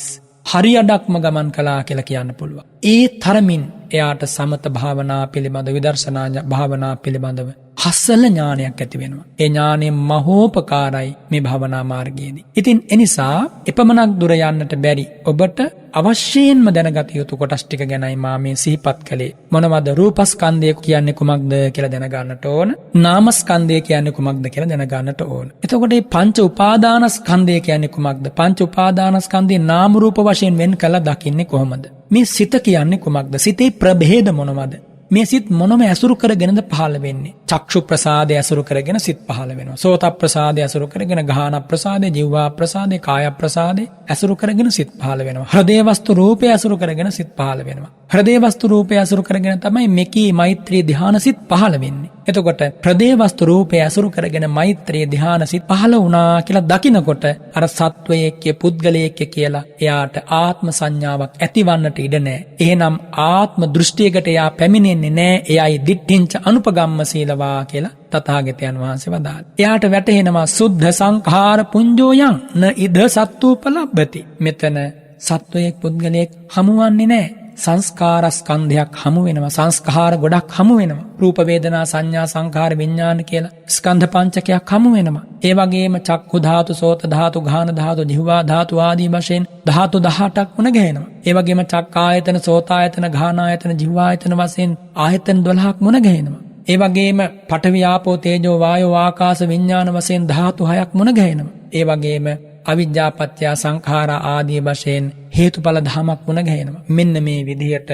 හරියඩක්ම ගමන් කළා කියලා කියන්න පුළුවන්. ඒ තරමින් එයාට සමත භාවනා පිළිබඳ විදර්ශනා භාවනා පිළිබඳව හස්සල ඥානයක් ඇති වෙනවා. ඒ ඥානය මහෝපකාරයි මේ භාවනා මාර්ගයේදී. ඉතින් එනිසා එපමණක් දුර යන්නට බැරි ඔබට අවශ්‍යයෙන්ම දැනගත යුතු කොටස් ටික ගැනයි මා මේ සිහිපත් කළේ. මොනවද? රූපස්කන්ධය කියන්නේ කුමක්ද කියලා දැනගන්නට ඕන. නාමස්කන්ධය කියන්නේ කුමක්ද කියලා දැනගන්නට ඕන. එතකොට මේ පංච උපාදානස්කන්ධය කියන්නේ කුමක්ද? පංච උපාදානස්කන්ධේ නාම රූප වශයෙන් වෙන් කළා දකින්නේ කොහොමද? මේ සිත කියන්නේ කුමක්ද? සිතේ ප්‍රභේද මොනවද? මේ සිත් මොනම ඇසුරු කරගෙනද පහළ වෙන්නේ? චක්ෂු ප්‍රසාදය ඇසුරු කරගෙන සිත් පහළ වෙනවා. සෝත ප්‍රසාදය ඇසුරු කරගෙන ගාහන ප්‍රසාදය, ජීවා ප්‍රසාදය, කාය ප්‍රසාදය ඇසුරු කරගෙන සිත් පහළ වෙනවා. හෘදේ වස්තු රූපය ඇසුරු කරගෙන සිත් පහළ වෙනවා. හෘදේ වස්තු රූපය ඇසුරු කරගෙන තමයි මෙකී මෛත්‍රී ධ්‍යාන සිත් පහළ වෙන්නේ. එතකොට ප්‍රදේ වස්තු රූපය ඇසුරු කරගෙන මෛත්‍රී ධ්‍යාන සිත් පහළ වුණා කියලා දකිනකොට අර සත්වයේක්ය පුද්ගලයෙක්ය කියලා එයාට ආත්ම සංඥාවක් ඇතිවන්නට ඉඩ නැහැ. එහෙනම් ආත්ම දෘෂ්ටියකට එයා පැමිණෙන්නේ නැහැ. එයයි දිට්ඨිංච අනුපගම්ම සීලවා කියලා තථාගතයන් වහන්සේ වදාළා. එයාට වැටහෙනවා සුද්ධ සංඛාර පුඤ්ජෝයං න ඉද සත්තුපලබ්බති. මෙතන සත්වයෙක් පුද්ගලයෙක් හමුවන්නේ නැහැ. සංස්කාරස්කන්ධයක් හමු වෙනවා. සංස්කාර ගොඩක් හමු වෙනවා. රූප වේදනා සංඥා සංඛාර විඥාන කියලා ස්කන්ධ පංචකයක් හමු වෙනවා. ඒ වගේම චක්ඛු ධාතු, සෝත ධාතු, ගාහන ධාතු, ජීවා ධාතු ආදී වශයෙන් ධාතු 18ක් මුණ ගැහෙනවා. ඒ වගේම චක්කායතන, සෝතායතන, ගාහනායතන, ජීවායතන වශයෙන් ආයතන 12ක් මුණ ගැහෙනවා. ඒ වගේම පඨවි ආපෝ තේජෝ වායෝ ආකාශ විඥාන වශයෙන් ධාතු 6ක් මුණ ගැහෙනවා. ඒ වගේම අවිජ්ජා පත්‍ය සංඛාරා ආදී වශයෙන් හේතුඵල ධමයක් මුණ ගැහෙනවා. මෙන්න මේ විදිහට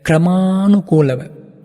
ක්‍රමානුකූලව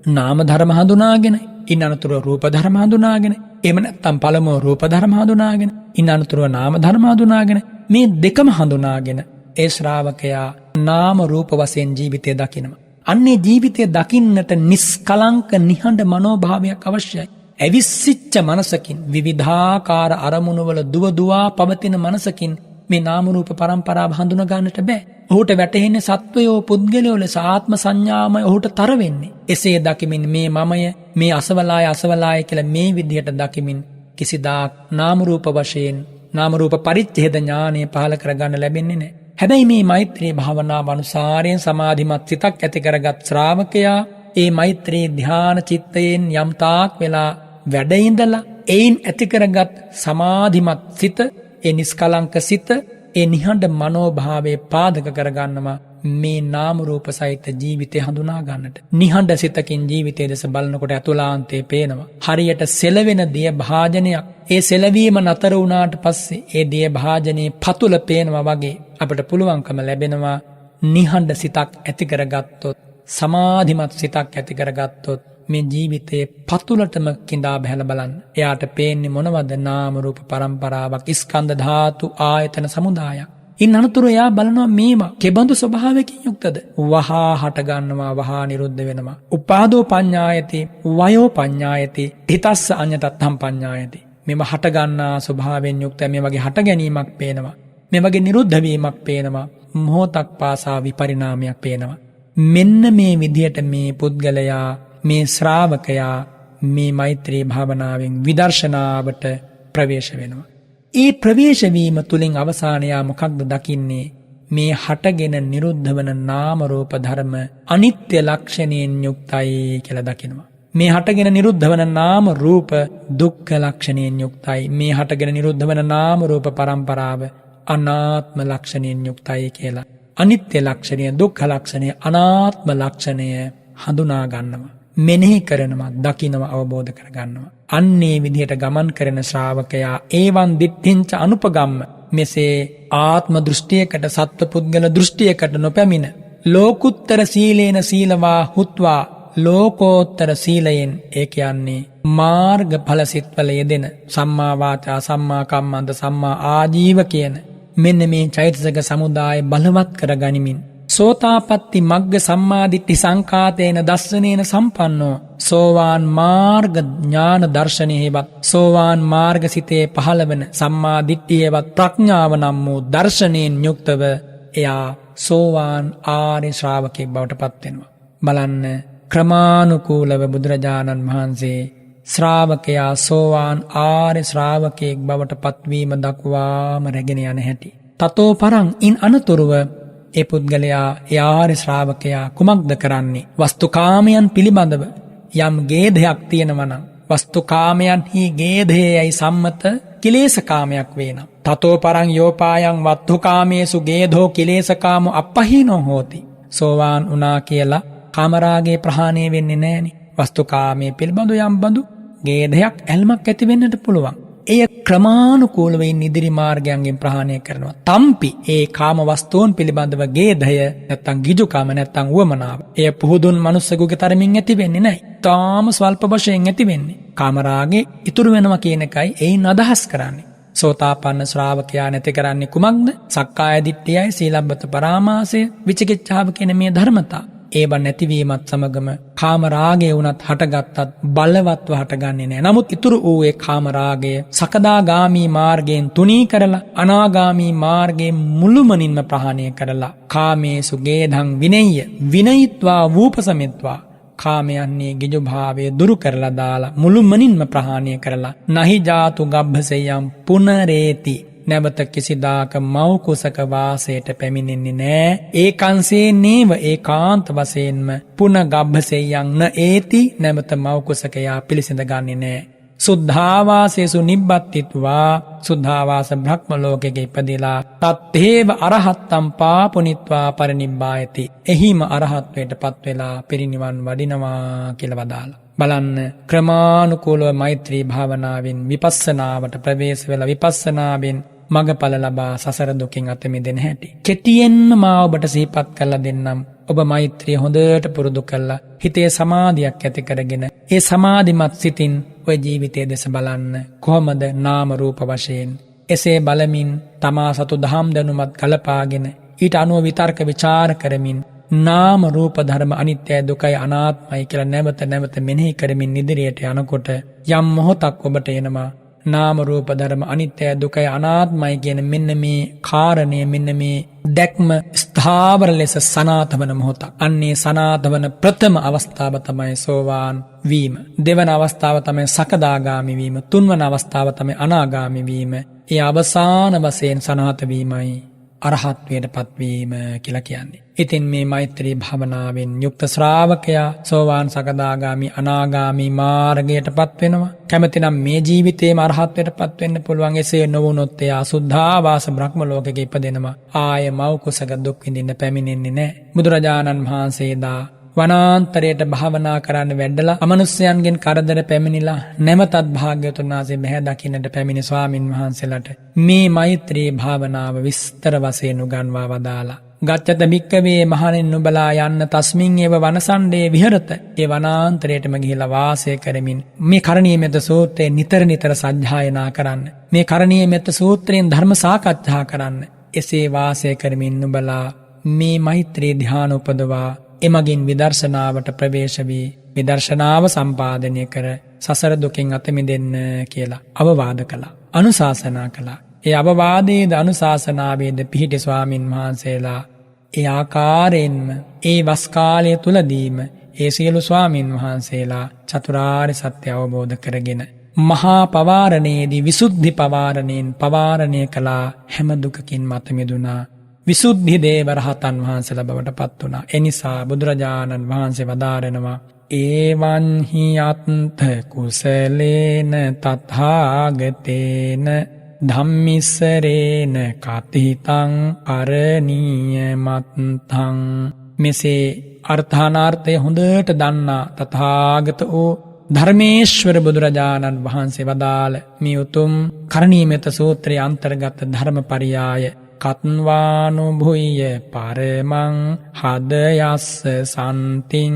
නාම ධර්ම හඳුනාගෙන ඉන් අනතුරුව රූප ධර්ම හඳුනාගෙන එහෙම නැත්නම් පළමුව රූප ධර්ම හඳුනාගෙන ඉන් අනතුරුව නාම ධර්ම හඳුනාගෙන මේ දෙකම හඳුනාගෙන ඒ ශ්‍රාවකයා නාම රූප වශයෙන් ජීවිතය දකිනවා. අන්නේ ජීවිතය දකින්නට නිස්කලංක නිහඬ මනෝභාවයක් අවශ්‍යයි. ඇවිස්සිච්ච මනසකින් විවිධාකාර අරමුණුවල දුවදුවා පවතින මනසකින් මේ නාම රූප පරම්පරාව හඳුනා ගන්නට බෑ. ඔහුට වැටහෙන්නේ සත්වයෝ පුද්ගලයෝ ලෙස ආත්ම සංඥාමය ඔහුට තර වෙන්නේ. එසේ දකිමින් මේ මමය, මේ අසවලාය කියලා මේ විදිහට දකිමින් කිසිදාක් නාම රූප වශයෙන් නාම රූප පරිච්ඡේද ඥානය පහළ කරගන්න ලැබෙන්නේ නැහැ. හැබැයි මේ මෛත්‍රී භාවනාව අනුසාරයෙන් සමාධිමත් සිතක් ඇති කරගත් ශ්‍රාවකයා ඒ මෛත්‍රී ධ්‍යාන චිත්තයෙන් යම් තාක් වෙලා වැඩ ඉඳලා එයින් ඇති කරගත් සමාධිමත් සිත, ඒ නිස්කලංක සිත, ඒ නිහඬ මනෝභාවයේ පාදක කරගන්නවා මේ නාම රූප සහිත ජීවිතය හඳුනා ගන්නට. නිහඬ සිතකින් ජීවිතයේ දෙස බලනකොට අතුලාන්තයේ පේනවා. හරියට සෙලවෙන දිය භාජනයක්. ඒ සෙලවීම නතර වුණාට පස්සේ ඒ දිය භාජනයේ පතුල පේනවා වගේ අපිට පුළුවන්කම ලැබෙනවා නිහඬ සිතක් ඇති කරගත්තොත්, සමාධිමත් සිතක් ඇති කරගත්තොත් මේ ජීවිතයේ පතුලටම කිඳා බහැලා බලන්න. එයාට පේන්නේ මොනවද? නාම රූප පරම්පරාවක්, ස්කන්ධ ධාතු ආයතන සමුදායක්. ඉන් අනතුරු එයා බලනවා මේවා කෙබඳු ස්වභාවයකින් යුක්තද? වහා හට ගන්නවා, වහා නිරුද්ධ වෙනවා. උපාදෝ පඤ්ඤායති, වයෝ පඤ්ඤායති, හිතස්ස අඤ්ඤතත්තම් පඤ්ඤායති. මේව හට ගන්නා ස්වභාවයෙන් යුක්ත මේ වගේ හට ගැනීමක් පේනවා. මේ වගේ නිරුද්ධ වීමක් පේනවා. මොහොතක් පාසා විපරිණාමයක් පේනවා. මෙන්න මේ විදියට මේ පුද්ගලයා, මේ ශ්‍රාවකයා මේ මෛත්‍රී භාවනාවෙන් විදර්ශනාවට ප්‍රවේශ වෙනවා. ඒ ප්‍රවේශ වීම තුලින් අවසානයා මොකක්ද දකින්නේ? මේ හටගෙන නිරුද්ධ වන නාම රූප ධර්ම අනිත්‍ය ලක්ෂණයෙන් යුක්තයි කියලා දකිනවා. මේ හටගෙන නිරුද්ධ වන නාම රූප දුක්ඛ ලක්ෂණයෙන් යුක්තයි. මේ හටගෙන නිරුද්ධ වන නාම රූප පරම්පරාව අනාත්ම ලක්ෂණයෙන් යුක්තයි කියලා. අනිත්‍ය ලක්ෂණය, දුක්ඛ ලක්ෂණය, අනාත්ම ලක්ෂණය හඳුනා ගන්නවා. මෙනෙහි කරනවා, දකිනවා, අවබෝධ කරගන්නවා. අන්නේ විදිහට ගමන් කරන ශ්‍රාවකයා ඒවන් දිට්ඨිංච අනුපගම්ම, මෙසේ ආත්ම දෘෂ්ටියකට, සත්ව පුද්ගල දෘෂ්ටියකට නොපැමිණ ලෝකුත්තර සීලේන සීලවා හුත්වා, ලෝකෝත්තර සීලයෙන්, ඒ කියන්නේ මාර්ගඵල සිත්වල යෙදෙන සම්මා වාචා, සම්මා කම්මන්ත, සම්මා ආජීව කියන මෙන්න මේ චෛතසික සමුදාය බලවත් කර ගනිමින් සෝතාපට්ටි මග්ග සම්මාදිට්ඨි සංඛාතේන දස්සනේන සම්පන්නෝ සෝවාන් මාර්ග ඥාන දර්ශනයේවත්, සෝවාන් මාර්ග සිතේ පහළවන සම්මා දිට්ඨියේවත් ප්‍රඥාව නම් වූ දර්ශනයෙන් යුක්තව එයා සෝවාන් ආර්ය ශ්‍රාවකෙක් බවට පත් වෙනවා. බලන්න ක්‍රමානුකූලව බුදුරජාණන් වහන්සේ ශ්‍රාවකයා සෝවාන් ආර්ය ශ්‍රාවකෙක් බවට පත්වීම දක්වාම රැගෙන යන හැටි. තතෝ පරං, ඉන් අනතුරුව ඒ පුද්ගලයා, ඒ ආර්ය ශ්‍රාවකයා කුමක්ද කරන්නේ? වස්තුකාමයන් පිළිබඳව යම් ගේධයක් තියෙනවා නම් වස්තුකාමයන්හි ගේධයයි සම්මත කිලේශකාමයක් වේනම්, තතෝ පරං යෝපායන් වත්තුකාමේසු ගේධෝ කිලේශකාමෝ අප්පහීනෝ හෝති. සෝවාන් උනා කියලා කාමරාගේ ප්‍රහාණය වෙන්නේ නැහෙනි. වස්තුකාමයේ පිළිබඳ යම් බඳු ගේධයක්, ඇල්මක් ඇති වෙන්නට පුළුවන්. එය ක්‍රමානුකූලව ඉදිරි මාර්ගයන්ගෙන් ප්‍රහාණය කරනවා. තම්පි ඒ කාම වස්තුන් පිළිබඳව ගේධය නැත්තම් ගිජුකම නැත්තම් උවමනාව, එය පුහුදුන් මනුස්සයෙකුගේ තරමින් ඇති වෙන්නේ නැහැ. තාම ස්වල්ප වශයෙන් ඇති වෙන්නේ. කාමරාගේ ඉතුරු වෙනවා කියන එකයි එයින් අදහස් කරන්නේ. සෝතාපන්න ශ්‍රාවකයා නැති කරන්නේ කුමක්ද? සක්කාය දිට්ඨියයි, සීලබ්බත පරාමාසය, විචිකිච්ඡාව කියන මේ ධර්මතා. ඒව නැතිවීමත් සමගම කාමරාගය වුණත් හටගත්තත් බලවත්ව හටගන්නේ නැහැ. නමුත් ඉතුරු වූ ඒ කාමරාගය සකදාගාමී මාර්ගයෙන් තුනී කරලා අනාගාමී මාර්ගයෙන් මුළුමනින්ම ප්‍රහාණය කරලා කාමේසු ගේධං විනෙය්‍ය විනයිත්වා වූපසමිත්වා කාමයන්නේ ගිජුභාවය දුරු කරලා දාලා මුළුමනින්ම ප්‍රහාණය කරලා නහි ජාතු ගබ්බසෙයම් පුනරේති නැවත කිසිදාක මව් කුසක වාසයට පැමිණෙන්නේ නෑ. ඒකංසේ නේව ඒකාන්ත වශයෙන්ම පුන ගබ්බසෙයං න ඒති නැවත මව් කුසකයා පිළිසිඳ ගන්නේ නෑ. සුද්ධාවාසේසු නිබ්බත්තිත්වා සුද්ධාවාස බ්‍රහ්ම ලෝකෙක ඉපදිලා තත්තේව අරහත්තම් පාපුනිත්වා පරිනිබ්බායති. එහිම අරහත්වයට පත් වෙලා පිරිනිවන් වඩිනවා කියලා වදාලා. බලන්න ක්‍රමානුකූලව මෛත්‍රී භාවනාවෙන් විපස්සනාවට ප්‍රවේශ වෙලා විපස්සනාවෙන් මගඵල ලබා සසර දුකින් අත මිදෙන හැටි. කෙටියෙන්ම මා ඔබට සිහිපත් කරලා දෙන්නම්. ඔබ මෛත්‍රිය හොඳට පුරුදු කරලා හිතේ සමාධියක් ඇති කරගෙන ඒ සමාධිමත් සිතින් ඔය ජීවිතයේ දෙස බලන්න. කොහොමද නාම රූප වශයෙන් එසේ බලමින් තමා සතු දහම් දැනුමත් කලපාගෙන ඊට අනුව විතර්ක විචාර කරමින් නාම රූප ධර්ම අනිත්‍යයි දුකයි අනාත්මයි කියලා නැවත නැවත මෙනෙහි කරමින් ඉදිරියට යනකොට යම් මොහොතක් ඔබට එනවා නාම රූප ධර්ම අනිත්‍යයි දුකයි අනාත්මයි කියන මෙන්න මේ කාරණය මෙන්න මේ දැක්ම ස්ථාවර ලෙස සනාථ වන මොහොතක්. අන්නේ සනාථ වන ප්‍රථම අවස්ථාව තමයි සෝවාන් වීම. දෙවන අවස්ථාව තමයි සකදාගාමි වීම. තුන්වන අවස්ථාව තමයි අනාගාමි වීම. ඒ අවසාන වශයෙන් සනාථ වීමයි අරහත්වයට පත්වීම කියලා කියන්නේ. ඉතින් මේ මෛත්‍රී භාවනාවෙන් යුක්ත ශ්‍රාවකයා සෝවාන් සකදාගාමි අනාගාමි මාර්ගයට පත් වෙනවා. කැමතිනම් මේ ජීවිතේම අරහත්වයට පත් වෙන්න පුළුවන්. එසේ නොවුනොත් එයා සුද්ධාවාස බ්‍රහ්ම ලෝකෙක ඉපදෙනවා. ආය මව් කුසක දුක් විඳින්න පැමිණෙන්නේ නැහැ. බුදුරජාණන් වහන්සේ දා වනාන්තරයට භාවනා කරන්න වැඩලා අමනුෂ්‍යයන්ගෙන් කරදර පැමිණිලා නැවතත් භාග්‍යවතුන් වහන්සේ බැහැ දකින්නට පැමිණි ස්වාමින් වහන්සේලාට මේ මෛත්‍රී භාවනාව විස්තර වශයෙන් උගන්වා වදාලා. ගච්ඡත භික්කවේ මහණෙනි නුඹලා යන්න තස්මින් ඒව වනසණ්ඩේ විහෙරත. ඒ වනාන්තරයටම ගිහිලා වාසය කරමින් මේ කරණීය මෙත්ත සූත්‍රය නිතර නිතර සජ්ජායනා කරන්න. මේ කරණීය මෙත්ත සූත්‍රයෙන් ධර්ම සාකච්ඡා කරන්න. එසේ වාසය කරමින් නුඹලා මේ මෛත්‍රී ධ්‍යාන උපදවා එමගින් විදර්ශනාවට ප්‍රවේශ වී විදර්ශනාව සම්පාදනය කර සසර දුකින් අත මිදෙන්න කියලා අවවාද කළා. අනුශාසනා කළා. ඒ අවවාදයේද අනුශාසනාවේද පිහිටි ස්වාමින් වහන්සේලා ඒ ආකාරයෙන්ම ඒ වස් කාලය තුලදීම ඒ සියලු ස්වාමින් වහන්සේලා චතුරාර්ය සත්‍ය අවබෝධ කරගෙන මහා පවාරණයේදී විසුද්ධි පවාරණයෙන් පවාරණය කළා. හැම දුකකින් මත මිදුණා. විසුද්ධි දේව රහතන් වහන්සේලා බවට පත් වුණා. එනිසා බුදුරජාණන් වහන්සේ වදාරනවා ඒවං හි අත්ථ කුසලේන තථාගතේන ධම්මිස්සරේන කතිතං කරණීය මත්තං. මෙසේ අර්ථානාර්ථය හොඳට දන්නා තථාගත වූ ධර්මේශ්වර බුදුරජාණන් වහන්සේ වදාළ මේ උතුම් කරණීය මෙත්ත සූත්‍රයේ අන්තර්ගත ධර්මපරියාය කත්වානුභුය පරමං හදයස්ස සන්තිං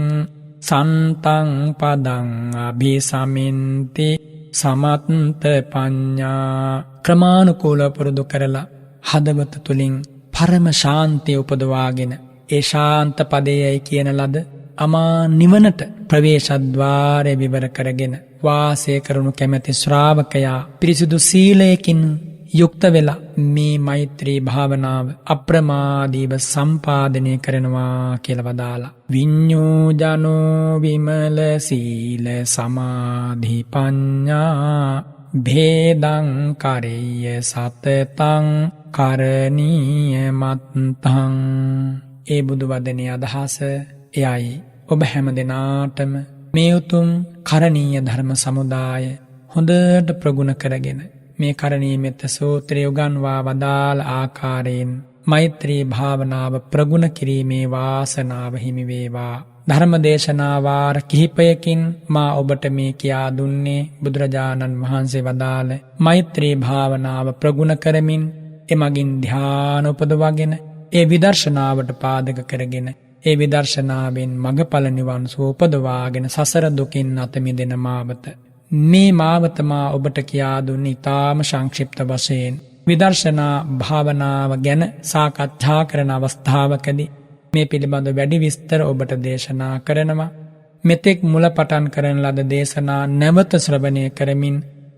සන්තං පදං අභිසමින්ති සමත්ත පඤ්ඤා. ක්‍රමානුකූලව පුරුදු කරලා හදවත තුලින් පරම ශාන්තිය උපදවාගෙන ඒ ශාන්ත පදයයි කියන ලද අමා නිවනට ප්‍රවේශද්වාරය විවර කරගෙන වාසය කරනු කැමැති ශ්‍රාවකයා පිරිසිදු සීලයකින් යුක්ත වෙලා මේ මෛත්‍රී භාවනාව අප්‍රමාදීව සම්පාදනය කරනවා කියලා වදාලා. විඤ්ඤෝජනෝ විමල සීල සමාධි පඤ්ඤා භේදං කරෙය්‍ය සතතං කරණීය මත්තං. ඒ බුදු වදනේ අදහස එයයි. ඔබ හැම දිනාටම මේ උතුම් කරණීය ධර්ම සමුදාය හොඳට ප්‍රගුණ කරගෙන මේ කරණීය මෙත්ත සූත්‍රය උගන්වා වදාළ ආකාරයෙන් මෛත්‍රී භාවනාව ප්‍රගුණ කිරීමේ වාසනාව හිමි වේවා. ධර්මදේශනා වාර කිහිපයකින් මා ඔබට මේ කියා දුන්නේ බුදුරජාණන් වහන්සේ වදාළ මෛත්‍රී භාවනාව ප්‍රගුණ කරමින් එමගින් ධ්‍යාන උපදවගෙන ඒ විදර්ශනාවට පාදක කරගෙන ඒ විදර්ශනාවෙන් මගඵල නිවන් සුව උපදවාගෙන සසර දුකින් අත මිදෙන මාවත. මේ මාවත මා ඔබට කියා දුන්නේ ඊටාම සංක්ෂිප්ත වශයෙන් විදර්ශනා භාවනාව ගැන සාකච්ඡා කරන අවස්ථාවකදී මේ පිළිබඳ වැඩි විස්තර ඔබට දේශනා කරනවා. මෙතෙක් මුල පටන් කරන ලද දේශනා නැවත ශ්‍රවණය කරමින්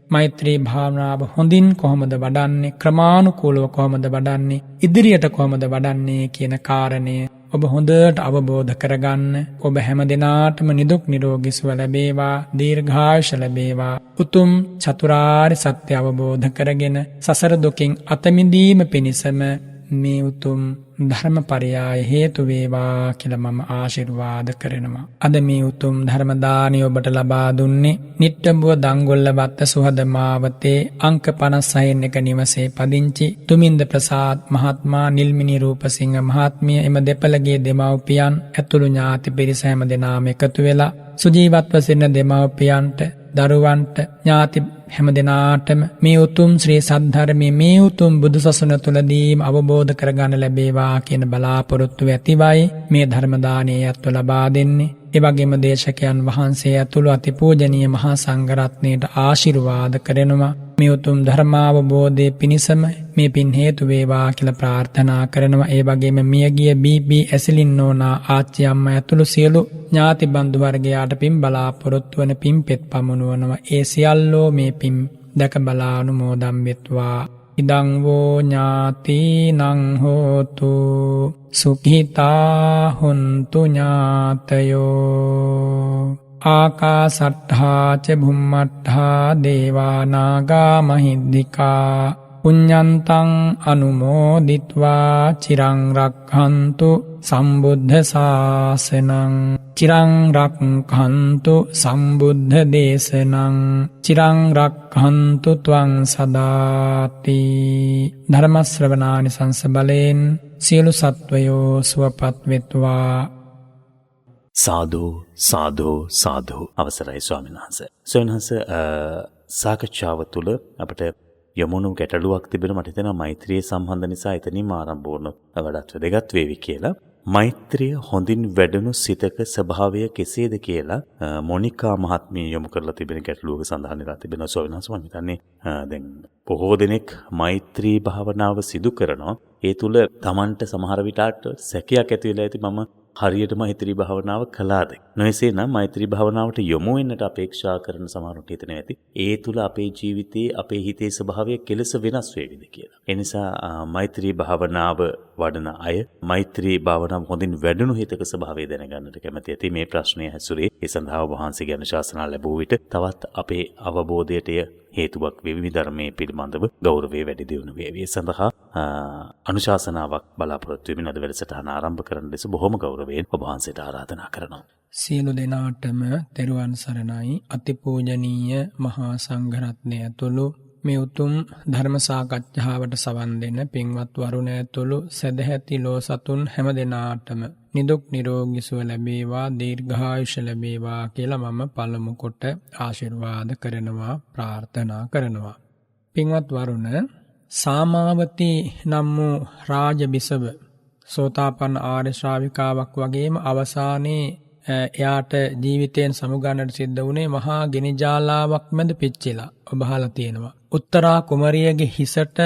මෛත්‍රී භාවනාව හොඳින් කොහොමද වඩන්නේ, ක්‍රමානුකූලව කොහොමද වඩන්නේ, ඉදිරියට කොහොමද වඩන්නේ කියන කාරණය ඔබ හොඳට අවබෝධ කරගන්න. ඔබ හැම දිනාටම නිදුක් නිරෝගී සුව ලැබේවා, දීර්ඝායුෂ ලැබේවා. උතුම් චතුරාර්ය සත්‍ය අවබෝධ කරගෙන සසර දුකින් අත මිදීම පිණිසම මේ උතුම් ධර්මපරයාය හේතු වේවා කියලා මම ආශිර්වාද කරනවා. අද මේ උතුම් ධර්ම දානිය ඔබට ලබා දුන්නේ නිට්ටඹුව දංගොල්ලවත්ත සුහද මාවතේ අංක 56 එක නිවසේ පදිංචි තුමින්ද ප්‍රසාද් මහත්මයා, නිල්මිනි රූපසිංහ මහත්මිය, එම දෙපළගේ දෙමව්පියන් ඇතුළු ඥාති පිරිස හැම දෙනාම එකතු වෙලා සුජීවත්ව සිටින දෙමව්පියන්ට, දරුවන්ට, ඥාති හැම දෙනාටම මේ උතුම් ශ්‍රී සද්ධර්මයේ මේ උතුම් බුදුසසුන තුලදීම අවබෝධ කරගන්න ලැබේවා කියන බලාපොරොත්තු ඇතිවයි මේ ධර්ම දානයේ අත්ව ලබා දෙන්නේ. ඒ වගේම දේශකයන් වහන්සේ ඇතුළු අතිපූජනීය මහා සංඝරත්නයට ආශිර්වාද කරනවා. මේ උතුම් ධර්මාවබෝධයේ පිණසම මේ පින් හේතු වේවා කියලා ප්‍රාර්ථනා කරනවා. ඒ වගේම මියගිය බීබී ඇසිලින් නෝනා ආච්චි අම්මා ඇතුළු සියලු ඥාති බන්දු වර්ගයාට පින් බලාපොරොත්තු වන පින් පෙත් පමුණුවනවා. ඒ සියල්ලෝ මේ පින් දැක බලා අනුමෝදන් වෙත්වා. ඉදං වූ ඥාතිනං හෝතු සුඛිතා හොන්තු ඥාතයෝ. ආකාසට්ඨා ච භුම්මට්ඨා දේවා නාග මහිද්దికා පුඤ්ඤන්තං අනුමෝදිත්වා චිරං රක්ඛන්තු සම්බුද්ධ ශාසනං. චිරං රක්ඛන්තු සම්බුද්ධ දේශනං. චිරං රක්ඛන්තු ත්වං සදාති. ධර්ම ශ්‍රවණානිසංස බලෙන් සියලු සත්වයෝ සුවපත් වෙත්වා. සාදු සාදු සාදු. අවසරයි ස්වාමීන් වහන්සේ. ස්වාමීන් වහන්සේ සාකච්ඡාව තුළ අපිට යමුණු ගැටලුවක් තිබෙන මට හිතෙනවා මෛත්‍රිය සම්බන්ධ නිසා එතනින්ම ආරම්භ වුණ වඩාත් වැදගත් වේවි කියලා. මෛත්‍රිය හොඳින් වැඩුණු සිතක ස්වභාවය කෙසේද කියලා මොනිකා මහත්මිය යොමු කරලා තිබෙන ගැටලුවක සඳහන් වෙලා තිබෙනවා. ස්වාමීන් වහන්සේ මම හිතන්නේ දැන් බොහෝ දෙනෙක් මෛත්‍රී භාවනාව සිදු කරනවා. ඒ තුල Tamanට සමහර විටට සැකයක් ඇති වෙලා ඇති මම හරියට මෛත්‍රී භාවනාව කළාද? නොයසේ නම් මෛත්‍රී භාවනාවට යොමු වෙන්නට අපේක්ෂා කරන සමහරුන්ට හිතෙනවා ඇති. ඒ තුල අපේ ජීවිතයේ අපේ හිතේ ස්වභාවය කෙලෙස වෙනස් වේවිද කියලා. ඒ නිසා මෛත්‍රී භාවනාව වඩන අය මෛත්‍රී භාවනාව හොඳින් වැඩුණු හිතක ස්වභාවය දැනගන්නට කැමැති ඇති. මේ ප්‍රශ්නය ඇසුරේ ඒ සඳහා වහන්සේගේ අනුශාසනා ලැබුව විට තවත් අපේ අවබෝධයට හේතුවක් වේවි. ධර්මයේ පිළිබඳව ගෞරවය වැඩි දියුණු වේවි. ඒ සඳහා අනුශාසනාවක් බලාපොරොත්තු වෙමින් අද වැඩසටහන ආරම්භ කරන ලෙස බොහොම ගෞරවයෙන් ඔබ වහන්සේට ආරාධනා කරනවා. සියලු දෙනාටම තෙරුවන් සරණයි. අතිපූජනීය මහා සංඝරත්නය ඇතුළු මේ උතුම් ධර්ම සාකච්ඡාවට සවන් දෙන පින්වත් වරුණ ඇතුළු සදැහැති ලෝ සතුන් හැම දෙනාටම නිදුක් නිරෝගී සුව ලැබේවා, දීර්ඝායුෂ ලැබේවා කියලා මම පළමු කොට ආශිර්වාද කරනවා, ප්‍රාර්ථනා කරනවා. පින්වත් වරුණ, සාමාවති නම් වූ රාජ බිසව සෝතාපන්න ආර්ය ශ්‍රාවිකාවක් වගේම අවසානයේ එයාට ජීවිතයෙන් සමුගන්නට සිද්ධ වුණේ මහා ගෙනි ජාලාවක් මැද පිච්චිලා. ඔබ අහලා තියෙනවා. උත්තරා කුමරියගේ හිසට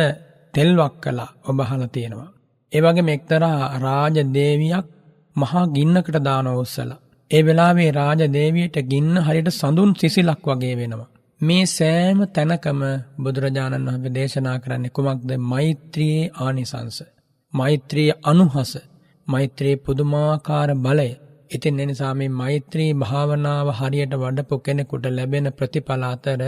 තෙල්වක් කළා. ඔබ අහලා තියෙනවා. ඒ වගේම එක්තරා රාජ දේවියක් මහා ගින්නකට දානවා උස්සලා. ඒ වෙලාවේ රාජ දේවියට ගින්න හරියට සඳුන් සිසිලක් වගේ වෙනවා. මේ සෑම තැනකම බුදුරජාණන් වහන්සේ දේශනා කරන්නේ කුමක්ද? මෛත්‍රියේ ආනිසංස, මෛත්‍රියේ අනුහස, මෛත්‍රියේ පුදුමාකාර බලය. ඉතින් එනිසා මේ මෛත්‍රී භාවනාව හරියට වඩපු කෙනෙකුට ලැබෙන ප්‍රතිඵල අතර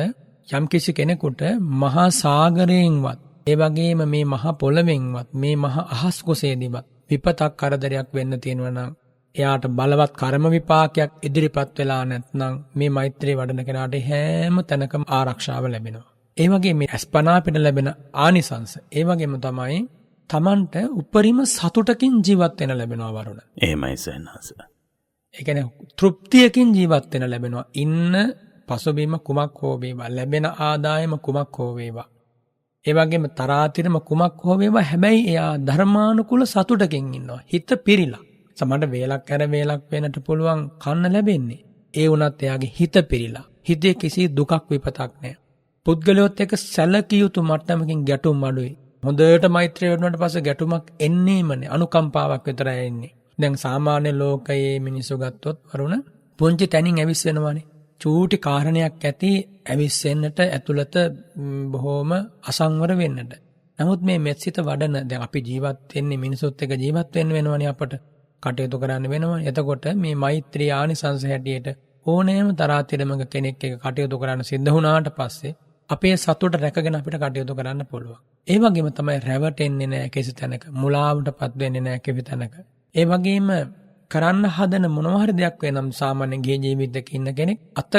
යම්කිසි කෙනෙකුට මහා සාගරයෙන්වත්, ඒ වගේම මේ මහා පොළවෙන්වත්, මේ මහා අහස් කුසේදීවත් විපතක් කරදරයක් වෙන්න තියෙනවා නම් එයාට බලවත් කර්ම විපාකයක් ඉදිරිපත් වෙලා නැත්නම් මේ මෛත්‍රී වඩන කෙනාට හැම තැනකම ආරක්ෂාව ලැබෙනවා. ඒ වගේ මේ අස්පනා පිට ලැබෙන ආනිසංස, ඒ වගේම තමයි Tamanට උපරිම සතුටකින් ජීවත් වෙන්න ලැබෙනවා වරුණ. එහෙමයි සයන්හස. ඒ කියන්නේ තෘප්තියකින් ජීවත් වෙන්න ලැබෙනවා. ඉන්න පසුබිම කුමක් හෝ වේවා, ලැබෙන ආදායම කුමක් හෝ වේවා, ඒ වගේම තරාතිරම කුමක් හෝ වේවා, හැබැයි එයා ධර්මානුකූල සතුටකින් ඉන්නවා. හිත පිරීලා. සමහර වේලක් හැර වේලක් වෙන්නට පුළුවන් කන්න ලැබෙන්නේ. ඒ වුණත් එයාගේ හිත පිරීලා. හිතේ කිසි දුකක් විපතක් නැහැ. පුද්ගලයොත් එක්ක සැලකිය යුතු මට්ටමකින් ගැටුම් අඩුයි. හොඳට මෛත්‍රිය වඩනට පස්සේ ගැටුමක් එන්නේම නැහැ. අනුකම්පාවක් විතරයි එන්නේ. දැන් සාමාන්‍ය ලෝකයේ මිනිස්සු ගත්තොත් වරුණ පුංචි තැනින් ඇවිස්සෙනවානේ. චූටි කාරණයක් ඇති ඇවිස්සෙන්නට ඇතුළත බොහොම අසංවර වෙන්නට. නමුත් මේ මෙත්සිත වඩන දැන් අපි ජීවත් වෙන්නේ මිනිසුත් එක්ක ජීවත් වෙන්න වෙනවනේ අපට. කටයුතු කරන්න වෙනවනේ. එතකොට මේ මෛත්‍රී ආනිසංස හැටියට ඕනෑම තරාතිරමක කෙනෙක් එක්ක කටයුතු කරන්න සිද්ධ වුණාට පස්සේ අපේ සතුට රැකගෙන අපිට කටයුතු කරන්න පුළුවන්. ඒ වගේම තමයි රැවටෙන්නේ නැහැ කිසි තැනක. මුලාවටපත් වෙන්නේ නැහැ කිසි තැනක. ඒ වගේම කරන්න හදන මොනවා හරි දෙයක් වෙනම් සාමාන්‍ය ගේ ජීවිතයක ඉන්න කෙනෙක් අත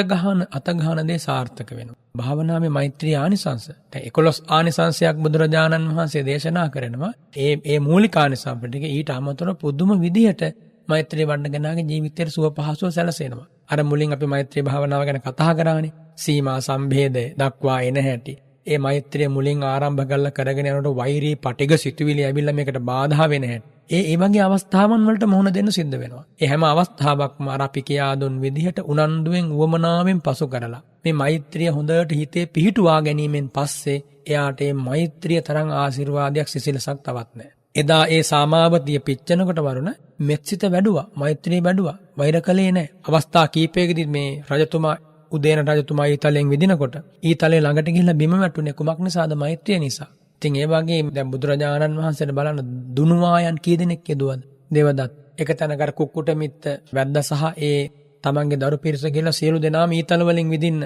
ගහන දේ සාර්ථක වෙනවා. භාවනාවේ මෛත්‍රී ආනිසංස. දැන් 11 ආනිසංසයක් බුදුරජාණන් වහන්සේ දේශනා කරනවා. ඒ මූලික ආනිසංස ටික ඊට අමතරව පුදුම විදිහට මෛත්‍රී වඩන කෙනාගේ ජීවිතයට සුව පහසුව සැලසෙනවා. අර මුලින් අපි මෛත්‍රී භාවනාව ගැන කතා කරානේ. සීමා සම්භේදය දක්වා එන හැටි. ඒ මෛත්‍රිය මුලින් ආරම්භ කරලා කරගෙන යනකොට වෛරී පටිඝ සිතුවිලි ඇවිල්ලා මේකට බාධා වෙන හැටි. ඒ වගේ අවස්ථාවන් වලට මුහුණ දෙන්න සිද්ධ වෙනවා. ඒ හැම අවස්ථාවක්ම අර අපි කියා දුන් විදිහට උනන්දුවෙන් උවමනාවෙන් පසු කරලා මේ මෛත්‍රිය හොඳට හිතේ පිහිටුවා ගැනීමෙන් පස්සේ එයාට මේ මෛත්‍රිය තරම් ආශිර්වාදයක් සිසිලසක් තවත් නැහැ. එදා ඒ සාමාවතිය පිච්චෙනකොට වරුණ මෙත්සිත වැඩුවා, මෛත්‍රිය වැඩුවා, වෛර කළේ නැහැ. අවස්ථා කීපයකදී මේ රජතුමා උදේන රජතුමා ඊතලෙන් විදිනකොට ඊතලේ ළඟට ගිහිල්ලා බිම වැටුනේ කුමක් නිසාද? මෛත්‍රිය නිසා. ඉතින් ඒ වගේ දැන් බුදුරජාණන් වහන්සේට බලන්න දුනුවායන් කී දෙනෙක් යදුවද? දේවදත් එක තැනකට කුක්කුට මිත්ත වැද්ද සහ ඒ තමන්ගේ දරු පිරිස කියලා සියලු දෙනාම ඊතල වලින් විදින්න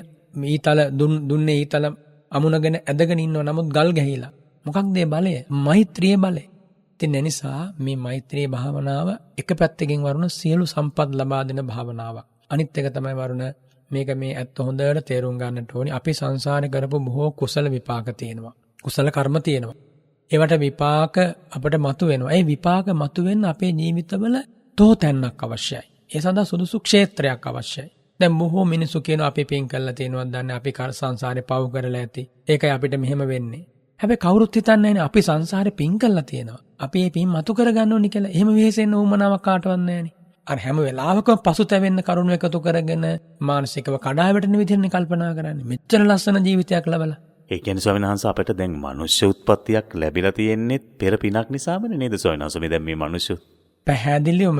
ඊතල දුන්නේ ඊතල අමුණගෙන ඇදගෙන ඉන්නව. නමුත් ගල් ගැහිලා. මොකක්ද මේ බලය? මෛත්‍රියේ බලය. ඉතින් ඒ නිසා මේ මෛත්‍රී භාවනාව එක පැත්තකින් වරුණ සියලු සම්පත් ලබා දෙන භාවනාවක්. අනිත් එක තමයි වරුණ මේක මේ ඇත්ත හොඳට තේරුම් ගන්නට ඕනේ. අපි සංසාරේ කරපු බොහෝ කුසල විපාක තියෙනවා. කුසල කර්ම තියෙනවා. ඒවට විපාක අපිට මතුවෙනවා. ඒ විපාක මතුවෙන්න අපේ ජීවිතවල තෝතැන්නක් අවශ්‍යයි. ඒ සඳහා සුදුසු ක්ෂේත්‍රයක් අවශ්‍යයි. දැන් බොහෝ මිනිස්සු කියනවා අපි පින් කරලා තියෙනවද දන්නේ අපි සංසාරේ පව් කරලා ඇති. ඒකයි අපිට මෙහෙම වෙන්නේ. හැබැයි කවුරුත් හිතන්නේ නැහැ අපි සංසාරේ පින් කරලා තියෙනවා. අපි මේ පින් මතු කරගන්න ඕනි කියලා. එහෙම වෙහෙසෙන්න උවමනාවක් කාටවත් නැහැනේ. අර හැම වෙලාවකම පසුතැවෙන්න කරුණු එකතු කරගෙන මානසිකව කඩා වැටෙන විදිහට කල්පනා කරන්නේ. මෙච්චර ලස්සන ජීවිතයක් ලැබලා. ඒ කියන්නේ ස්වාමීන් වහන්සේ අපිට දැන් මනුෂ්‍ය උත්පත්තියක් ලැබිලා තියෙන්නේ පෙර පිනක් නිසාමනේ නේද ස්වාමීන් වහන්සේ? මේ දැන් මේ මනුෂ්‍ය පැහැදිලිවම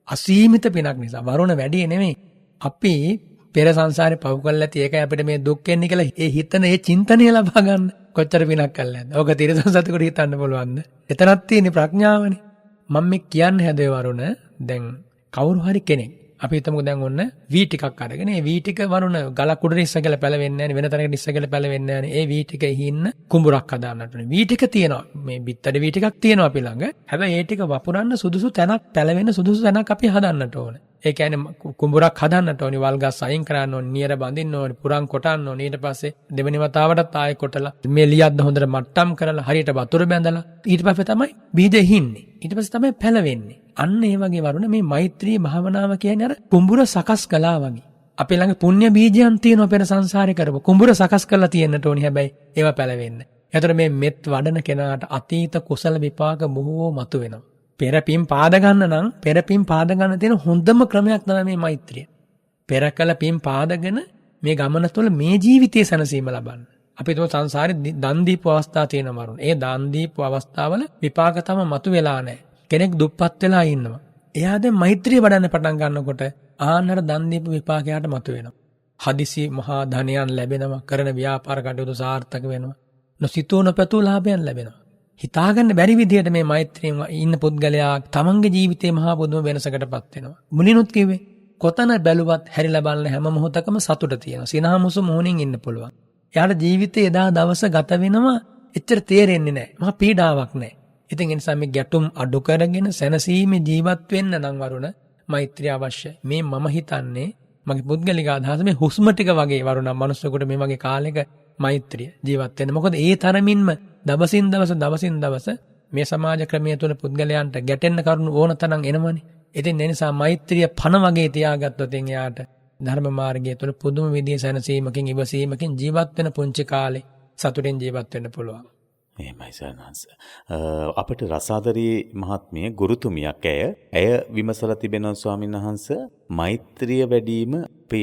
අසීමිත පිනක් නිසා වරුණ වැඩි නෙමෙයි. අපි පෙර සංසාරේ පව් කරලා ඇති ඒකයි අපිට මේ දුක් එන්නේ කියලා ඒ හිතන ඒ චින්තනය ලබා ගන්න කොච්චර පිනක් කළාද? ඕක තිරසන් සතුටුට හිතන්න පුළුවන්ද? එතනක් තියෙන ප්‍රඥාවනේ. මම මේ කියන්නේ හැදේ වරුණ දැන් කවුරු හරි කෙනෙක් අපි හිතමුකෝ දැන් ඔන්න වී ටිකක් අරගෙන ඒ වී ටික වරුණ ගලක් උඩට ඉස්සගල පැලවෙන්නේ නැහැ වෙන තැනකට ඉස්සගල පැලවෙන්නේ නැහැ ඒ වී ටිකේ හින්න කුඹුරක් හදාන්නට ඕනේ වී ටික තියෙනවා මේ බිත්තර වී ටිකක් තියෙනවා අපි ළඟ හැබැයි ඒ ටික වපුරන්න සුදුසු තැනක් පැලවෙන්න සුදුසු තැනක් අපි හදන්නට ඕනේ ඒ කියන්නේ කුඹුරක් හදන්නට ඕනේ වල් ගස් අයින් කරන්න ඕනේ නියර බඳින්න ඕනේ පුරන් කොටන්න ඕනේ ඊට පස්සේ දෙවෙනි වතාවටත් ආයෙ කොටලා මේ ලියද්ද හොඳට මට්ටම් කරලා හරියට වතුර බැඳලා ඊට පස්සේ තමයි බීජ හින්නේ ඊට පස්සේ තමයි පැලවෙන්නේ අන්න ඒ වගේ වරුණ මේ මෛත්‍රී භාවනාව කියන්නේ අර කුඹුර සකස් කළා වගේ. අපේ ළඟ පුණ්‍ය බීජයන් තියෙනවා පෙර සංසාරේ කරපු. කුඹුර සකස් කරලා තියෙන්නට ඕනි හැබැයි ඒවා පැලවෙන්න. ඒතර මේ මෙත් වඩන කෙනාට අතීත කුසල විපාක බොහෝ මතුවෙනවා. පෙර පින් පාද ගන්න නම් පෙර පින් පාද ගන්න තියෙන හොඳම ක්‍රමයක් තමයි මේ මෛත්‍රිය. පෙර කළ පින් පාදගෙන මේ ගමන තුළ මේ ජීවිතයේ සැනසීම ලබන්න. අපි තුම සංසාරේ දන් දීපු අවස්ථා තියෙනවා වරුණ. ඒ දන් දීපු අවස්ථාවල විපාක තම මතුවෙලා නැහැ. කෙනෙක් දුප්පත් වෙලා ඉන්නවා. එයා දැන් මෛත්‍රිය වඩන්න පටන් ගන්නකොට ආන්නර දන් දීපු විපාකයට මතුවෙනවා. හදිසි මහා ධනයන් ලැබෙනවා. කරන ව්‍යාපාර කටයුතු සාර්ථක වෙනවා. නොසිතූ නොපැතූ ලාභයන් ලැබෙනවා. හිතාගන්න බැරි විදිහට මේ මෛත්‍රියෙන් ඉන්න පුද්ගලයා තමන්ගේ ජීවිතේ මහා පුදුම වෙනසකටපත් වෙනවා. මුලිනුත් කිව්වේ කොතන බැලුවත් හැරිලා බලන හැම මොහොතකම සතුට තියෙනවා. සිනහමුසු මොහොනින් ඉන්න පුළුවන්. එයාට ජීවිතේ එදා දවස ගත වෙනවා එච්චර තේරෙන්නේ නැහැ. මහා පීඩාවක් නැහැ. ඉතින් ඒ නිසා මේ ගැටුම් අඩු කරගෙන සැනසීමේ ජීවත් වෙන්න නම් වරුණ මෛත්‍රිය අවශ්‍යයි. මේ මම හිතන්නේ මගේ පුද්ගලික අදහස මේ හුස්ම ටික වගේ වරුණ මනුස්සයෙකුට මේ වගේ කාලයක මෛත්‍රිය ජීවත් වෙන්න. මොකද ඒ තරමින්ම දවසින් දවස මේ සමාජ ක්‍රමයේ තුල පුද්ගලයන්ට ගැටෙන්න කරුණු ඕන තරම් එනවනේ. ඉතින් ඒ නිසා මෛත්‍රිය පණ වගේ තියාගත්තොත් එයාට ධර්ම මාර්ගය තුල පුදුම විදිහේ සැනසීමකින් ඉවසීමකින් ජීවත් වෙන පුංචි කාලේ සතුටින් ජීවත් වෙන්න පුළුවන්. එහෙමයි සර්නස්. අපිට රසාදරී මහත්මිය ගුරුතුමියක් ඇය විමසලා තිබෙනවා ස්වාමීන් වහන්සේ මෛත්‍රිය වැඩිම අපි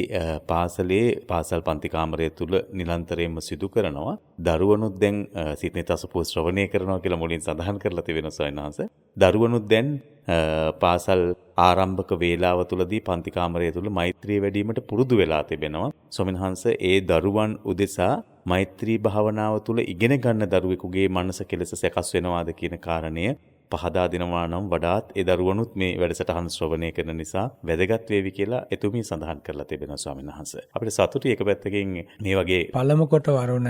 පාසල් පන්ති කාමරය තුල නිරන්තරයෙන්ම සිදු කරනවා. දරුවනුත් දැන් සිතේ තසපුව ශ්‍රවණය කරනවා කියලා මුලින් සඳහන් කරලා තිබෙනවා ස්වාමීන් වහන්සේ. දරුවනුත් දැන් පාසල් ආරම්භක වේලාව තුලදී පන්ති කාමරය තුල මෛත්‍රිය වැඩිවීමට පුරුදු වෙලා තිබෙනවා. ස්වාමීන් වහන්සේ ඒ දරුවන් උදෙසා මෛත්‍රී භාවනාව තුල ඉගෙන ගන්න දරුවෙකුගේ මනස කෙලෙස සකස් වෙනවාද කියන කාරණය පහදා දෙනවා නම් වඩාත් ඒ දරුවනුත් මේ වැඩසටහන ශ්‍රවණය කරන නිසා වැදගත් වේවි කියලා එතුමිය සඳහන් කරලා තිබෙනවා ස්වාමීන් වහන්සේ. අපිට සතුටුයි එක පැත්තකින් මේ වගේ පළමු කොට වරුණ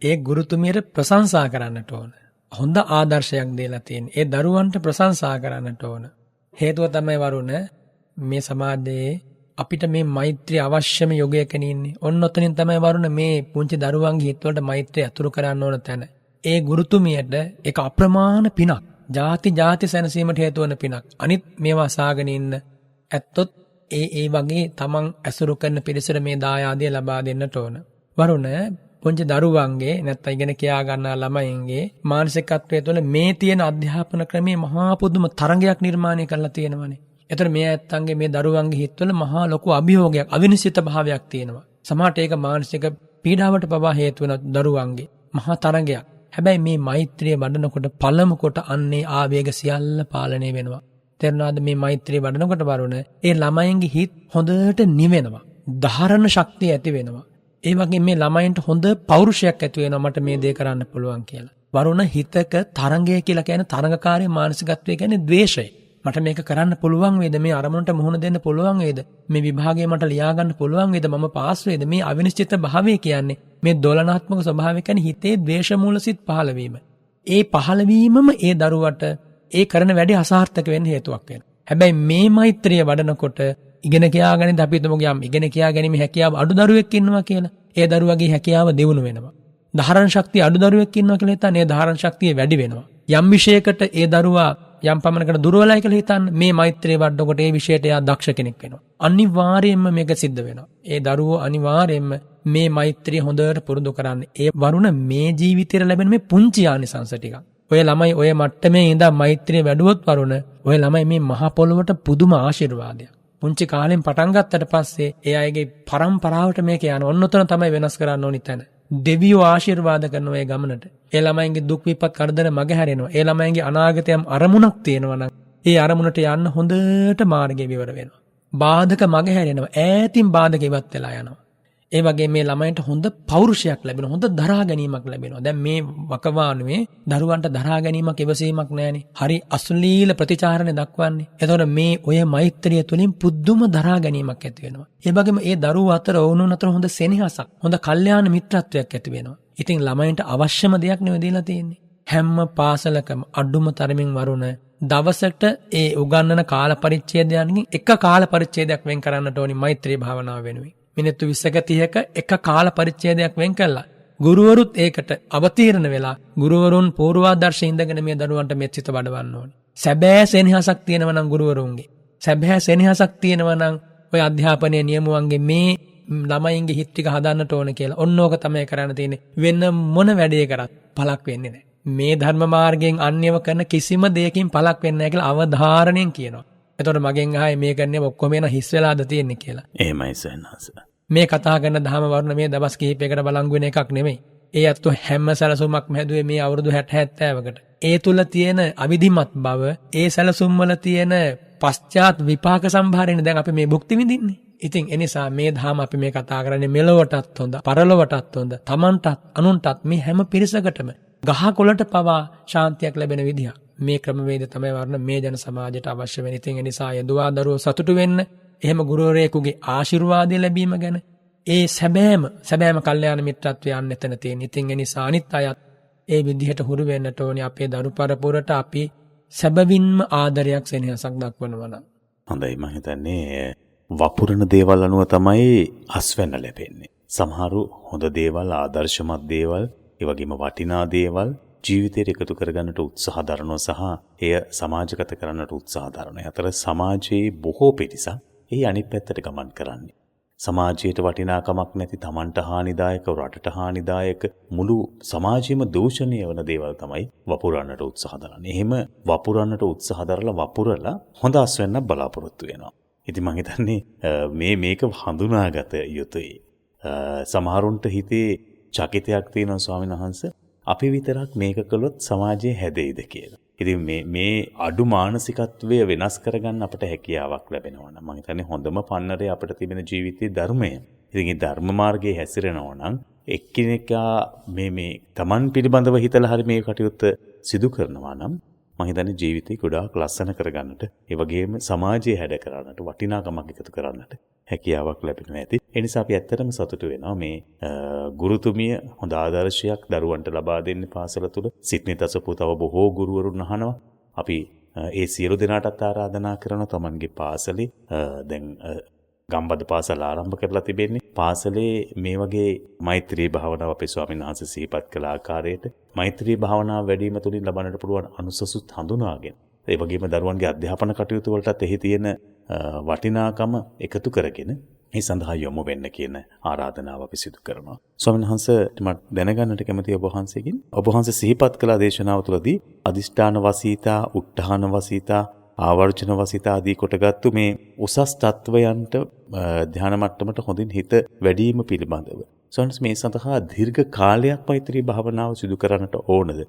ඒ ගුරුතුමියට ප්‍රශංසා කරන්නට ඕන. හොඳ ආදර්ශයක් දීලා තියෙන. ඒ දරුවන්ට ප්‍රශංසා කරන්නට ඕන. හේතුව තමයි වරුණ මේ සමාජයේ අපිට මේ මෛත්‍රිය අවශ්‍යම යෝගයකන ඉන්නේ. ඔන්න ඔතනින් තමයි වරුණ මේ පුංචි දරුවන්ගේ හිතවලට මෛත්‍රිය අතුරු කරන්න ඕන තැන. ඒ ගුරුතුමියට ඒක අප්‍රමාණ පිනක්. ಜಾති සැනසීමට හේතු වන පිනක්. අනිත් මේවා අසාගෙන ඉන්න ඇත්තොත් ඒ වගේ තමන් ඇසුරු කරන පිරිසට මේ දායාදය ලබා දෙන්නට ඕන. වරුණ පුංචි දරුවන්ගේ නැත්නම් ඉගෙන කියා ගන්නා ළමයින්ගේ මානසිකත්වය තුළ මේ තියෙන අධ්‍යාපන ක්‍රමයේ මහා පුදුම තරංගයක් නිර්මාණය කරලා තියෙනවානේ. ඒතර මේ ඇත්තන්ගේ මේ දරුවන්ගේ හිතවල මහා ලොකු අභියෝගයක්, අවිනිශ්චිත භාවයක් තියෙනවා. සමහරට ඒක මානසික පීඩාවට පවා හේතු වෙන දරුවන්ගේ මහා තරංගයක්. හැබැයි මේ මෛත්‍රිය වඩනකොට පළමු කොට අන්නේ ආවේග සියල්ල පාලනය වෙනවා. තේරුණාද? මේ මෛත්‍රිය වඩනකොට වරුණ ඒ ළමයින්ගේ හිත හොඳට නිවෙනවා. ධාරණ ශක්තිය ඇති වෙනවා. ඒ වගේ මේ ළමයින්ට හොඳ පෞරුෂයක් ඇති වෙනවා මට මේ දේ කරන්න පුළුවන් කියලා. වරුණ හිතක තරංගය කියලා කියන්නේ තරංගකාරී මානසිකත්වය කියන්නේ ද්වේෂය. මට මේක කරන්න පුළුවන් වේද? මේ අරමුණට මුහුණ දෙන්න පුළුවන් වේද? මේ විභාගය මට ලියා ගන්න පුළුවන් වේද? මම පාස් වේද? මේ අවිනිශ්චිත භාවය කියන්නේ මේ දෝලනාත්මක ස්වභාවය කියන්නේ හිතේ ද්වේෂ මූලසිත පහළ වීම. ඒ පහළ වීමම ඒ දරුවට ඒ කරන වැඩේ අසාර්ථක වෙන්න හේතුවක් වෙනවා. හැබැයි මේ මෛත්‍රිය වඩනකොට ඉගෙන කියා ගනිද්දී අපි හිතමු ගියාම ඉගෙන කියා ගැනීම හැකියාව අඩු දරුවෙක් ඉන්නවා කියලා. ඒ දරුවගේ හැකියාව දියුණු වෙනවා. ධාරණ ශක්තිය අඩු දරුවෙක් ඉන්නවා කියලා හිතන්න ඒ ධාරණ ශක්තිය වැඩි වෙනවා. යම් විෂයකට ඒ දරුවා යම් පමණකට දුර්වලයි කියලා හිතන්න මේ මෛත්‍රිය වඩනකොට ඒ විෂයට එයා දක්ෂ කෙනෙක් වෙනවා. අනිවාර්යයෙන්ම මේක සිද්ධ වෙනවා. ඒ දරුවෝ අනිවාර්යයෙන්ම මේ මෛත්‍රිය හොඳට පුරුදු කරන්න. ඒ වරුණ මේ ජීවිතේට ලැබෙන මේ පුංචි ආනිසංස ටික. ඔය ළමයි ඔය මට්ටමේ ඉඳන් මෛත්‍රිය වැඩුවොත් වරුණ ඔය ළමයි මේ මහ පොළොවට පුදුම ආශිර්වාදයක්. පුංචි කාලෙන් පටන් ගත්තට පස්සේ ඒ අයගේ පරම්පරාවට මේක යන ඔන්නතන තමයි වෙනස් කරන්න ඕනි තැන. දෙවියෝ ආශිර්වාද කරනවා ඒ ගමනට. ඒ ළමයින්ගේ දුක් විපත් කරදර මගහැරෙනවා. ඒ ළමයින්ගේ අනාගතයම් අරමුණක් තියෙනවා නම් ඒ අරමුණට යන්න හොඳට මාර්ගය විවර වෙනවා. බාධක මගහැරෙනවා. ඈතින් බාධක ඉවත් වෙලා යනවා. ඒ වගේ මේ ළමයින්ට හොඳ පෞරුෂයක් ලැබෙනවා. හොඳ දරා ගැනීමක් ලැබෙනවා. දැන් මේ වකවානුවේ දරුවන්ට දරා ගැනීමක් ඉවසීමක් නැහැනේ. හරි අසුලීල ප්‍රතිචාරණ දක්වන්නේ. එතකොට මේ ඔය මෛත්‍රිය තුලින් පුදුම දරා ගැනීමක් ඇති වෙනවා. ඒ වගේම ඒ දරුවෝ අතර වුණුන් අතර හොඳ සෙනෙහසක්, හොඳ කල්යාණ මිත්‍රත්වයක් ඇති වෙනවා. ඉතින් ළමයින්ට අවශ්‍යම දෙයක් නෙවෙයි දීලා තියෙන්නේ. හැම පාසලකම අඩුම තරමින් වරුණ දවසට ඒ උගන්වන කාල පරිච්ඡේදයන්ගෙන් එක කාල පරිච්ඡේදයක් වෙන් කරන්නට ඕනි මෛත්‍රී භාවනාව වෙනුවෙන්. මිනිත්තු 20ක 30ක එක කාල පරිච්ඡේදයක් වෙන් කළා. ගුරුවරුත් ඒකට අවතීර්ණ වෙලා ගුරුවරුන් පූර්වාදර්ශ ඉඳගෙන මේ දරුවන්ට මෙත්සිත වඩවන්න ඕනේ. සැබෑ සෙනෙහසක් තියෙනවා නම් ගුරුවරුන්ගේ. සැබෑ සෙනෙහසක් තියෙනවා නම් ඔය අධ්‍යාපනයේ නියමුවන්ගේ මේ ළමයින්ගේ හිත ටික හදන්නට ඕන කියලා. ඔන්න ඕක තමයි කරන්න තියෙන්නේ. වෙන මොන වැඩේ කරත් පළක් වෙන්නේ නැහැ. මේ ධර්ම මාර්ගයෙන් අන්‍යව කරන කිසිම දෙයකින් පළක් වෙන්නේ නැහැ කියලා අවධාරණයෙන් කියනවා. එතකොට මගෙන් ආයේ මේ කරන්නේ ඔක්කොම එන හිස් වෙලාද තියෙන්නේ කියලා. එහෙමයි සයන්හස. මේ කතා කරන ධර්ම වර්ණ මේ දවස් කිහිපයකට බලංගු වෙන එකක් නෙමෙයි. ඒ අත්ව හැම සැලසුමක් හැදුවේ මේ අවුරුදු 60 70කට. ඒ තුල තියෙන අවිධිමත් බව, ඒ සැලසුම් වල තියෙන පශ්චාත් විපාක සම්භාරයෙන් දැන් අපි මේ භුක්ති විඳින්නේ. ඉතින් ඒ නිසා මේ ධර්ම අපි මේ කතා කරන්නේ මෙලොවටත් හොඳ, පරලොවටත් හොඳ, තමන්ටත් අනුන්ටත් මේ හැම පිරිසකටම ගහකොළට පවා ශාන්තියක් ලැබෙන විදිහ. මේ ක්‍රමවේද තමයි වර්ණ මේ ජන සමාජයට අවශ්‍ය වෙන. ඉතින් ඒ නිසා යදුවා දරුවෝ සතුටු වෙන්න, එහෙම ගුරුවරයෙකුගේ ආශිර්වාදය ලැබීම ගැන ඒ සැබෑම කල්යාණ මිත්‍රත්වය යන්න එතන තියෙන. ඉතින් ඒ නිසා අනිත් අයත් ඒ විදිහට හුරු වෙන්නට ඕනේ. අපේ දරු පරපුරට අපි සැබවින්ම ආදරයක් සෙනෙහසක් දක්වනවා නම්. හොඳයි, මම හිතන්නේ වපුරන දේවල් අනුව තමයි අස්වැන්න ලැබෙන්නේ. සමහරු හොඳ දේවල්, ආදර්ශමත් දේවල්, ඒ වගේම වටිනා දේවල් ජීවිතයට එකතු කරගන්නට උත්සාහ දරනවා සහ එය සමාජගත කරන්නට උත්සාහ දරනවා. අතර සමාජයේ බොහෝ පිරිසක් ඒ අනිත් පැත්තට ගමන් කරන්නේ. සමාජයට වටිනාකමක් නැති, Tamanට හානිදායක, රටට හානිදායක, මුළු සමාජයේම දූෂණය වන දේවල් තමයි වපුරන්නට උත්සාහ දරන්නේ. එහෙම වපුරන්නට උත්සාහ දරලා වපුරලා හොඳ අස්වැන්නක් බලාපොරොත්තු වෙනවා. ඉතින් මම හිතන්නේ මේක හඳුනාගත යුතුයි. සමහරුන්ට හිතේ චකිතයක් තියෙනවා ස්වාමීන් වහන්සේ, අපි විතරක් මේක කළොත් සමාජය හැදෙයිද කියලා. ඉතින් මේ අඩු මානසිකත්වය වෙනස් කරගන්න අපට හැකියාවක් ලැබෙනවා නම් මම හිතන්නේ හොඳම පන්නරේ අපිට තිබෙන ජීවිතයේ ධර්මය. ඉතින් මේ ධර්ම මාර්ගයේ හැසිරෙනවා නම් එක්කිනෙකා මේ Taman පිළිබඳව හිතලා හරි මේ කටයුත්ත සිදු කරනවා නම් මම හිතන්නේ ජීවිතේ ගොඩාක් ලස්සන කරගන්නට ඒ වගේම සමාජයේ හැඩ කරන්නට වටිනාකමක් එකතු කරන්නට හැකියාවක් ලැබෙනවා ඇති. ඒ නිසා අපි ඇත්තටම සතුටු වෙනවා මේ ගුරුතුමිය හොඳ ආදර්ශයක් දරුවන්ට ලබා දෙන්න පාසල තුල. සිඩ්නි තසපු තව බොහෝ ගුරුවරුන් අහනවා. අපි ඒ සියලු දෙනාටත් ආරාධනා කරනවා තමන්ගේ පාසලේ දැන් ගම්බද පාසල ආරම්භ කරලා තිබෙන්නේ. පාසලේ මේ වගේ මෛත්‍රී භාවනාව අපේ ස්වාමීන් වහන්සේ සිහිපත් කළ ආකාරයට මෛත්‍රී භාවනාව වැඩිම තුලින් ලබන්නට පුළුවන් අනුසසුත් හඳුනාගෙන ඒ වගේම දරුවන්ගේ අධ්‍යාපන කටයුතු වලටත් එහි තියෙන වටිනාකම එකතු කරගෙන මේ සඳහා යොමු වෙන්න කියන ආරාධනාව අපි සිදු කරනවා. ස්වාමීන් වහන්සේ මට දැනගන්නට කැමතියි ඔබ වහන්සේගෙන්. ඔබ වහන්සේ සිහිපත් කළ දේශනාව තුළදී අදිෂ්ඨාන වසීතා, උත්හාන වසීතා, ආවර්ජන වසිතා ආදී කොටගත්තු මේ උසස් තත්වයන්ට ධ්‍යාන මට්ටමට හොඳින් හිත වැඩිම පිළිබඳව. සොන්ස් මේ සඳහා දීර්ඝ කාලයක් මෛත්‍රී භාවනාව සිදු කරන්නට ඕනද?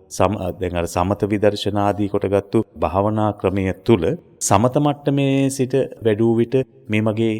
දැන් අර සමත විදර්ශනා ආදී කොටගත්තු භාවනා ක්‍රමය තුල සමත මට්ටමේ සිට වැඩි විට මේ මගේ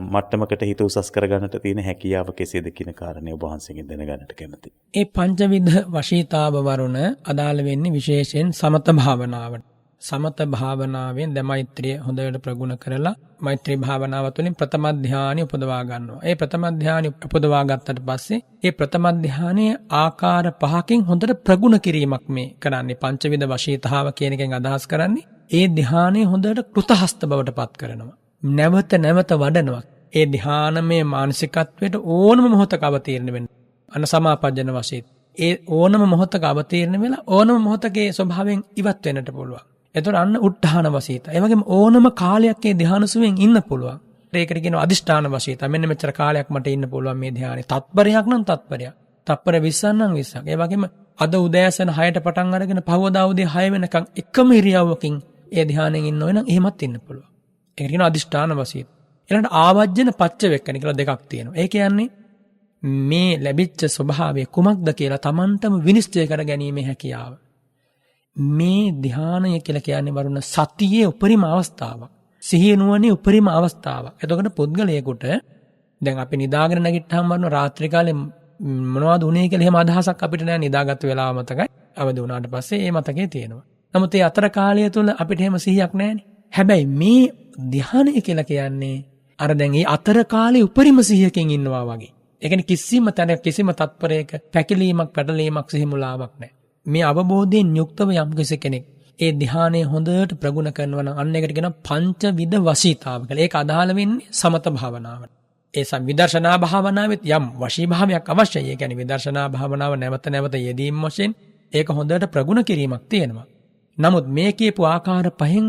මට්ටමකට හිත උසස් කරගන්නට තියෙන හැකියාව කෙසේද කියන කාරණේ ඔබ වහන්සේගෙන් දැනගන්නට කැමතියි. ඒ පංචවිධ වශීතාව වරුණ අදාළ වෙන්නේ විශේෂයෙන් සමත භාවනාවට. සමත භාවනාවෙන් දැන් මෛත්‍රිය හොඳට ප්‍රගුණ කරලා මෛත්‍රී භාවනාව තුළින් ප්‍රථම ධානය උපදවා ගන්නවා. ඒ ප්‍රථම ධානය උපදවා ගත්තට පස්සේ ඒ ප්‍රථම ධානයේ ආකාර පහකින් හොඳට ප්‍රගුණ කිරීමක් මේ කරන්නේ. පංචවිධ වශීතාව කියන එකෙන් අදහස් කරන්නේ ඒ ධානය හොඳට කෘතහස්ත බවට පත් කරනවා. නැවත නැවත වඩනවා. ඒ ධානමය මානසිකත්වයට ඕනම මොහොතක අවතීර්ණ වෙන්න. අනසමාපජ්ජන වශයෙන් ඒ ඕනම මොහොතක අවතීර්ණ වෙලා ඕනම මොහොතකේ ස්වභාවයෙන් ඉවත් වෙන්නට පුළුවන්. එතකොට අන්න උත්හාන වශීතා. ඒ වගේම ඕනම කාලයක් මේ ධානසුවෙන් ඉන්න පුළුවන්. ඒකට කියනවා අදිෂ්ඨාන වශීතා. මෙන්න මෙච්චර කාලයක් මට ඉන්න පුළුවන් මේ ධානයේ. තත්පරයක් නම් තත්පරයක්. තත්පර 20ක් නම් 20ක්. ඒ වගේම අද උදෑසන 6ට පටන් අරගෙන පහවදා උදේ 6 වෙනකන් එකම ඉරියව්වකින් ඒ ධානයෙන් ඉන්න ඕන නම් එහෙමත් ඉන්න පුළුවන්. ඒකට කියනවා අදිෂ්ඨාන වශීතා. ඊළඟට ආවජ්ජන පච්චවෙක්කන කියලා දෙකක් තියෙනවා. ඒ කියන්නේ මේ ලැබිච්ච ස්වභාවය කුමක්ද කියලා Tamanටම විනිශ්චය කර ගැනීමේ හැකියාව. මේ ධානය කියලා කියන්නේ වරුණ සතියේ උපරිම අවස්ථාවක්. සිහිය නුවණේ උපරිම අවස්ථාවක්. එතකොට පුද්ගලයෙකුට දැන් අපි නිදාගෙන නැගිට්ටාම වරුණ රාත්‍රී කාලේ මොනවද උනේ කියලා එහෙම අදහසක් අපිට නෑ. නිදාගත් වෙලාව මතකයි. අවදි වුණාට පස්සේ ඒ මතකේ තියෙනවා. නමුත් ඒ අතර කාලය තුල අපිට එහෙම සිහියක් නෑනේ. හැබැයි මේ ධානය කියලා කියන්නේ අර දැන් මේ අතර කාලේ උපරිම සිහියකින් ඉන්නවා වගේ. ඒ කියන්නේ කිසිම තැනක කිසිම තත්පරයක පැකිලීමක් පැටලීමක් සිහිමුලාවක් නැහැ. මේ අවබෝධයෙන් යුක්තව යම් කෙනෙක් ඒ ධානය හොඳට ප්‍රගුණ කරනවා නම් අන්න ඒකට කියනවා පංචවිධ වශීතාව කියලා. ඒක අදාළ වෙන්නේ සමත භාවනාවට. ඒ විදර්ශනා භාවනාවෙත් යම් වශී භාවයක් අවශ්‍යයි. ඒ කියන්නේ විදර්ශනා භාවනාව නැවත නැවත යෙදීම වශයෙන් ඒක හොඳට ප්‍රගුණ කිරීමක් තියෙනවා. නමුත් මේ කියපු ආකාර පහෙන්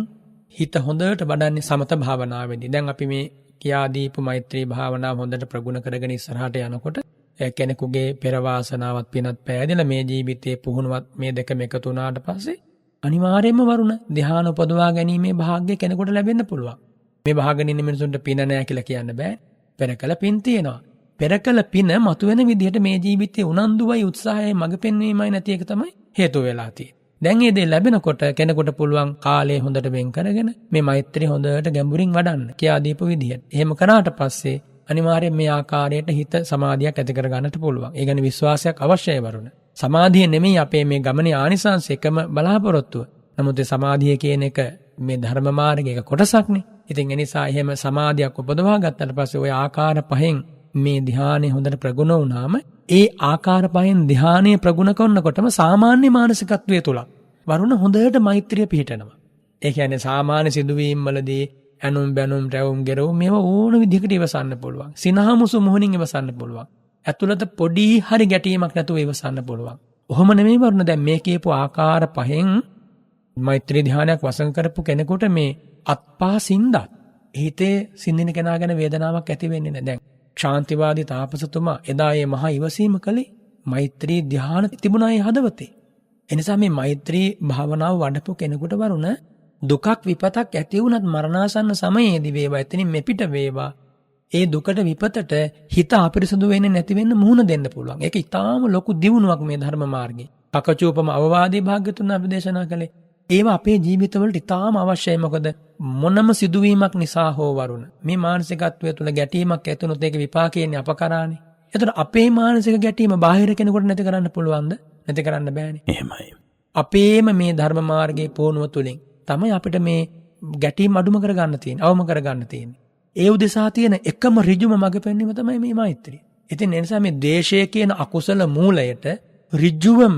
හිත හොඳට වඩන්නේ සමත භාවනාවේදී. දැන් අපි මේ කියා දීපු මෛත්‍රී භාවනාව හොඳට ප්‍රගුණ කරගෙන ඉස්සරහට යනකොට කෙනෙකුගේ පෙර වාසනාවත් පිනත් පෑදෙලා මේ ජීවිතයේ පුහුණුවත් මේ දෙකම එකතු වුණාට පස්සේ අනිවාර්යයෙන්ම වරුණ ධ්‍යාන උපදවා ගැනීමේ වාග්ය කෙනෙකුට ලැබෙන්න පුළුවන්. මේ භාගගෙන ඉන්න මිනිසුන්ට පින නැහැ කියලා කියන්න බෑ. පෙරකල පින් තියෙනවා. පෙරකල පින මතුවෙන විදිහට මේ ජීවිතයේ උනන්දුවයි උත්සාහයයි මඟ පෙන්වීමයි නැති එක තමයි හේතුව වෙලා තියෙන්නේ. දැන් මේ දේ ලැබෙනකොට කෙනෙකුට පුළුවන් කාලය හොඳට වෙන් කරගෙන මේ මෛත්‍රී හොඳට ගැඹුරින් වඩන්න කියා දීපු විදිහට. එහෙම කරාට පස්සේ අනිවාර්යෙන් මේ ආකාරයට හිත සමාධියක් ඇති කර ගන්නට පුළුවන්. ඒ කියන්නේ විශ්වාසයක් අවශ්‍යයි වරුණ. සමාධිය නෙමෙයි අපේ මේ ගමනේ ආනිසංස එකම බලාපොරොත්තුව. නමුත් ඒ සමාධිය කියන එක මේ ධර්ම මාර්ගයක කොටසක්නේ. ඉතින් ඒ නිසා එහෙම සමාධියක් උපදවා ගත්තට පස්සේ ওই ආකාර පහෙන් මේ ධානය හොඳට ප්‍රගුණ වුණාම ඒ ආකාර පහෙන් ධානය ප්‍රගුණ කරනකොටම සාමාන්‍ය මානසිකත්වයේ තුල වරුණ හොඳට මෛත්‍රිය පිහිටනවා. ඒ කියන්නේ සාමාන්‍ය සිදුවීම් වලදී ඇනුම් බැනුම් රැවුම් ගෙරවුම් මේවා ඕන විදිහකට ඉවසන්න පුළුවන්. සිනහමුසු මොහොනින් ඉවසන්න පුළුවන්. ඇතුළත පොඩි හරි ගැටීමක් නැතුව ඉවසන්න පුළුවන්. ඔහොම නෙමෙයි වරුණ දැන් මේ කියපු ආකාර පහෙන් මෛත්‍රී ධානයක් වසන් කරපු කෙනෙකුට මේ අත්පා සින්දත් හිතේ සින්දින කෙනා ගැන වේදනාවක් ඇති වෙන්නේ නැහැ. දැන් ශාන්තිවාදී තාපසතුමා එදා මේ මහා ඉවසීම කළේ මෛත්‍රී ධාන තිබුණා ඒ හදවතේ. එනිසා මේ මෛත්‍රී භාවනාව වඩපු කෙනෙකුට වරුණ දුකක් විපතක් ඇති වුණත් මරණාසන්න සමයේදී වේවා එතනින් මෙපිට වේවා ඒ දුකට විපතට හිත අපිරිසුදු වෙන්නේ නැති වෙන්න මුහුණ දෙන්න පුළුවන්. ඒක ඊටාම ලොකු දියුණුවක් මේ ධර්ම මාර්ගේ. පකචූපම අවවාදී භාග්‍යතුන් අපි දේශනා කළේ ඒවා අපේ ජීවිතවලට ඉතාම අවශ්‍යයි. මොකද මොනම සිදුවීමක් නිසා හෝ වරුණ මේ මානසිකත්වය තුළ ගැටීමක් ඇති වුණොත් ඒක විපාකයන්නේ අප කරානේ. එතකොට අපේ මානසික ගැටීම බාහිර කෙනෙකුට නැති කරන්න පුළුවන්ද? නැති කරන්න බෑනේ. එහෙමයි. අපේම මේ ධර්ම මාර්ගයේ පුහුණුව තුළින් තමයි අපිට මේ ගැටීම් අඩුම කරගන්න තියෙන්නේ, අවම කරගන්න තියෙන්නේ. ඒ උදෙසා තියෙන එකම ඍජුම මඟ පෙන්වීම තමයි මේ මෛත්‍රිය. ඉතින් ඒ නිසා මේ ද්වේෂය කියන අකුසල මූලයට ඍජුවම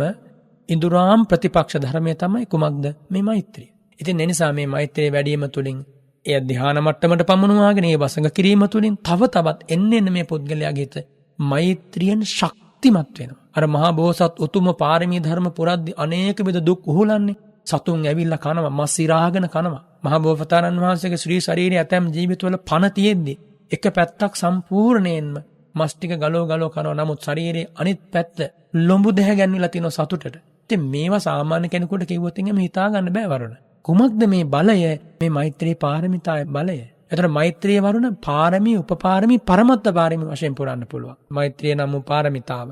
ඉඳුරාම් ප්‍රතිපක්ෂ ධර්මය තමයි කුමක්ද? මේ මෛත්‍රිය. ඉතින් ඒ නිසා මේ මෛත්‍රිය වැඩිම තුලින් එය ධ්‍යාන මට්ටමට පමුණුවාගෙන ඒ වසඟ කිරීම තුලින් තව තවත් එන්න මේ පුද්ගලයාගේ හිත මෛත්‍රියෙන් ශක්තිමත් වෙනවා. අර මහා බෝසත් උතුම පාරමී ධර්ම පුරද්දි අනේක විද දුක් උහුලන්නේ සතුන් ඇවිල්ලා කනවා, මස් ඉරාගෙන කනවා. මහා බෝසතාණන් වහන්සේගේ ශ්‍රී ශරීරයේ ඇතැම් ජීවිතවල පණ තියෙද්දි එක පැත්තක් සම්පූර්ණයෙන්ම මස් ටික ගලව කනවා. නමුත් ශරීරයේ අනිත් පැත්ත ලොඹු දෙහ ගැන්විලා තිනව සතුටට. ඉතින් මේවා සාමාන්‍ය කෙනෙකුට කිව්වොත් එහෙම හිතා ගන්න බෑ වරුණ. කුමක්ද මේ බලය? මේ මෛත්‍රී පාරමිතාවේ බලය. එතන මෛත්‍රිය වරුණ පාරමී, උපපාරමී, පරමත්ත පාරමී වශයෙන් පුරන්න පුළුවන්. මෛත්‍රිය නම් පාරමිතාව.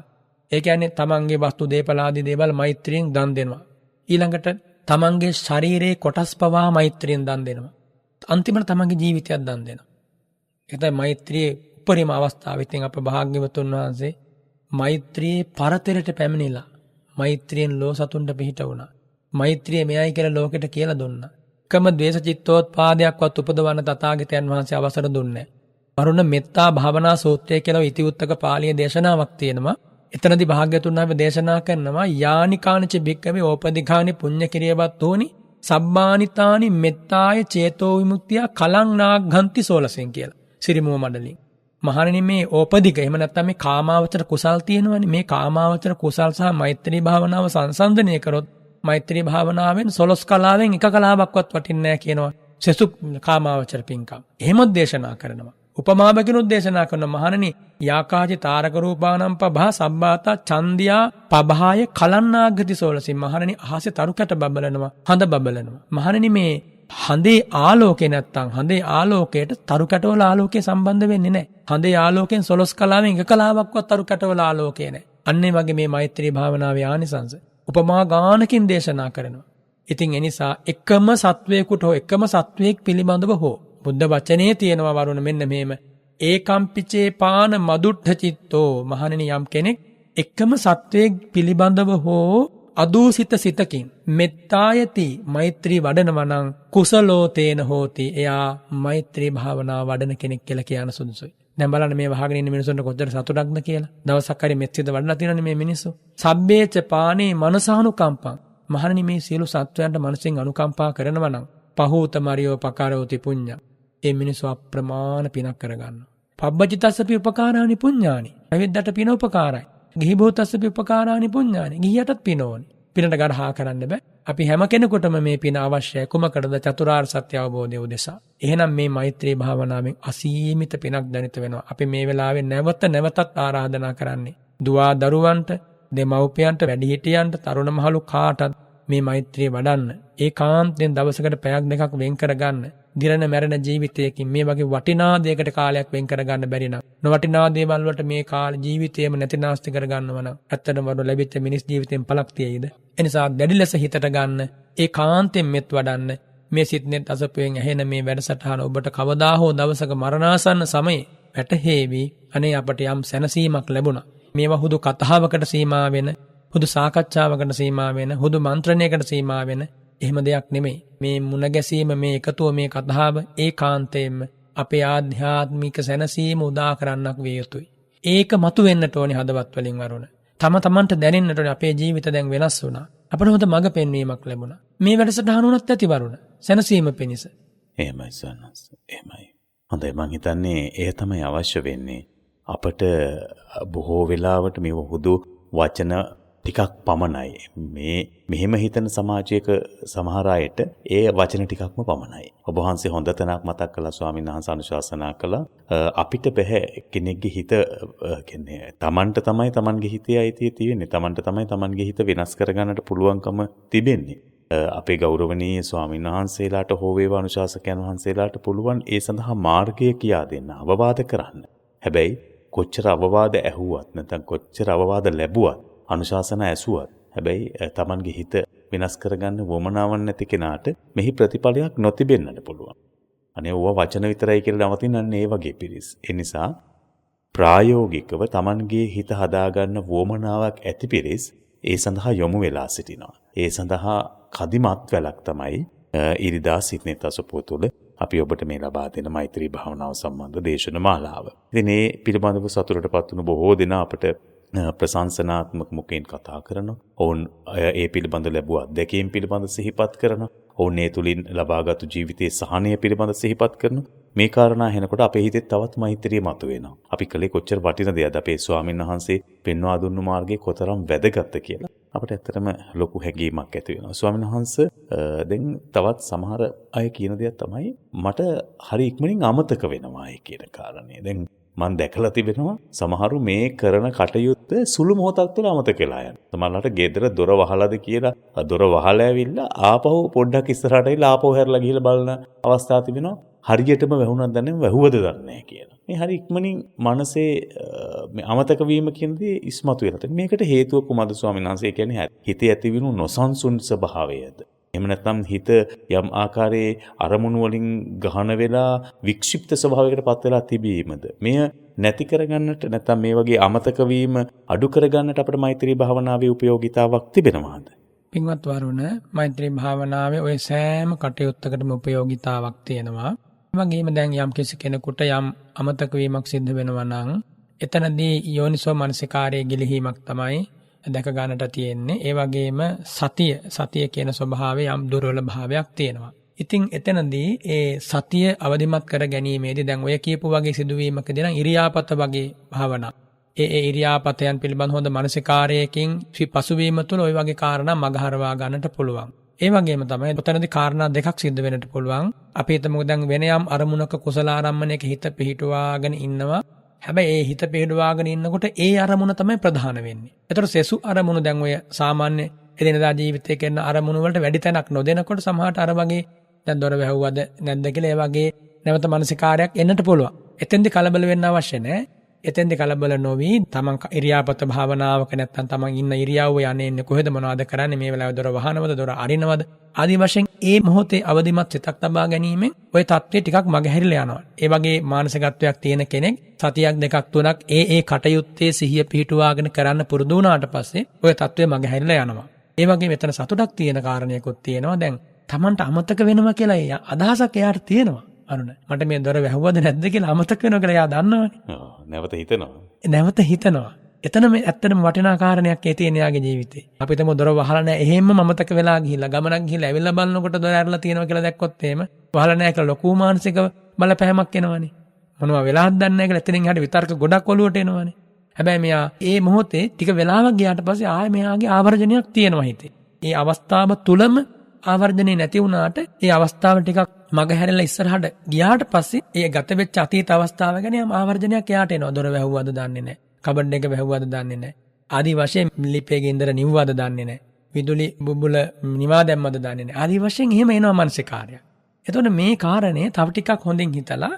ඒ කියන්නේ තමන්ගේ වස්තු දේපල ආදී දේවල් මෛත්‍රියෙන් දන් දෙනවා. ඊළඟට තමන්ගේ ශරීරයේ කොටස් පවා මෛත්‍රියෙන් දන් දෙනවා. අන්තිමට තමන්ගේ ජීවිතයක් දන් දෙනවා. ඒක තමයි මෛත්‍රියේ උපරිම අවස්ථාව. ඉතින් අප භාග්‍යවතුන් වහන්සේ මෛත්‍රියේ පරතරයට පැමිණිලා මෛත්‍රියෙන් ලෝ සතුන්ට පිහිට වුණා. මෛත්‍රිය මෙයයි කියලා ලෝකෙට කියලා දුන්නා. එකම ද්වේෂ චිත්තෝත්පාදයක්වත් උපදවන්න තථාගතයන් වහන්සේ අවසර දුන්නේ නැහැ. වරුණ මෙත්තා භාවනා සූත්‍රය කියලා ඉතිඋත්තක පාළිය දේශනාවක් තියෙනවා. එතනදී භාග්‍යතුන් වහන්සේ දේශනා කරනවා යානිකානිච භික්කවේ ඕපදිඝානි පුඤ්ඤ කිරියවත්තෝනි සබ්බානිතානි මෙත්තාය චේතෝ විමුක්තිය කලං නාග්ගන්ති සෝලසෙන් කියලා. සිරිමුව මඩලින්. මහණෙනි මේ ඕපදික එහෙම නැත්නම් මේ කාමාවචර කුසල් තියෙනවනේ. මේ කාමාවචර කුසල් සහ මෛත්‍රී භාවනාව සංසන්දනය කරොත් මෛත්‍රී භාවනාවෙන් 12 කලාවෙන් එක කලාවක්වත් වටින්නේ නැහැ කියනවා. සසු කාමාවචර පින්කම්. එහෙමත් දේශනා කරනවා. උපමාවකිනුත් දේශනා කරන මහණෙනි යාකාචි තාරක රූපානම් පබා සබ්බාතා ඡන්දියා පබාය කලන්නාගති සෝලසින්. මහණෙනි අහසේ තරුකට බබලනවා, හඳ බබලනවා. මහණෙනි මේ හඳේ ආලෝකේ නැත්තම් හඳේ ආලෝකයට තරුකටවල ආලෝකේ සම්බන්ධ වෙන්නේ නැහැ. හඳේ ආලෝකයෙන් 12 කලාවෙන් එක කලාවක්වත් තරුකටවල ආලෝකේ නැහැ. අන්න ඒ වගේ මේ මෛත්‍රී භාවනාවේ ආනිසංස උපමා ගානකින් දේශනා කරනවා. ඉතින් ඒ නිසා එකම සත්වයකට හෝ එකම සත්වයක් පිළිබඳව හෝ බුද්ධ වචනේ තියෙනවා වරුණ මෙන්න මෙහෙම ඒකම්පිචේ පාන මදුට්ඨ චිත්තෝ. මහණෙනි යම් කෙනෙක් එකම සත්වයක් පිළිබඳව හෝ අදූසිත සිතකින් මෙත්තායති මෛත්‍රී වඩනවා නම් කුසලෝ තේන හෝති. එයා මෛත්‍රී භාවනාව වඩන කෙනෙක් කියලා කියන සුදුසුයි. දැන් බලන්න මේ වහගෙන ඉන්න මිනිස්සුන්ට කොච්චර සතුටක්ද කියලා. දවසක් හරි මෙත් සිත වඩලා තියෙනනේ මේ මිනිස්සු. සබ්බේච පානේ මනසානුකම්පං. මහණනි මේ සියලු සත්වයන්ට මනසෙන් අනුකම්පා කරනවා නම් පහූත මරියෝ පකාරෝති පුඤ්ඤ. ඒ මිනිස්සු අප්‍රමාණ පිනක් කරගන්නවා. පබ්බචිතස්සපි උපකාරානි පුඤ්ඤානි. අවිද්දට පින උපකාරයි. ගිහි භූතස්සපි උපකාරානි පුඤ්ඤානි. ගිහියටත් පින ඕනි. පිනට ගරහා කරන්න බෑ. අපි හැම කෙනෙකුටම මේ පින අවශ්‍යයි. කුමකටද? චතුරාර්ය සත්‍ය අවබෝධය උදෙසා. එහෙනම් මේ මෛත්‍රී භාවනාවෙන් අසීමිත පිනක් දැනිත වෙනවා. අපි මේ වෙලාවේ නැවතත් ආරාධනා කරන්නේ දුවා දරුවන්ට, දෙමව්පියන්ට, වැඩිහිටියන්ට, තරුණ මහලු කාටත් මේ මෛත්‍රිය වඩන්න. ඒකාන්තයෙන් දවසකට පැයක් දෙකක් වෙන් කරගන්න. දිරණ මැරෙන ජීවිතයකින් මේ වගේ වටිනා දෙයකට කාලයක් වෙන් කරගන්න බැරි නම්, නොවටිනා දේවල් වලට මේ කාල ජීවිතේම නැතිනාස්ති කරගන්නවා නම් ඇත්තටම වඩ ලැබිච්ච මිනිස් ජීවිතෙන් පළක් තියෙයිද? එනිසා දැඩි ලෙස හිතට ගන්න, ඒකාන්තයෙන් මෙත් වඩන්න. මේ සිත්නෙත් අසපුවෙන් ඇහෙන මේ වැඩසටහන ඔබට කවදා හෝ දවසක මරණාසන්න සමයේ වැටහෙවි. අනේ අපට යම් සැනසීමක් ලැබුණා. මේවා හුදු කතාවකට සීමා වෙන, හුදු සාකච්ඡාවකට සීමා වෙන, හුදු මන්ත්‍රණයකට සීමා වෙන එහෙම දෙයක් නෙමෙයි. මේ මුණ ගැසීම, මේ එකතුව, මේ කතාව ඒකාන්තයෙන්ම අපේ ආධ්‍යාත්මික සැනසීම උදා කරන්නක් විය යුතුයි. ඒක මතු වෙන්නට ඕනේ හදවත් වලින් වරුණ. තමන්ට දැනෙන්නට ඕනේ අපේ ජීවිත දැන් වෙනස් වුණා. අපට හොඳ මඟ පෙන්වීමක් ලැබුණා. මේ වැඩසටහන උනත් ඇති වරුණ. සැනසීම පිණිස. එහෙමයි සන්නස්. එහෙමයි. හොඳයි, මං හිතන්නේ එය තමයි අවශ්‍ය වෙන්නේ. අපට බොහෝ වෙලාවට මේ හුදු වචන ටිකක් පමණයි. මේ මෙහෙම හිතන සමාජයක සමහර අයට ඒ වචන ටිකක්ම පමණයි. ඔබ වහන්සේ හොඳ තැනක් මතක් කළා, ස්වාමීන් වහන්සේ අනුශාසනා කළා. අපිට බෑ කෙනෙක්ගේ හිත කියන්නේ Tamanට තමයි Tamanගේ හිතේ අයිතිය තියෙන්නේ. Tamanට තමයි Tamanගේ හිත වෙනස් කරගන්නට පුළුවන්කම තිබෙන්නේ. අපේ ගෞරවනීය ස්වාමීන් වහන්සේලාට හෝ වේවා අනුශාසකයන් වහන්සේලාට පුළුවන් ඒ සඳහා මාර්ගය කියා දෙන්න, අවවාද කරන්න. හැබැයි කොච්චර අවවාද ඇහුවත් නැත්නම් කොච්චර අවවාද ලැබුවත්, අනුශාසන ඇසුවත්, හැබැයි Tamanගේ හිත වෙනස් කරගන්න වමනාවක් නැති කෙනාට මෙහි ප්‍රතිඵලයක් නොතිබෙන්නට පුළුවන්. අනේ ඕවා වචන විතරයි කියලා නවතිනන්නේ ඒ වගේ පිරිස්. ඒ නිසා ප්‍රායෝගිකව Tamanගේ හිත හදාගන්න වමනාවක් ඇති පිරිස් ඒ සඳහා යොමු වෙලා සිටිනවා. ඒ සඳහා කදිමත් වැලක් තමයි ඉරිදා සිට්නෙත් අසපුව තුළ අපි ඔබට මේ ලබා දෙන මෛත්‍රී භාවනාව සම්බන්ධ දේශන මාලාව. ඉතින් මේ පිළිබඳව සතුටටපත් වුණු බොහෝ දෙනා අපට ප්‍රශංසනාත්මක මුඛයෙන් කතා කරනවා. ඔවුන් ඒ පිළිබඳ ලැබුව අත්දැකීම් පිළිබඳ සිහිපත් කරනවා. ඔවුන් ඒ තුලින් ලබාගත් ජීවිතයේ සහනය පිළිබඳ සිහිපත් කරනවා. මේ කාරණා හෙනකොට අපේ හිතේ තවත් මෛත්‍රිය මතුවෙනවා. අපි කලේ කොච්චර වටින දෙයක්ද අපේ ස්වාමීන් වහන්සේ පෙන්වා දුන්නු මාර්ගයේ කොතරම් වැදගත්ද කියලා. අපිට ඇත්තටම ලොකු හැඟීමක් ඇති වෙනවා. ස්වාමීන් වහන්සේ දැන් තවත් සමහර අය කියන දෙයක් තමයි මට හරි ඉක්මනින් අමතක වෙනවායි කියන කාරණේ. දැන් මම දැකලා තිබෙනවා සමහරු මේ කරන කටයුත්ත සුළු මොහොතක් තුළ අමතක වෙලා යනවා. සමහරවිට ගෙදර දොර වහලාද කියලා දොර වහලා ඇවිල්ලා ආපහු පොඩ්ඩක් ඉස්සරහට ඇවිල්ලා ආපහු හැරලා ගිහලා බලන අවස්ථා තිබෙනවා. හරියටම වැහුණාද දන්නේ වැහුවද දන්නේ නැහැ කියලා. මේ හරි ඉක්මනින් මනසේ මේ අමතක වීම කියන දේ ඉස්මතු වෙලා තියෙනවා. මේකට හේතුව කුමද ස්වාමීන් වහන්සේ කියන්නේ? හිතේ ඇතිවෙනු නොසන්සුන් ස්වභාවයද? එහෙම නැත්නම් හිත යම් ආකාරයේ අරමුණු වලින් ගහන වෙලා වික්ෂිප්ත ස්වභාවයකට පත් වෙලා තිබීමද? මෙය නැති කරගන්නට නැත්නම් මේ වගේ අමතක වීම අඩු කරගන්නට අපේ මෛත්‍රී භාවනාවේ ප්‍රයෝගිතාවක් තිබෙනවාද? පින්වත් වරුණ, මෛත්‍රී භාවනාවේ ඔය සෑම කටයුත්තකටම ප්‍රයෝගිතාවක් තියෙනවා. වගේම දැන් යම් කිසි කෙනෙකුට යම් අමතක වීමක් සිද්ධ වෙනවා නම් එතනදී යෝනිසෝ මනසිකාරයේ ගිලිහීමක් තමයි දැක ගන්නට තියෙන්නේ. ඒ වගේම සතිය කියන ස්වභාවයේ යම් දුර්වල භාවයක් තියෙනවා. ඉතින් එතනදී ඒ සතිය අවදිමත් කර ගැනීමේදී දැන් ඔය කියපු වගේ සිදුවීමකදී නම් ඉරියාපත වගේ භාවනා. ඒ ඉරියාපතයන් පිළිබඳ හොඳ මනසිකාරයකින් පසුවීම තුළ ওই වගේ කාරණා මගහරවා ගන්නට පුළුවන්. ඒ වගේම තමයි ඔතනදී කාරණා දෙකක් සිද්ධ වෙන්නට පුළුවන්. අපි හිතමු දැන් වෙන යම් අරමුණක කුසල ආරම්මණයක හිත පිහිටුවාගෙන ඉන්නවා. හැබැයි ඒ හිත පිහිටුවාගෙන ඉන්නකොට ඒ අරමුණ තමයි ප්‍රධාන වෙන්නේ. ඒතර සෙසු අරමුණු දැන් ඔය සාමාන්‍ය එදිනදා ජීවිතයේ කරන අරමුණු වලට වැඩි තැනක් නොදෙනකොට සමහරට අර වගේ දැන් දොර වැහුවද නැද්ද කියලා ඒ වගේ නැවත මානසිකාරයක් එන්නට පුළුවන්. එතෙන්දි කලබල වෙන්න අවශ්‍ය නැහැ. එතෙන්දි කලබල නොවි තමන් ඉරියාපත භාවනාවක නැත්තම් තමන් ඉන්න ඉරියව්ව යන්නේ කොහෙද මොනවද කරන්නේ මේ වෙලාවේ දොර වහනවද දොර අරිනවද ආදී වශයෙන් ඒ මොහොතේ අවදිමත් සිතක් තබා ගැනීමෙන් ওই தත්ත්වය ටිකක් මගහැරිලා යනවා. ඒ වගේ මානසිකත්වයක් තියෙන කෙනෙක් සතියක් දෙකක් තුනක් ඒ කටයුත්තේ සිහිය පිහිටුවාගෙන කරන්න පුරුදු වුණාට පස්සේ ওই தත්ත්වය මගහැරිලා යනවා. ඒ වගේ මෙතන සතුටක් තියෙන කාරණයකුත් තියෙනවා. දැන් තමන්ට අමතක වෙනවා කියලා අදහසක් එයාට තියෙනවා. අරුණ මට මේ දොර වැහුවද නැද්ද කියලා අමතක වෙනවා කියලා එයා දන්නවනේ. නැවත හිතනවා. එතන මේ ඇත්තටම වටිනා කාරණයක් ඒ තියෙන එයාගේ ජීවිතේ. අපි හිතමු දොර වහලා නැහැ. එහෙම්ම අමතක වෙලා ගිහිල්ලා ගමනක් ගිහිල්ලා ඇවිල්ලා බලනකොට දොර ඇරලා තියෙනවා කියලා දැක්කොත් එහෙම වහලා නැහැ කියලා ලොකු මානසික බලපෑමක් එනවනේ. මොනවා වෙලාවක්ද දන්නේ නැහැ කියලා එතනින් එහාට විතර්ක ගොඩක් ඔලුවට එනවනේ. හැබැයි මෙයා ඒ මොහොතේ ටික වෙලාවක් ගියාට පස්සේ ආයෙ මෙයාගේ ආවර්ජනයක් තියෙනවා හිතේ. ඒ අවස්ථාව තුලම ආවර්ජනේ නැති වුණාට ඒ අවස්ථාව ටිකක් මගහැරලා ඉස්සරහට ගියාට පස්සේ ඒ ගත වෙච්ච අතීත අවස්ථාව ගැන යම් ආවර්ජනයක් එයාට එනවා. දොර වැහුවද දන්නේ නැහැ. කබඩ් එක වැහුවද දන්නේ නැහැ. ආදි වශයෙන් ලිපේ ගින්දර නිව්වද දන්නේ නැහැ. විදුලි බුබුල නිවා දැම්මද දන්නේ නැහැ. ආදි වශයෙන් එහෙම එනවා මානසිකාරය. එතකොට මේ කාරණේ තව ටිකක් හොඳින් හිතලා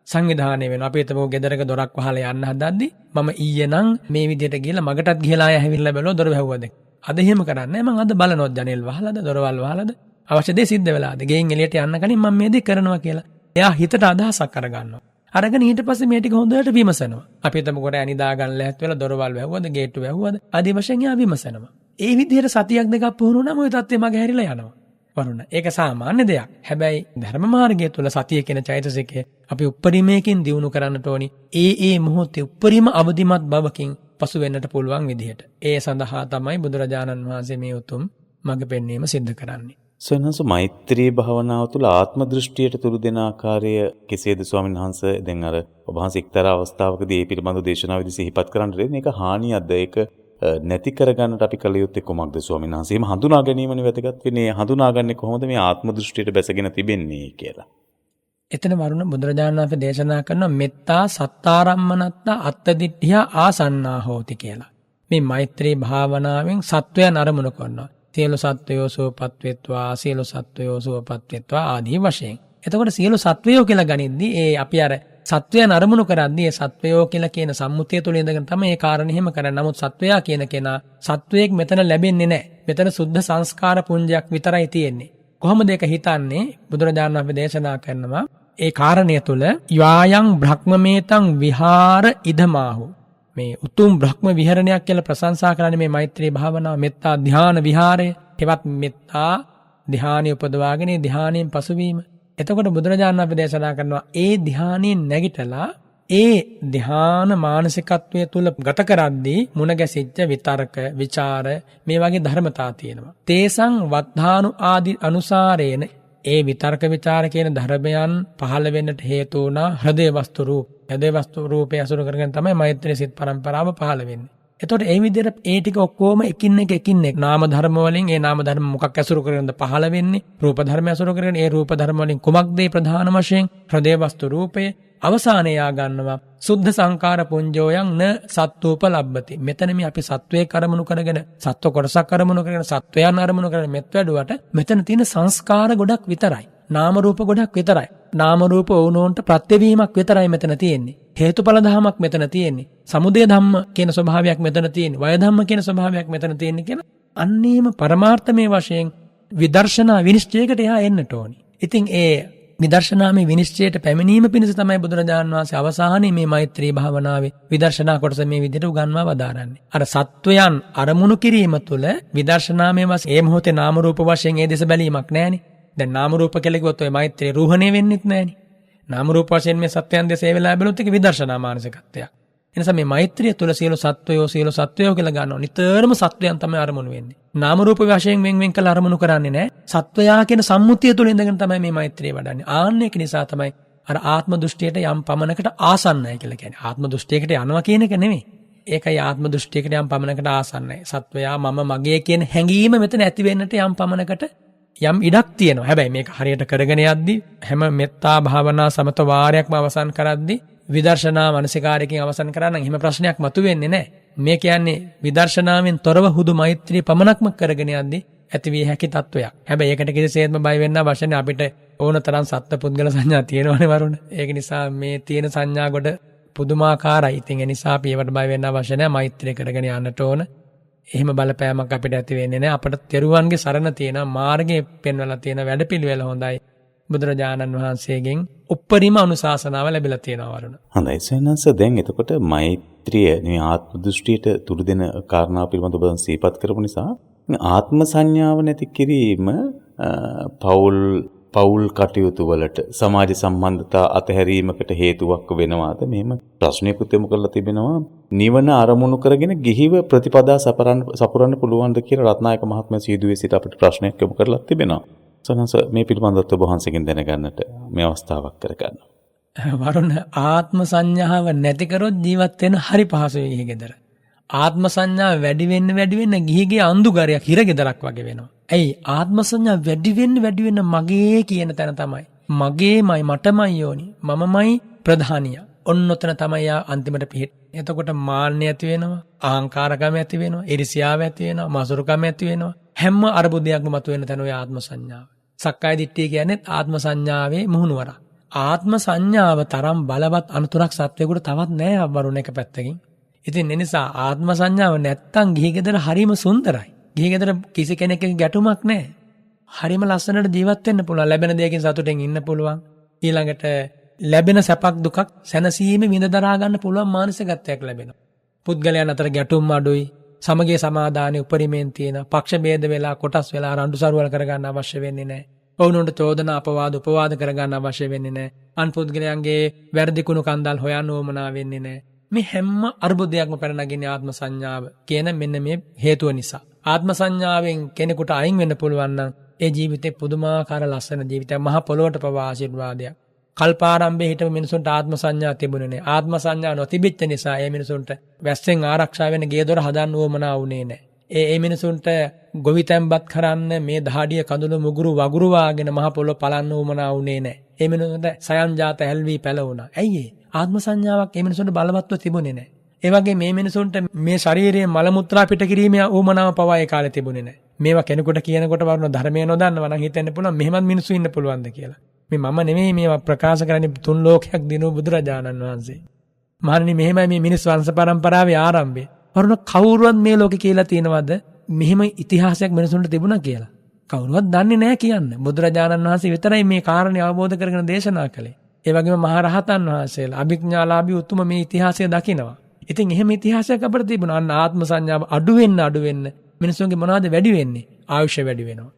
සංවිධානය වෙනවා. අපි හිතමු ගෙදරක දොරක් වහලා යන්න හදද්දි මම ඊයේ නම් මේ විදිහට ගිහලා මගටත් ගිහලා ආය හැවිල්ලා බැලුවා දොර වැහුවද. අද එහෙම කරන්නේ මම අද බලනවා ජනෙල් වහලාද දොරවල් වහලාද අවශ්‍ය දේ සිද්ධ වෙලාද ගෙයින් එළියට යන්න කලින් මම මේ දේ කරනවා කියලා. එයා හිතට අදහසක් අරගන්නවා. අරගෙන ඊට පස්සේ මේ ටික හොඳට විමසනවා. අපි හිතමු කොට අනිදා ගන්න ලැහත් වෙලා දොරවල් වැහුවද ගේට්ටු වැහුවද ආදී වශයෙන් එයා විමසනවා. ඒ විදිහට සතියක් දෙකක් පුහුණු වුණාම ওই தත්ත්වෙ මගහැරිලා යනවා. වරුණ ඒක සාමාන්‍ය දෙයක්. හැබැයි ධර්ම මාර්ගය තුල සතිය කියන චෛතසිකය අපි උපරිමයකින් දියුණු කරන්නට ඕනි. ඒ මොහොතේ උපරිම අවදිමත් බවකින් පසු වෙන්නට පුළුවන් විදිහට. ඒ සඳහා තමයි බුදුරජාණන් වහන්සේ මේ උතුම් මඟ පෙන්වීම සිද්ධ කරන්නේ. සොයනස මෛත්‍රී භාවනාව තුළ ආත්ම දෘෂ්ටියට තුරු දෙන ආකාරය කෙසේද ස්වාමීන් වහන්සේ? දැන් අර ඔබ වහන්සේ එක්තරා අවස්ථාවකදී මේ පිළිබඳව දේශනාවේදී සිහිපත් කරන්න දෙන්නේ මේක හානියක්ද? ඒක නැති කරගන්නට අපි කල යුත්තේ කොමක්ද ස්වාමීන් වහන්සේ? එහෙම හඳුනා ගැනීමනේ වැදගත් වෙන්නේ. හඳුනාගන්නේ කොහොමද මේ ආත්ම දෘෂ්ටියට බැසගෙන තිබෙන්නේ කියලා. එතන වරුණ බුදුරජාණන් වහන්සේ දේශනා කරන මෙත්තා සත්තාරම්මනත්තා අත්තදිට්ඨිය ආසන්නා හෝති කියලා. මේ මෛත්‍රී භාවනාවෙන් සත්වයන් අරමුණු කරනවා. සියලු සත්වයෝ සුවපත් වෙත්වා, සියලු සත්වයෝ සුවපත් වෙත්වා ආදී වශයෙන්. එතකොට සියලු සත්වයෝ කියලා ගනිද්දී ඒ අපි අර සත්වයන් අරමුණු කරද්දී ඒ සත්වයෝ කියලා කියන සම්මුතිය තුළ ඉඳගෙන තමයි ඒ කාරණේ එහෙම කරන්නේ. නමුත් සත්වයා කියන කෙනා සත්වයක් මෙතන ලැබෙන්නේ නැහැ. මෙතන සුද්ධ සංස්කාර පුඤ්ජයක් විතරයි තියෙන්නේ. කොහොමද ඒක හිතන්නේ? බුදුරජාණන් වහන්සේ දේශනා කරනවා ඒ කාරණය තුළ යායන් බ්‍රහ්මමේතං විහාර ඉදමාහු. මේ උතුම් බ්‍රහ්ම විහරණයක් කියලා ප්‍රශංසා කරන්නේ මේ මෛත්‍රී භාවනාව, මෙත්තා ධ්‍යාන විහාරය. එවත් මෙත්තා ධ්‍යානිය උපදවාගෙන ධ්‍යානයෙන් පසුවීම. එතකොට බුදුරජාණන් වහන්සේ දේශනා කරනවා ඒ ධ්‍යානයෙන් නැගිටලා ඒ ධ්‍යාන මානසිකත්වයේ තුල ගත කරද්දී මුණ ගැසිච්ච විතර්ක, ਵਿਚාර මේ වගේ ධර්මතා තියෙනවා. තේසං වද්ධානු ආදි අනුසාරේන ඒ විතර්ක ਵਿਚාර කියන ධර්මයන් පහළ වෙන්නට හේතු වුණා හෘදේ වස්තු රූප. හෘදේ වස්තු රූපය අසුර කරගෙන තමයි මෛත්‍රී සිත් පරම්පරාව පහළ වෙන්නේ. එතකොට ඒ විදිහට ඒ ටික ඔක්කොම එකින් එක නාම ධර්ම වලින් ඒ නාම ධර්ම මොකක් ඇසුරු කරගෙනද පහළ වෙන්නේ? රූප ධර්ම ඇසුරු කරගෙන ඒ රූප ධර්ම වලින් කුමක්ද ප්‍රධාන වශයෙන්? හෘදේ වස්තු රූපය. අවසානයේ යා ගන්නවා සුද්ධ සංකාර පුඤ්ජෝයන් න සත්වෝපලබ්බති. මෙතන මේ අපි සත්වයේ කරමුණු කරගෙන සත්ව කොටසක් කරමුණු කරගෙන සත්වයන් අරමුණු කරගෙන මෙත් වැඩුවට මෙතන තියෙන සංස්කාර ගොඩක් විතරයි. නාම රූප ගොඩක් විතරයි. නාම රූප වුණොන්ට ප්‍රත්‍යවීමක් විතරයි මෙතන තියෙන්නේ. හේතුඵල ධමයක් මෙතන තියෙන්නේ. සමුදය ධම්ම කියන ස්වභාවයක් මෙතන තියෙන්නේ. වය ධම්ම කියන ස්වභාවයක් මෙතන තියෙන්නේ කියලා අන්නේම පරමාර්ථමේ වශයෙන් විදර්ශනා විනිශ්චයකට එහා එන්නට ඕනි. ඉතින් ඒ විදර්ශනාමේ විනිශ්චයට පැමිණීම පිණිස තමයි බුදුරජාණන් වහන්සේ අවසානයේ මේ මෛත්‍රී භාවනාවේ විදර්ශනා කොටස මේ විදිහට උගන්වා වදාරන්නේ. අර සත්වයන් අරමුණු කිරීම තුළ විදර්ශනාමේ වශයෙන් ඒ මොහොතේ නාම රූප වශයෙන් ඒ දෙස බැලීමක් නැහැනේ. දැන් නාම රූප කියලා කිව්වොත් ඔය මෛත්‍රී රූහණේ වෙන්නෙත් නැහැනේ. නාම රූප වශයෙන් මේ සත්වයන් දෙස ඒ වෙලාව බැලුවොත් ඒක විදර්ශනා මානසිකත්වයක්. එනිසා මේ මෛත්‍රිය තුළ සියලු සත්වයෝ කියලා ගන්නවා. නිතරම සත්වයන් තමයි අරමුණු වෙන්නේ. නාම රූප වශයෙන් වෙන් කළ අරමුණු කරන්නේ නැහැ. සත්වයා කියන සම්මුතිය තුළ ඉඳගෙන තමයි මේ මෛත්‍රිය වඩන්නේ. ආන්න ඒක නිසා තමයි අර ආත්ම දෘෂ්ටියට යම් පමණකට ආසන්නයි කියලා කියන්නේ. ආත්ම දෘෂ්ටියකට යනවා කියන එක නෙමෙයි. ඒකයි ආත්ම දෘෂ්ටියකට යම් පමණකට ආසන්නයි. සත්වයා මම මගේ කියන හැඟීම මෙතන ඇති වෙන්නට යම් පමණකට යම් ඉඩක් තියෙනවා. හැබැයි මේක හරියට කරගෙන යද්දී හැම මෙත්තා භාවනා සමත වාරයක්ම අවසන් කරද්දී විදර්ශනා මානසිකාරයකින් අවසන් කරා නම් එහෙම ප්‍රශ්නයක් මතුවෙන්නේ නැහැ. මේ කියන්නේ විදර්ශනාවෙන් තොරව හුදු මෛත්‍රී පමණක්ම කරගෙන යද්දී ඇතිවිය හැකි තත්වයක්. හැබැයි ඒකට කිසිසේත්ම බය වෙන්න අවශ්‍ය නැහැ. අපිට ඕන තරම් සත්ත්ව පුද්ගල සංඥා තියෙනවනේ වරුණ. ඒක නිසා මේ තියෙන සංඥා කොට පුදුමාකාරයි. ඉතින් ඒ නිසා අපි ඒවට බය වෙන්න අවශ්‍ය නැහැ. මෛත්‍රී කරගෙන යන්නට ඕන. එහෙම බලපෑමක් අපිට ඇති වෙන්නේ නැහැ. අපට තෙරුවන්ගේ සරණ තියෙන මාර්ගයේ පෙන්වලා තියෙන වැඩපිළිවෙල හොඳයි. බුදුරජාණන් වහන්සේගෙන් උප්පරිම අනුශාසනාව ලැබිලා තියෙනවා වරුණ. හොඳයි සයන්ස. දැන් එතකොට මෛත්‍රිය මේ ආත්ම දෘෂ්ටියට තුරු දෙන කාරණා පිළිබඳව ඔබ සිහිපත් කරපු නිසා ආත්ම සංඥාව නැති කිරීම පෞල් කටයුතු වලට සමාජ සම්බන්ධතා අතහැරීමකට හේතුවක් වෙනවාද? මෙහෙම ප්‍රශ්නයකුත් යොමු කරලා තිබෙනවා. නිවන අරමුණු කරගෙන ගිහිව ප්‍රතිපදා සපුරන්න පුළුවන්ද කියලා රත්නායක මහත්මයා සීදුවේ සිට අපිට ප්‍රශ්නයක් යොමු කරලා තිබෙනවා. සනස මේ පිළිබඳව ඔබ වහන්සේගෙන් දැනගන්නට මේ අවස්ථාවක් කරගන්න. වරුණ ආත්ම සංඥාව නැති කරොත් ජීවත් වෙන හරි පහසුයි ගිහි ගෙදර. ආත්ම සංඥාව වැඩි වෙන්න ගිහිගේ අඳුගරයක් හිරගෙදරක් වගේ වෙනවා. ඇයි ආත්ම සංඥා වැඩි වෙන්න මගේ කියන තැන තමයි. මගේමයි මටමයි යෝනි. මමමයි ප්‍රධානිය. ඔන්නොතන තමයි අන්තිමට පිහිට. එතකොට මාන්නය ඇති වෙනවා, අහංකාරකම ඇති වෙනවා, ඊර්ෂ්‍යාව ඇති වෙනවා, මසුරුකම ඇති වෙනවා. හැම අරුබුදයක්ම මතුවෙන තැන ඔය ආත්ම සංඥාව. සක්කාය දිට්ඨිය කියන්නේ ආත්ම සංඥාවේ මුහුණුවර. ආත්ම සංඥාව තරම් බලවත් අනුතරක් සත්වයකට තවත් නැහැ වරුණ එක පැත්තකින්. ඉතින් ඒ නිසා ආත්ම සංඥාව නැත්තම් ගිහි ගෙදර හරිම සුන්දරයි. ගිහි ගෙදර කිසි කෙනෙක්ගේ ගැටුමක් නැහැ. හරිම ලස්සනට ජීවත් වෙන්න පුළුවන්. ලැබෙන දෙයකින් සතුටින් ඉන්න පුළුවන්. ඊළඟට ලැබෙන සැපක් දුකක් සැනසීම විඳ දරා ගන්න පුළුවන් මානසිකත්වයක් ලැබෙනවා. පුද්ගලයන් අතර ගැටුම් අඩුයි. සමගිය සමාදානයේ උපරිමයෙන් තියෙන පක්ෂ ભેද වෙලා කොටස් වෙලා රණ්ඩු සරුවල් කරගන්න අවශ්‍ය වෙන්නේ නැහැ. ඔවුන්ට චෝදනා උපවාද කරගන්න අවශ්‍ය වෙන්නේ නැහැ. අන් පුද්ගලයන්ගේ වැරදි කුණු කන්දල් හොයන්න ඕමනා වෙන්නේ නැහැ. මේ හැම අරුබුදයක්ම පැන නගින්නේ ආත්ම සංඥාව කියන මෙන්න මේ හේතුව නිසා. ආත්ම සංඥාවෙන් කෙනෙකුට අයින් වෙන්න පුළුවන් නම් ඒ ජීවිතේ පුදුමාකාර ලස්සන ජීවිතයක්, මහ පොළොවට පවා ආශිර්වාදයක්. කල්පාරම්භයේ හිටපු මිනිසුන්ට ආත්ම සංඥා තිබුණේ නැහැ. ආත්ම සංඥා නොතිබිච්ච නිසා ඒ මිනිසුන්ට වැස්සෙන් ආරක්ෂා වෙන්න ගේ දොර හදන්න උවමනා වුණේ නැහැ. ඒ මිනිසුන්ට ගොවිතැන්පත් කරන්න මේ දහඩිය කඳුළු මුගුරු වගුරු වාගෙන මහ පොළොව පලන්න උවමනා වුණේ නැහැ. ඒ මිනිසුන්ට සයන් ජාත හැල්වි පැලවුණා. ඇයි ඒ? ආත්ම සංඥාවක් ඒ මිනිසුන්ට බලවත්ව තිබුණේ නැහැ. ඒ වගේ මේ මිනිසුන්ට මේ ශරීරයේ මල මුත්‍රා පිට කිරීමේ උවමනාව පවා ඒ කාලේ තිබුණේ නැහැ. මේවා කෙනෙකුට කියනකොට වරුණ ධර්මය නොදන්නවා නම් හිතෙන්න පුළුවන් මෙහෙමත් මිනිස්සු ඉන්න පුළුවන්ද කියලා. මේ මම නෙමෙයි මේවා ප්‍රකාශ කරන්නේ තුන් ලෝකයක් දිනු බුදුරජාණන් වහන්සේ. මහණනි මෙහෙමයි මේ මිනිස් වංශ පරම්පරාවේ ආරම්භය. වරුණ කවුරුවත් මේ ලෝකේ කියලා තියෙනවද මෙහෙම ඉතිහාසයක් මිනිසුන්ට තිබුණා කියලා? කවුරුවත් දන්නේ නැහැ කියන්න. බුදුරජාණන් වහන්සේ විතරයි මේ කාරණේ අවබෝධ කරගෙන දේශනා කළේ. ඒ වගේම මහා රහතන් වහන්සේලා අභිඥාලාභී උතුම මේ ඉතිහාසය දකිනවා. ඉතින් එහෙම ඉතිහාසයක් අපිට තිබුණා. අන්න ආත්ම සංඥාව අඩු වෙන්න මිනිසුන්ගේ මොනවද වැඩි වෙන්නේ? ආයුෂ වැඩි වෙනවා.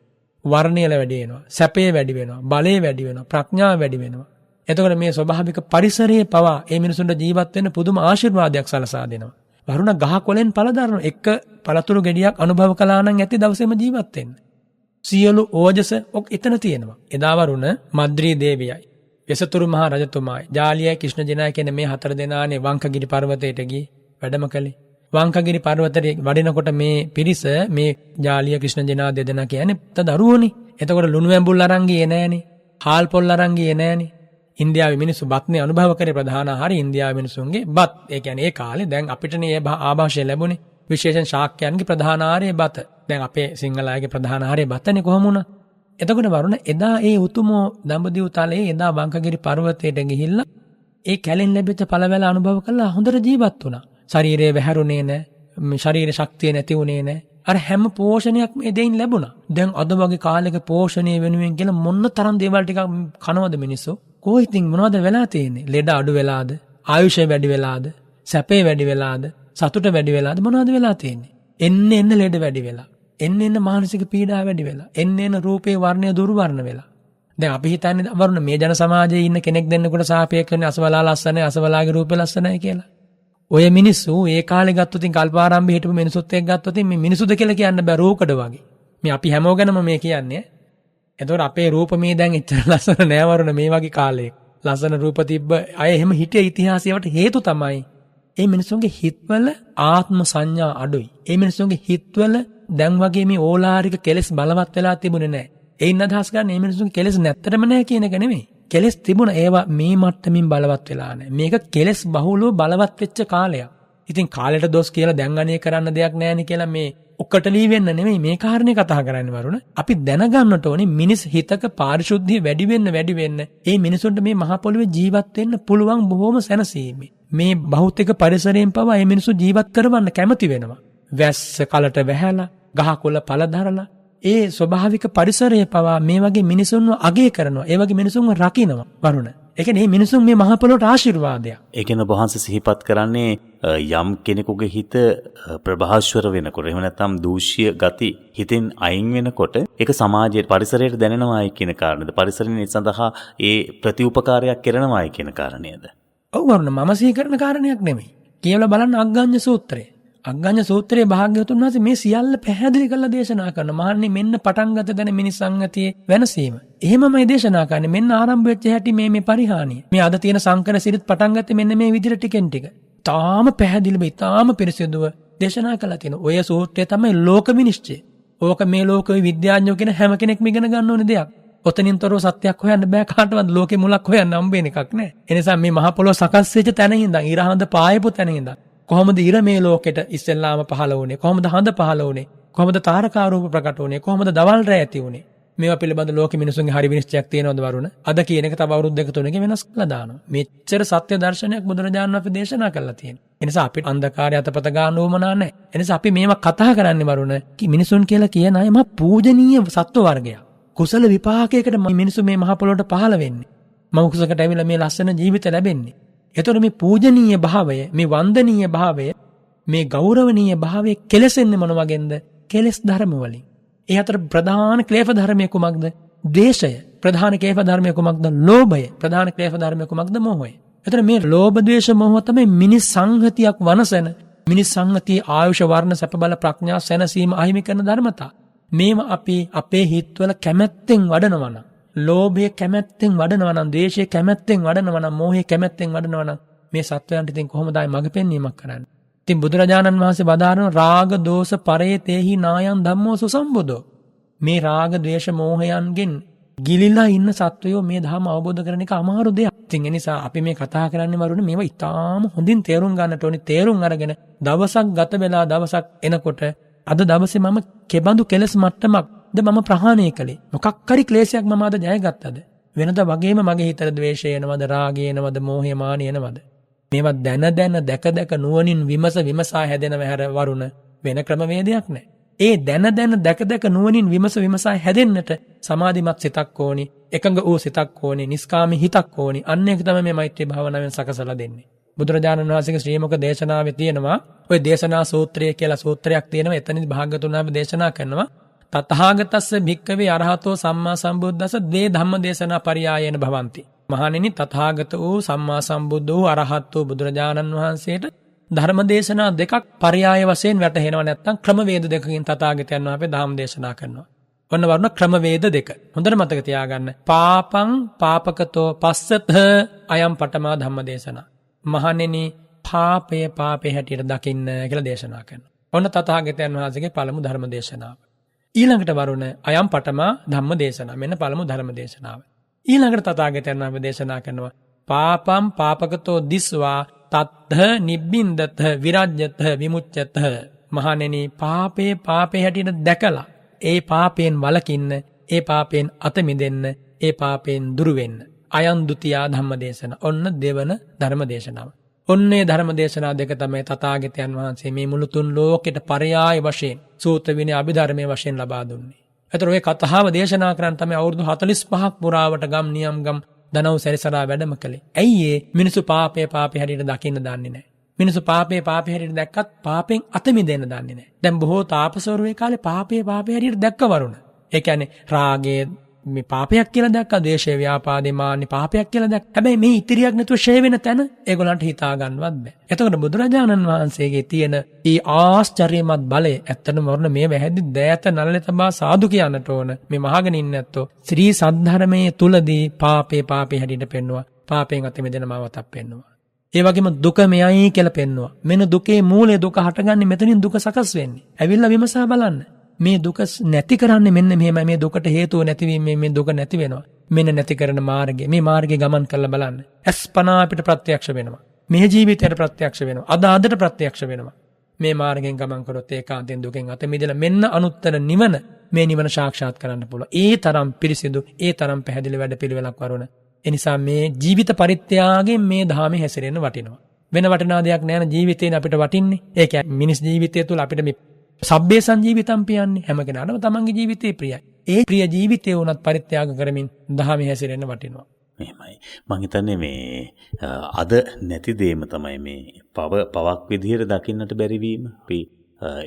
වර්ණයල වැඩි වෙනවා. සැපේ වැඩි වෙනවා. බලය වැඩි වෙනවා. ප්‍රඥාව වැඩි වෙනවා. එතකොට මේ ස්වභාවික පරිසරයේ පවා මේ මිනිසුන්ට ජීවත් වෙන්න පුදුම ආශිර්වාදයක් සලසා දෙනවා. වරුණ ගහ කොලෙන් පළ දරන එක පළතුරු ගෙඩියක් අනුභව කළා නම් ඇති දවසේම ජීවත් වෙන්න. සියලු ඕජස එතන තියෙනවා. එදා වරුණ මද්රී දේවියයි, වෙසතුරු මහ රජතුමායි, ජාලියයි, කිෂ්ණජිනයි කියන මේ හතර දෙනානේ වංකගිරි පර්වතයට ගිහින් වැඩම කළේ. වංකගිරි පර්වතයේ වඩිනකොට මේ පිරිස මේ ජාලිය කිෂ්ණජිනා දෙදෙනා කියන්නේ දරුවෝනේ. එතකොට ලුණු ඇඹුල් අරන් ගියේ නෑනේ. හාල් පොල් අරන් ගියේ නෑනේ. ඉන්දියාවේ මිනිස්සු බත්නේ අනුභව කරේ ප්‍රධාන ආහාරය ඉන්දියාවේ මිනිසුන්ගේ බත්. ඒ කියන්නේ ඒ කාලේ දැන් අපිටනේ මේ ආభాෂය ලැබුණේ. විශේෂයෙන් ශාක්‍යයන්ගේ ප්‍රධාන ආහාරය බත. දැන් අපේ සිංහල අයගේ ප්‍රධාන ආහාරය බතනේ කොහොම වුණා. එතකොට වරුණ එදා ඒ උතුමෝ දඹදිව තලයේ එදා වංකගිරි පර්වතයට ගිහිල්ලා ඒ කැලෙන් ලැබිච්ච පළවැල අනුභව කළා හොඳට ජීවත් වුණා. ශරීරය වැහැරුණේ නැහැ. ශරීර ශක්තිය නැති වුණේ නැහැ. අර හැම පෝෂණයක්ම ඒ දෙයින් ලැබුණා. දැන් අද වගේ කාලෙක පෝෂණය වෙනුවෙන් කියලා මොන්න තරම් දේවල් ටිකක් කනවද මිනිස්සු? කොහොිටින් මොනවද වෙලා තියෙන්නේ? ලෙඩ අඩු වෙලාද? ආයුෂය වැඩි වෙලාද? සැපේ වැඩි වෙලාද? සතුට වැඩි වෙලාද? මොනවද වෙලා තියෙන්නේ? එන්න ලෙඩ වැඩි වෙලා. එන්න මානසික පීඩා වැඩි වෙලා. එන්න රූපේ වර්ණය දුර්වර්ණ වෙලා. දැන් අපි හිතන්නේ වරුණ මේ ජන සමාජයේ ඉන්න කෙනෙක් දෙන්නෙකුට සාපේක්ෂව අසවලා ලස්සනයි, අසවලාගේ රූපේ ලස්සනයි කියලා. ඔය මිනිස්සු ඒ කාලේ ගත්තොත් කල්පාරම්භයේ හිටපු මිනිසුත් එක්ක ගත්තොත් මේ මිනිසුද කියලා කියන්න බෑ රූකඩ වගේ. මේ අපි හැමෝගෙනම මේ කියන්නේ. එතකොට අපේ රූප මේ දැන් එච්චර ලස්සන නෑ වරුණ මේ වගේ කාලයක. ලස්සන රූප තිබ්බ අය එහෙම හිටිය ඉතිහාසයට හේතු තමයි මේ මිනිසුන්ගේ හිතවල ආත්ම සංඥා අඩුයි. මේ මිනිසුන්ගේ හිතවල දැන් වගේ මේ ඕලාරික කෙලෙස් බලවත් වෙලා තිබුණේ නෑ. ඒින් අදහස් ගන්න මේ මිනිසුන්ගේ කෙලෙස් නැත්තරම නෑ කියන එක නෙමෙයි. කෙලෙස් තිබුණා ඒවා මේ මට්ටමින් බලවත් වෙලා නෑ. මේක කෙලෙස් බහුලව බලවත් වෙච්ච කාලයක්. ඉතින් කාලෙට දොස් කියලා දැන් අනේ කරන්න දෙයක් නෑනේ කියලා මේ ඔක්කටලී වෙන්න නෙමෙයි මේ කාරණේ කතා කරන්නේ වරුණ. අපි දැනගන්නට ඕනේ මිනිස් හිතක පාරිශුද්ධිය වැඩි වෙන්න මේ මිනිසුන්ට මේ මහ පොළොවේ ජීවත් වෙන්න පුළුවන් බොහොම සැනසීමේ. මේ භෞතික පරිසරයෙන් පවා මේ මිනිසු ජීවත් කරවන්න කැමති වෙනවා. වැස්ස කලට වැහැලා, ගහකොළ පළ දරලා ඒ ස්වභාවික පරිසරය පවා මේ වගේ මිනිසුන්ව අගය කරනවා. ඒ වගේ මිනිසුන්ව රකින්නවා වරුණ. ඒ කියන්නේ මේ මිනිසුන් මේ මහ පොළොවට ආශිර්වාදයක්. ඒ කියන්නේ වහන්සේ සිහිපත් කරන්නේ යම් කෙනෙකුගේ හිත ප්‍රභාස්වර වෙනකොට එහෙම නැත්නම් දූෂ්‍ය ගති හිතෙන් අයින් වෙනකොට ඒක සමාජයේ පරිසරයට දැනෙනවායි කියන කාරණේද? පරිසරයේ සඳහා ඒ ප්‍රතිඋපකාරයක් කරනවායි කියන කාරණේද? ඔව් වරුණ මම සිහි කරන කාරණයක් නෙමෙයි. කියලා බලන්න අග්ගඤ්ඤ සූත්‍රය. අග්ගඤ්ඤ සූත්‍රයේ භාග්‍යවතුන් වහන්සේ මේ සියල්ල පැහැදිලි කරලා දේශනා කරනවා. මහන්නේ මෙන්න පටන් ගත දැන මිනිස් සංගතියේ වෙනසීම. එහෙමමයි දේශනා කරන්නේ. මෙන්න ආරම්භ වෙච්ච හැටි මේ පරිහානිය. මේ අද තියෙන සංකර සිරිත් පටන් ගත්තේ මෙන්න මේ විදිහට ටිකෙන් ටික. තාම පැහැදිලිව තාම පිරිසිදුව දේශනා කළා තියෙනවා. ඔය සූත්‍රය තමයි ලෝක විනිශ්චය. ඕක මේ ලෝකේ විද්‍යාඥයෝ කියන හැම කෙනෙක්ම ඉගෙන ගන්න ඕනේ දෙයක්. ඔතනින්තරෝ සත්‍යයක් හොයන්න බෑ කාටවත්. ලෝකේ මුලක් හොයන්න හම්බෙන එකක් නෑ. ඒ නිසා මේ මහ පොළොව සකස් වෙච්ච තැන ඉඳන් ඉරහඳ පායපු තැන ඉඳන් කොහොමද ඉර මේ ලෝකෙට ඉස්සෙල්ලාම පහළ වුණේ? කොහොමද හඳ පහළ වුණේ? කොහොමද තාරකා රූප ප්‍රකට වුණේ? කොහොමද දවල් රැ ඇති වුණේ? මේවා පිළිබඳ ලෝකෙ මිනිසුන්ගේ හරි විනිශ්චයක් තියෙනවද වරුණ? අද කියන එක තව අවුරුදු දෙක තුනක වෙනස් කළා දානවා. මෙච්චර සත්‍ය දර්ශනයක් බුදුරජාණන් වහන්සේ දේශනා කළා තියෙනවා. ඒ නිසා අපිට අන්ධකාරය අතපත ගන්න ඕමනා නැහැ. ඒ නිසා අපි මේවා කතා කරන්නේ වරුණ මිනිසුන් කියලා කියන අය මහ පූජනීය සත්ව වර්ගයක්. කුසල විපාකයකට මිනිසු මේ මහ පොළොවට පහළ වෙන්නේ. මම කුසකට ඇවිල්ලා මේ ලස්සන ජීවිත ලැබෙන්නේ. එතකොට මේ පූජනීය භාවය, මේ වන්දනීය භාවය, මේ ගෞරවනීය භාවය කෙලසෙන්නේ මොන වගේන්ද? කෙලස් ධර්ම වලින්. ඒ අතර ප්‍රධාන ක්ලේශ ධර්මය කුමක්ද? ද්වේෂය. ප්‍රධාන ක්ලේශ ධර්මය කුමක්ද? ලෝභය. ප්‍රධාන ක්ලේශ ධර්මය කුමක්ද? මෝහය. එතකොට මේ ලෝභ ද්වේෂ මෝහ තමයි මිනිස් සංහතියක් වනසන, මිනිස් සංහතියේ ආයුෂ වර්ණ සැප බල ප්‍රඥා සැනසීම අහිමි කරන ධර්මතා. මේව අපි අපේ හිතවල කැමැත්තෙන් වඩනවා නම්, ලෝභය කැමැත්තෙන් වඩනවා නම්, ද්වේෂය කැමැත්තෙන් වඩනවා නම්, මෝහය කැමැත්තෙන් වඩනවා නම් මේ සත්වයන්ට ඉතින් කොහොමද ආයි මඟ පෙන්වීමක් කරන්නේ? ඉතින් බුදුරජාණන් වහන්සේ වදාරන රාග දෝෂ පරේතේහි නායං ධම්මෝ සුසම්බුදෝ. මේ රාග ද්වේෂ මෝහයන්ගෙන් ගිලිලා ඉන්න සත්වයෝ මේ ධර්ම අවබෝධ කරන එක අමාරු දෙයක්. ඉතින් ඒ නිසා අපි මේ කතා කරන්නේ වරුනේ මේවා ඉතාම හොඳින් තේරුම් ගන්නට ඕනේ. තේරුම් අරගෙන දවසක් ගත වෙලා දවසක් එනකොට අද දවසේ මම කෙබඳු කෙලස් මට්ටමක්ද මම ප්‍රහාණය කළේ? මොකක් හරි ක්ලේශයක් මම අද ජයගත්තද? වෙනද වගේම මගේ හිතට ද්වේෂය එනවද, රාගය එනවද, මෝහය මානිය එනවද? මේවා දැන දැක නුවණින් විමසා හැදෙනව හැර වරුණ වෙන ක්‍රමවේදයක් නැහැ. ඒ දැන දැක නුවණින් විමසා හැදෙන්නට සමාධිමත් සිතක් ඕනි, එකඟ වූ සිතක් ඕනි, නිස්කාමී හිතක් ඕනි. අන්න ඒක තමයි මේ මෛත්‍රී භාවනාවෙන් සකසලා දෙන්නේ. බුදුරජාණන් වහන්සේගේ ශ්‍රී මුක දේශනාවේ තියෙනවා, ඔය දේශනා සූත්‍රය කියලා සූත්‍රයක් තියෙනවා. එතනදි භාග්‍යවතුන් වහන්සේ දේශනා කරනවා තථාගතස්ස භික්කවේ අරහතෝ සම්මා සම්බුද්දස්ස දේ ධම්ම දේශනා පරියායන භවಂತಿ. මහණෙනි, තථාගත වූ සම්මා සම්බුද්ධ වූ අරහත් වූ බුදුරජාණන් වහන්සේට ධර්ම දේශනා දෙකක් පරියාය වශයෙන් වැටහෙනවා. නැත්නම් ක්‍රමවේද දෙකකින් තථාගතයන් වහන්සේ ධම්ම දේශනා කරනවා. ඔන්න වරුණ ක්‍රමවේද දෙක. හොඳට මතක තියාගන්න. පාපං පාපකතෝ පස්සත අයම් පඨමා ධම්ම දේශනා. මහණෙනි, පාපේ හැටියට දකින්න කියලා දේශනා කරනවා. ඔන්න තථාගතයන් වහන්සේගේ පළමු ධර්ම දේශනාව. ඊළඟට වරුණ අයම් පඨමා ධම්ම දේශනා. මෙන්න පළමු ධර්ම දේශනාව. ඊළඟට තථාගතයන් වහන්සේ දේශනා කරනවා පාපම් පාපකතෝ දිස්වා තත්ථ නිබ්බින්දත විරජ්‍යත විමුච්ඡත. මහණෙනි, පාපේ හැටියට දැකලා ඒ පාපයෙන් වළකින්න, ඒ පාපයෙන් අත මිදෙන්න, ඒ පාපයෙන් දුරු වෙන්න. අයං ဒ ුතියා ධම්ම දේශනා. ඔන්න දෙවන ධර්ම දේශනාව. ඔන්නේ ධර්ම දේශනා දෙක තමයි තථාගතයන් වහන්සේ මේ මුළු තුන් ලෝකෙට පරයාය වශයෙන් සූත්‍ර විනය අභිධර්මයේ වශයෙන් ලබා දුන්නේ. ඒතර ඔය කතාව දේශනා කරන් තමයි අවුරුදු 45ක් පුරාවට ගම් නියම් ගම් දනව් සැරිසරා වැඩම කළේ. ඇයි ඒ මිනිසු පාපේ හැටියට දකින්න දන්නේ නැහැ. මිනිසු පාපේ හැටියට දැක්කත් පාපෙන් අත මිදෙන්න දන්නේ නැහැ. දැන් බොහෝ තාපසවරු ඒ කාලේ පාපේ හැටියට දැක්ක වරුණ. ඒ කියන්නේ රාගයේ මේ පාපයක් කියලා දැක්කා, ද්වේෂය, ව්‍යාපාදේ, මාන්නේ පාපයක් කියලා දැක්කා. හැබැයි මේ ඉතිරියක් නැතුව ෂේ වෙන තැන ඒගොල්ලන්ට හිතා ගන්නවත් බෑ. එතකොට බුදුරජාණන් වහන්සේගේ තියෙන ඊ ආශ්චර්යමත් බලය ඇත්තටම වරුණ මේ වැහැදි දෑත නළලේ තබා සාදු කියන්නට ඕන. මේ මහගෙන ඉන්නේ නැත්තෝ ශ්‍රී සද්ධර්මයේ තුලදී පාපේ හැටියට පෙන්නවා. පාපයෙන් අත මිදෙන මාවතක් පෙන්නවා. ඒ වගේම දුක මෙයයි කියලා පෙන්නවා. මෙන්න දුකේ මූලය, දුක හටගන්නේ මෙතනින් දුක සකස් වෙන්නේ. ඇවිල්ලා විමසා බලන්න. මේ දුක නැති කරන්නේ මෙන්න මෙහෙමයි. මේ දුකට හේතුව නැතිවීම මේ දුක නැති වෙනවා. මෙන්න නැති කරන මාර්ගය. මේ මාර්ගේ ගමන් කරලා බලන්න. අස්පනා අපිට ප්‍රත්‍යක්ෂ වෙනවා. මේ ජීවිතයට ප්‍රත්‍යක්ෂ වෙනවා. අදට ප්‍රත්‍යක්ෂ වෙනවා. මේ මාර්ගයෙන් ගමන් කරොත් ඒකාන්තයෙන් දුකෙන් අත මිදලා මෙන්න අනුත්තර නිවන, මේ නිවන සාක්ෂාත් කරන්න පුළුවන්. ඒ තරම් පිරිසිදු, ඒ තරම් පැහැදිලි වැඩපිළිවෙලක් වරුණ. එනිසා මේ ජීවිත පරිත්‍යාගයෙන් මේ ධාමයේ හැසිරෙන්න වටිනවා. වෙන වටිනා දෙයක් නෑ න ජීවිතේන අපිට වටින්නේ. ඒ කියන්නේ මිනිස් ජීවිතය තුළ අපිට මේ සබ්බේ සංජීවිතම් පියන්නේ. හැම කෙනාටම තමන්ගේ ජීවිතේ ප්‍රියයි. ඒ ප්‍රිය ජීවිතේ උනත් පරිත්‍යාග කරමින් ධාමයේ හැසිරෙන්න වටිනවා. එහෙමයි. මං හිතන්නේ මේ අද නැති දෙයම තමයි මේ පවක් විදිහට දකින්නට බැරිවීම. අපි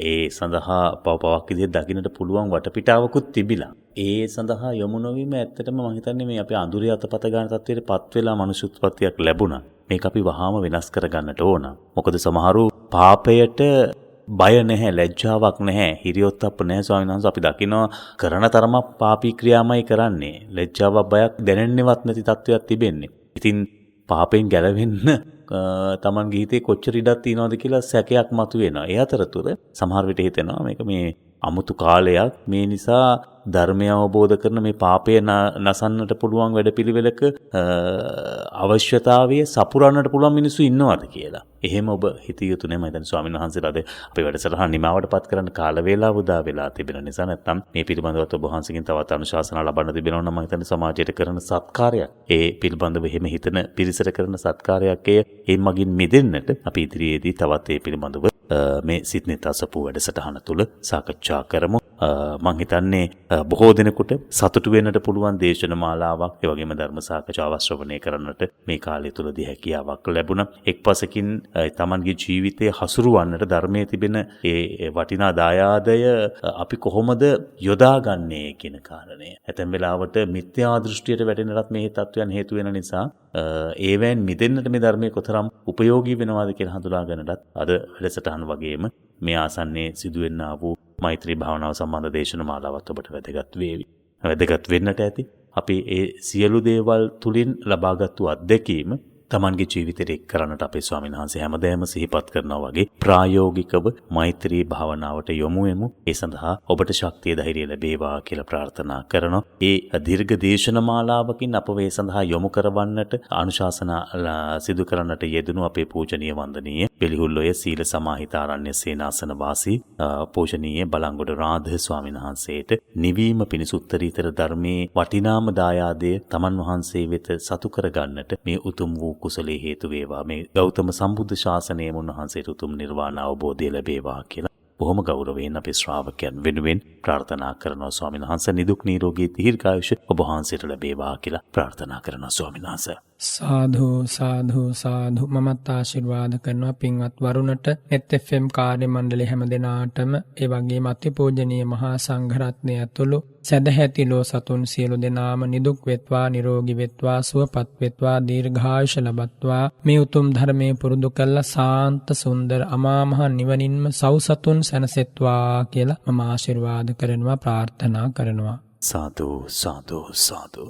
ඒ සඳහා පවක් විදිහට දකින්නට පුළුවන් වටපිටාවකුත් තිබිලා. ඒ සඳහා යොමු නොවීම ඇත්තටම මං හිතන්නේ මේ අපේ අඳුරේ අතපත ගන්න තත්ත්වයට පත් වෙලා මනුෂ්‍ය උත්පත්තියක් ලැබුණා. මේක අපි වහාම වෙනස් කර ගන්නට ඕන. මොකද සමහරු පාපයට බය නැහැ, ලැජ්ජාවක් නැහැ, හිරියොත්ප්ප නැහැ. ස්වාමීන් වහන්සේ අපි දකිනවා කරන තරමක් පාපී ක්‍රියාමයි කරන්නේ. ලැජ්ජාවක්, බයක් දැනෙන්නේවත් නැති තත්ත්වයක් තිබෙන්නේ. ඉතින් පාපෙන් ගැලවෙන්න තමන්ගේ හිතේ කොච්චර ඉඩක් තියෙනවද කියලා සැකයක් මතුවෙනවා. ඒ අතරතුර සමහර විට හිතෙනවා මේක මේ අමුතු කාලයක්, මේ නිසා ධර්මය අවබෝධ කරන මේ පාපය නසන්නට පුළුවන් වැඩපිළිවෙලක අවශ්‍යතාවය සපුරන්නට පුළුවන් මිනිස්සු ඉන්නවද කියලා. එහෙම ඔබ හිතිය යුතු නැහැ. මම හිතන්නේ ස්වාමීන් වහන්සේලා අද අපේ වැඩසටහන නිමාවටපත් කරන්න කාල වේලාව උදා වෙලා තිබෙන නිසා, නැත්නම් මේ පිළිබඳව ඔබ වහන්සේගෙන් තවත් අනුශාසනා ලබන්න තිබෙනවා නම් මම හිතන්නේ සමාජයට කරන සත්කාරයක්. ඒ පිළිබඳව එහෙම හිතන පිරිසට කරන සත්කාරයක්. ඒ මගින් මිදෙන්නට අපි ඉදිරියේදී තවත් ඒ පිළිබඳව මේ සිත්නෙත් අසපු වැඩසටහන තුල සාකච්ඡා කරමු. මං හිතන්නේ බොහෝ දෙනෙකුට සතුටු වෙන්නට පුළුවන් දේශන මාලාවක්, ඒ වගේම ධර්ම සාකච්ඡාවක් ශ්‍රවණය කරන්නට මේ කාලය තුලදී හැකියාවක් ලැබුණා. එක්පසකින් තමන්ගේ ජීවිතයේ හසුරුවන්නට ධර්මයේ තිබෙන ඒ වටිනා දායාදය අපි කොහොමද යොදාගන්නේ කියන කාරණය. ඇතැම් වෙලාවට මිත්‍යා දෘෂ්ටියට වැටෙන්නත් මේ තත්වයන් හේතු වෙන නිසා ඒවෙන් මිදෙන්නට මේ ධර්මයේ කොතරම් උපයෝගී වෙනවද කියලා හඳුනා ගන්නටත් අද වැඩසටහන වගේම මේ ආසන්නයේ සිදුවෙන්නා වූ මෛත්‍රී භාවනාව සම්බන්ධ දේශන මාලාවත් ඔබට වැදගත් වේවි. වැදගත් වෙන්නට ඇති. අපි ඒ සියලු දේවල් තුලින් ලබාගත්තු අත්දැකීම තමන්ගේ ජීවිතයට එක් කරන්නට අපේ ස්වාමීන් වහන්සේ හැමදේම සිහිපත් කරනවා වගේ ප්‍රායෝගිකව මෛත්‍රී භාවනාවට යොමු වෙමු. ඒ සඳහා ඔබට ශක්තිය ධෛර්යය ලැබේවා කියලා ප්‍රාර්ථනා කරනවා. ඒ දීර්ඝ දේශන මාලාවකින් අප වේ සඳහා යොමු කරවන්නට අනුශාසනා සිදු කරන්නට යෙදුණු අපේ පූජනීය වන්දනීය පිළිහුල්ලොය සීල සමාහිත ආරණ්‍ය සේනාසන වාසී පූජනීය බලංගොඩ රාධ ස්වාමීන් වහන්සේට නිවීම පිණිස උත්තරීතර ධර්මයේ වටිනාම දායාදය තමන් වහන්සේ වෙත සතු කරගන්නට මේ උතුම් වූ කුසලයේ හේතු වේවා. මේ ගෞතම සම්බුද්ධ ශාසනයේ උන්වහන්සේට උතුම් නිර්වාණ අවබෝධය ලැබේවා කියලා බොහොම ගෞරවයෙන් අපේ ශ්‍රාවකයන් වෙනුවෙන් ප්‍රාර්ථනා කරනවා. ස්වාමීන් වහන්සේ නිදුක් නිරෝගී දීර්ඝායුෂ ඔබ වහන්සේට ලැබේවා කියලා ප්‍රාර්ථනා කරනවා. ස්වාමීන් වහන්සේ සාධු සාධු සාධු මමත් ආශිර්වාද කරනවා පින්වත් වරුණට net FM කාර්ය මණ්ඩලයේ හැම දෙනාටම ඒ වගේම අතිපූජනීය මහා සංඝරත්නය ඇතුළු සදැහැති ලෝ සතුන් සියලු දෙනාම නිදුක් වෙත්වා නිරෝගී වෙත්වා සුවපත් වෙත්වා දීර්ඝායුෂ ලබත්වා මේ උතුම් ධර්මයේ පුරුදු කළ සාන්ත සුන්දර අමා මහ නිවනින්ම සෞසතුන් සැනසෙත්වා කියලා මම ආශිර්වාද කරනවා ප්‍රාර්ථනා කරනවා. සාදු සාදු සාදු.